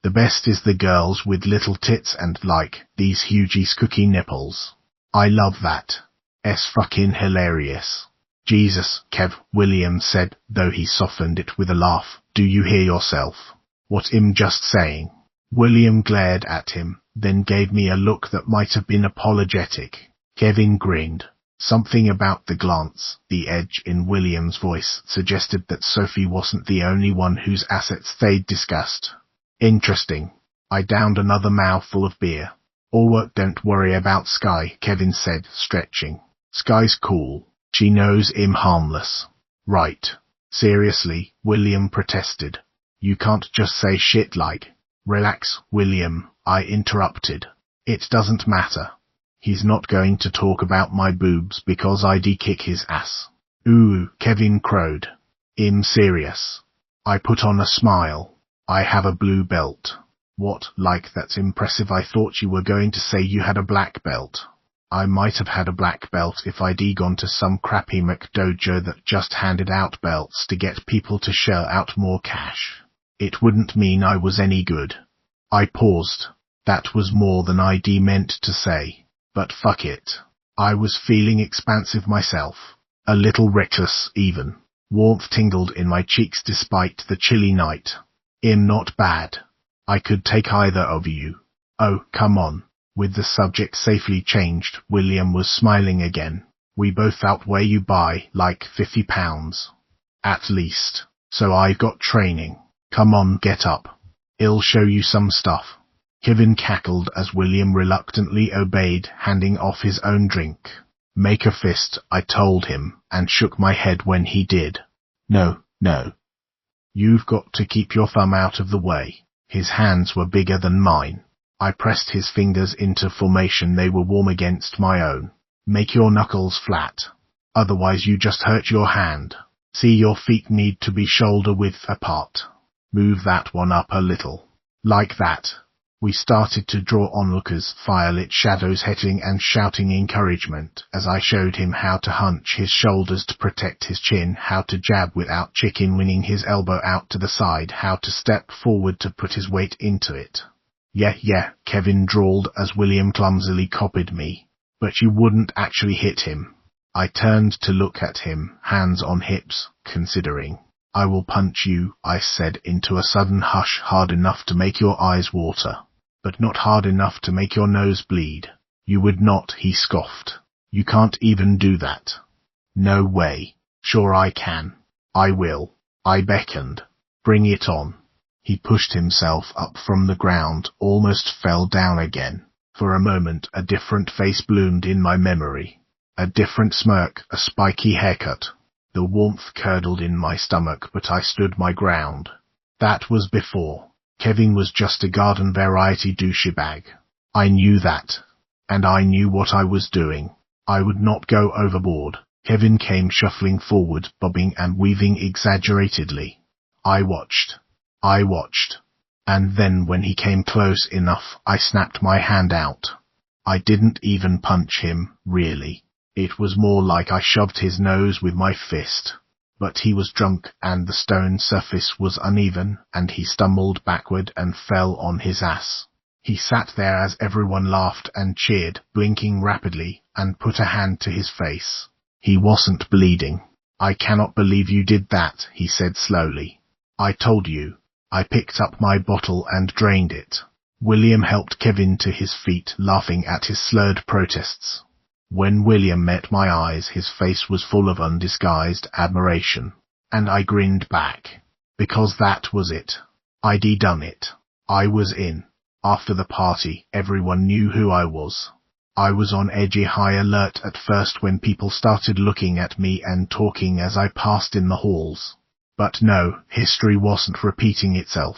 The best is the girls with little tits and, like, these hugies cookie nipples. I love that. Fucking hilarious. Jesus, Kev, William said, though he softened it with a laugh. Do you hear yourself? What I'm just saying. William glared at him, then gave me a look that might have been apologetic. Kevin grinned. Something about the glance, the edge in William's voice, suggested that Sophie wasn't the only one whose assets they'd discussed. Interesting. I downed another mouthful of beer. All work, don't worry about Sky, Kevin said, stretching. Sky's cool. She knows I'm harmless. Right. Seriously, William protested. You can't just say shit like. Relax, William, I interrupted. It doesn't matter. He's not going to talk about my boobs because I'd kick his ass. Ooh, Kevin crowed. I'm serious. I put on a smile. I have a blue belt. What, like, that's impressive. I thought you were going to say you had a black belt. I might have had a black belt if I'd gone to some crappy McDojo that just handed out belts to get people to shell out more cash. It wouldn't mean I was any good. I paused. That was more than I'd meant to say. But fuck it. I was feeling expansive myself. A little reckless, even. Warmth tingled in my cheeks despite the chilly night. I'm not bad. I could take either of you. Oh, come on. With the subject safely changed, William was smiling again. We both outweigh you by, like, 50 pounds. At least. So I've got training. Come on, get up. I'll show you some stuff. Kevin cackled as William reluctantly obeyed, handing off his own drink. Make a fist, I told him, and shook my head when he did. No, no. You've got to keep your thumb out of the way. His hands were bigger than mine. I pressed his fingers into formation. They were warm against my own. Make your knuckles flat. Otherwise you just hurt your hand. See, your feet need to be shoulder-width apart. Move that one up a little. Like that. We started to draw onlookers, firelit shadows hitting and shouting encouragement as I showed him how to hunch his shoulders to protect his chin, how to jab without chicken winning his elbow out to the side, how to step forward to put his weight into it. Yeah, Kevin drawled as William clumsily copied me. But you wouldn't actually hit him. I turned to look at him, hands on hips, considering. I will punch you, I said into a sudden hush, hard enough to make your eyes water, but not hard enough to make your nose bleed. You would not, he scoffed. You can't even do that. No way. Sure I can. I will. I beckoned. Bring it on. He pushed himself up from the ground, almost fell down again. For a moment a different face bloomed in my memory. A different smirk, a spiky haircut. The warmth curdled in my stomach, but I stood my ground. That was before. Kevin was just a garden variety douchebag. I knew that. And I knew what I was doing. I would not go overboard. Kevin came shuffling forward, bobbing and weaving exaggeratedly. I watched. And then when he came close enough, I snapped my hand out. I didn't even punch him, really. It was more like I shoved his nose with my fist. But he was drunk, and the stone surface was uneven, and he stumbled backward and fell on his ass. He sat there as everyone laughed and cheered, blinking rapidly, and put a hand to his face. He wasn't bleeding. I cannot believe you did that, he said slowly. I told you. I picked up my bottle and drained it. William helped Kevin to his feet, laughing at his slurred protests. When William met my eyes, his face was full of undisguised admiration. And I grinned back. Because that was it. I'd done it. I was in. After the party, everyone knew who I was. I was on edgy high alert at first when people started looking at me and talking as I passed in the halls. But no, history wasn't repeating itself.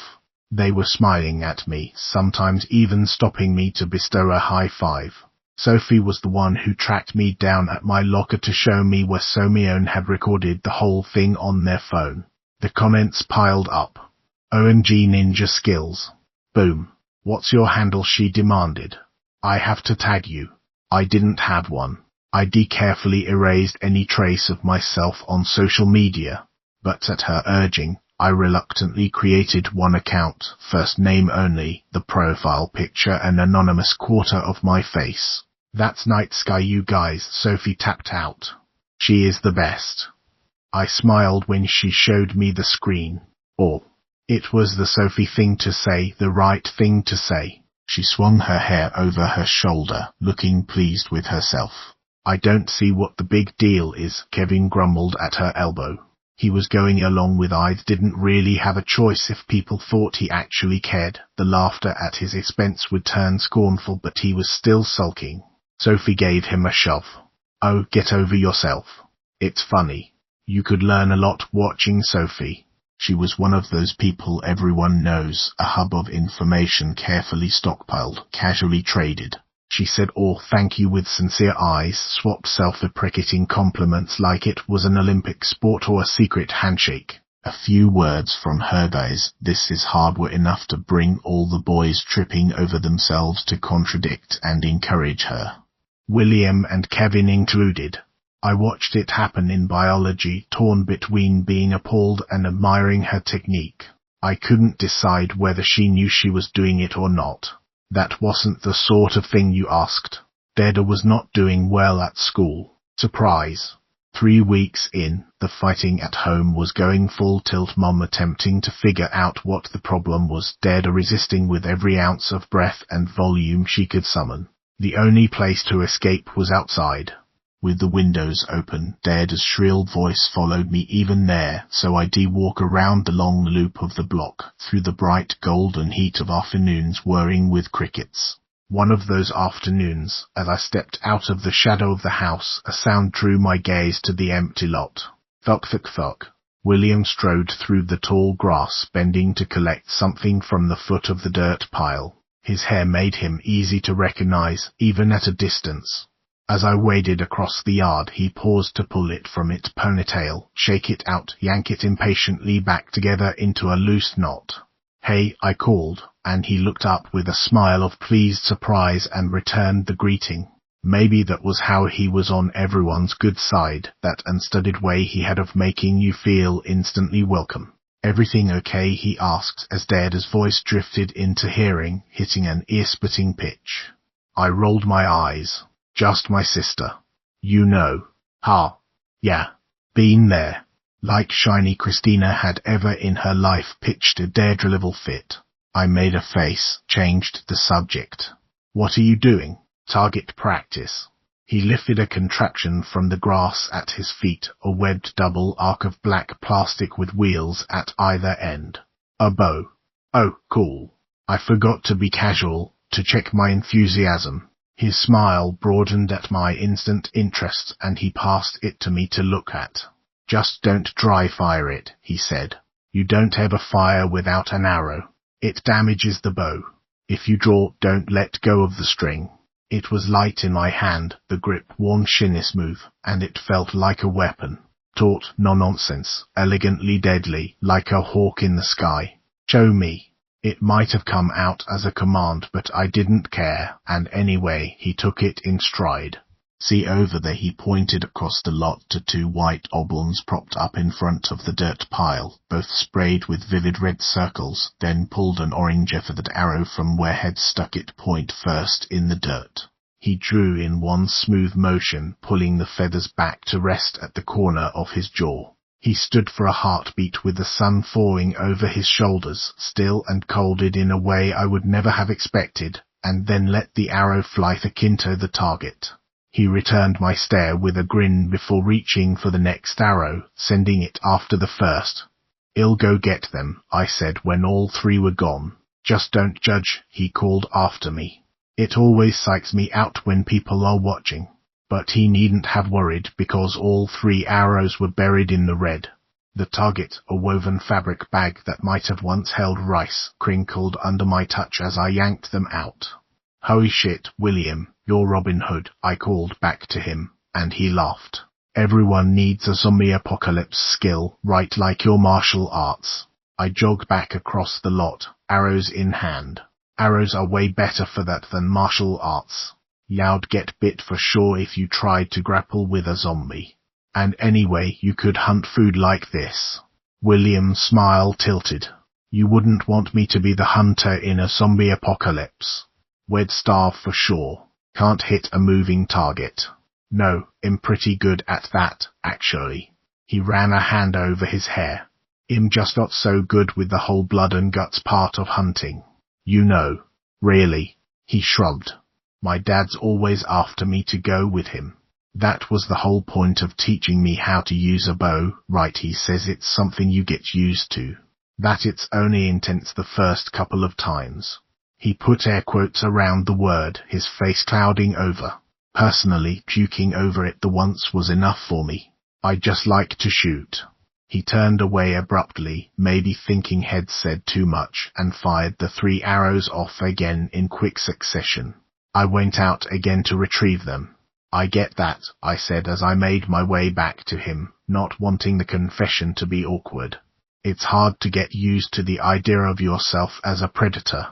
They were smiling at me, sometimes even stopping me to bestow a high five. Sophie was the one who tracked me down at my locker to show me where Somione had recorded the whole thing on their phone. The comments piled up. OMG ninja skills. Boom. What's your handle, she demanded. I have to tag you. I didn't have one. I carefully erased any trace of myself on social media. But at her urging, I reluctantly created one account, first name only, the profile picture an anonymous quarter of my face. That's Night Sky, you guys, Sophie tapped out. She is the best. I smiled when she showed me the screen. It was the Sophie thing to say, the right thing to say. She swung her hair over her shoulder, looking pleased with herself. I don't see what the big deal is, Kevin grumbled at her elbow. He was going along with I didn't really have a choice if people thought he actually cared. The laughter at his expense would turn scornful, but he was still sulking. Sophie gave him a shove. Oh, get over yourself. It's funny. You could learn a lot watching Sophie. She was one of those people everyone knows, a hub of information carefully stockpiled, casually traded. She said thank you with sincere eyes, swapped self-deprecating compliments like it was an Olympic sport or a secret handshake. A few words from her guys, this is hard, were enough to bring all the boys tripping over themselves to contradict and encourage her. William and Kevin included. I watched it happen in biology, torn between being appalled and admiring her technique. I couldn't decide whether she knew she was doing it or not. That wasn't the sort of thing you asked. Deda was not doing well at school. Surprise. 3 weeks in, the fighting at home was going full tilt, Mom attempting to figure out what the problem was, Deda resisting with every ounce of breath and volume she could summon. The only place to escape was outside. with the windows open. Dared's shrill voice followed me even there, so I walk around the long loop of the block, through the bright golden heat of afternoons whirring with crickets. One of those afternoons, as I stepped out of the shadow of the house, a sound drew my gaze to the empty lot. Thunk, thunk, thunk. William strode through the tall grass, bending to collect something from the foot of the dirt pile. His hair made him easy to recognize, even at a distance. As I waded across the yard, he paused to pull it from its ponytail, shake it out, yank it impatiently back together into a loose knot. "Hey," I called, and he looked up with a smile of pleased surprise and returned the greeting. Maybe that was how he was on everyone's good side, that unstudied way he had of making you feel instantly welcome. "Everything okay?" he asked as Dared's voice drifted into hearing, hitting an ear-splitting pitch. I rolled my eyes. "Just my sister. You know." "Ha. Yeah. Been there." Like shiny Christina had ever in her life pitched a Deirdre-level fit. I made a face, changed the subject. "What are you doing?" "Target practice." He lifted a contraption from the grass at his feet, a webbed double arc of black plastic with wheels at either end. "A bow." "Oh, cool." I forgot to be casual, to check my enthusiasm. His smile broadened at my instant interest, and he passed it to me to look at. "Just don't dry fire it," he said. "You don't ever fire without an arrow. It damages the bow. If you draw, don't let go of the string." It was light in my hand, the grip worn shiny smooth, and it felt like a weapon. Taut, no-nonsense, elegantly deadly, like a hawk in the sky. "Show me." It might have come out as a command, but I didn't care, and anyway, he took it in stride. "See over there," he pointed across the lot to two white oblongs propped up in front of the dirt pile, both sprayed with vivid red circles, then pulled an orange-feathered arrow from where had stuck it point first in the dirt. He drew in one smooth motion, pulling the feathers back to rest at the corner of his jaw. He stood for a heartbeat with the sun falling over his shoulders, still and colded in a way I would never have expected, and then let the arrow fly akinto the target. He returned my stare with a grin before reaching for the next arrow, sending it after the first. "I'll go get them," I said when all three were gone. "Just don't judge," he called after me. It always psychs me out when people are watching. But he needn't have worried, because all three arrows were buried in the red. The target, a woven fabric bag that might have once held rice, crinkled under my touch as I yanked them out. "Holy shit, William, you're Robin Hood," I called back to him, and he laughed. "Everyone needs a zombie apocalypse skill, right, like your martial arts." I jogged back across the lot, arrows in hand. Arrows are way better for that than martial arts. You'd get bit for sure if you tried to grapple with a zombie. And anyway, you could hunt food like this. William's smile tilted. "You wouldn't want me to be the hunter in a zombie apocalypse." "We'd starve for sure. Can't hit a moving target." "No, I'm pretty good at that, actually." He ran a hand over his hair. "I'm just not so good with the whole blood and guts part of hunting. You know." "Really?" He shrugged. "My dad's always after me to go with him. That was the whole point of teaching me how to use a bow, right? He says it's something you get used to. That it's only intense the first couple of times." He put air quotes around the word, his face clouding over. "Personally, puking over it the once was enough for me. I just like to shoot." He turned away abruptly, maybe thinking he'd said too much, and fired the three arrows off again in quick succession. I went out again to retrieve them. "I get that," I said as I made my way back to him, not wanting the confession to be awkward. "It's hard to get used to the idea of yourself as a predator."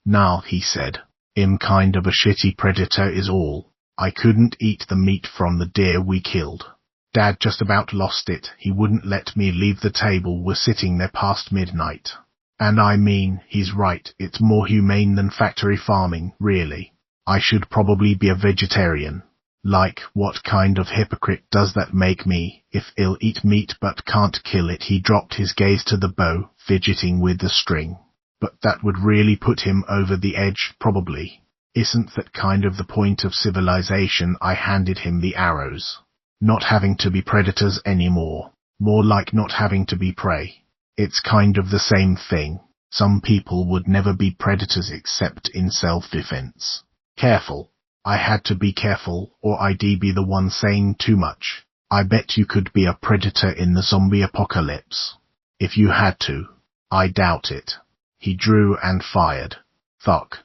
"Nah," he said. "I'm kind of a shitty predator is all. I couldn't eat the meat from the deer we killed. Dad just about lost it. He wouldn't let me leave the table. We're sitting there past midnight. And I mean, he's right, it's more humane than factory farming, really. I should probably be a vegetarian. Like, what kind of hypocrite does that make me, if I'll eat meat but can't kill it?" He dropped his gaze to the bow, fidgeting with the string. "But that would really put him over the edge, probably. Isn't that kind of the point of civilization? I handed him the arrows. Not having to be predators anymore. More like not having to be prey. It's kind of the same thing. Some people would never be predators except in self-defense. Careful. I had to be careful, or I'd be the one saying too much. I bet you could be a predator in the zombie apocalypse. If you had to. I doubt it. He drew and fired. Thuck.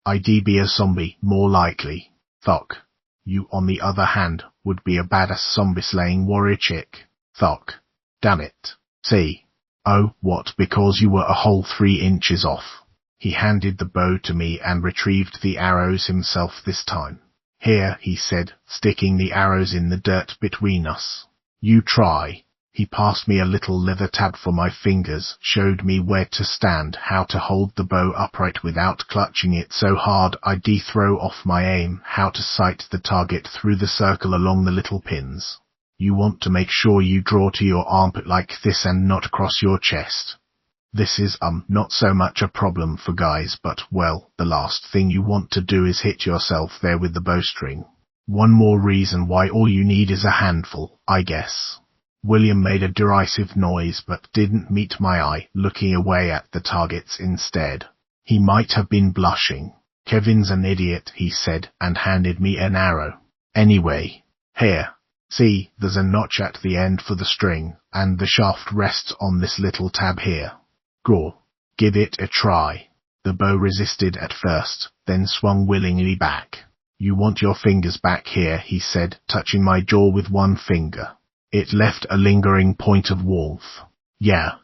I'd be a zombie, more likely. Thuck. You, on the other hand, would be a badass zombie-slaying warrior chick. Thuck. Damn it. See. Oh, what, because you were a whole 3 inches off. He handed the bow to me and retrieved the arrows himself this time. Here, he said, sticking the arrows in the dirt between us. You try. He passed me a little leather tab for my fingers, showed me where to stand, how to hold the bow upright without clutching it so hard I'd throw off my aim, how to sight the target through the circle along the little pins. You want to make sure you draw to your armpit like this and not across your chest. This is, not so much a problem for guys, but, well, the last thing you want to do is hit yourself there with the bowstring. One more reason why all you need is a handful, I guess. William made a derisive noise but didn't meet my eye, looking away at the targets instead. He might have been blushing. Kevin's an idiot, he said, and handed me an arrow. Anyway, here. See, there's a notch at the end for the string, and the shaft rests on this little tab here. Go. Give it a try. The bow resisted at first, then swung willingly back. You want your fingers back here, he said, touching my jaw with one finger. It left a lingering point of warmth. Yeah,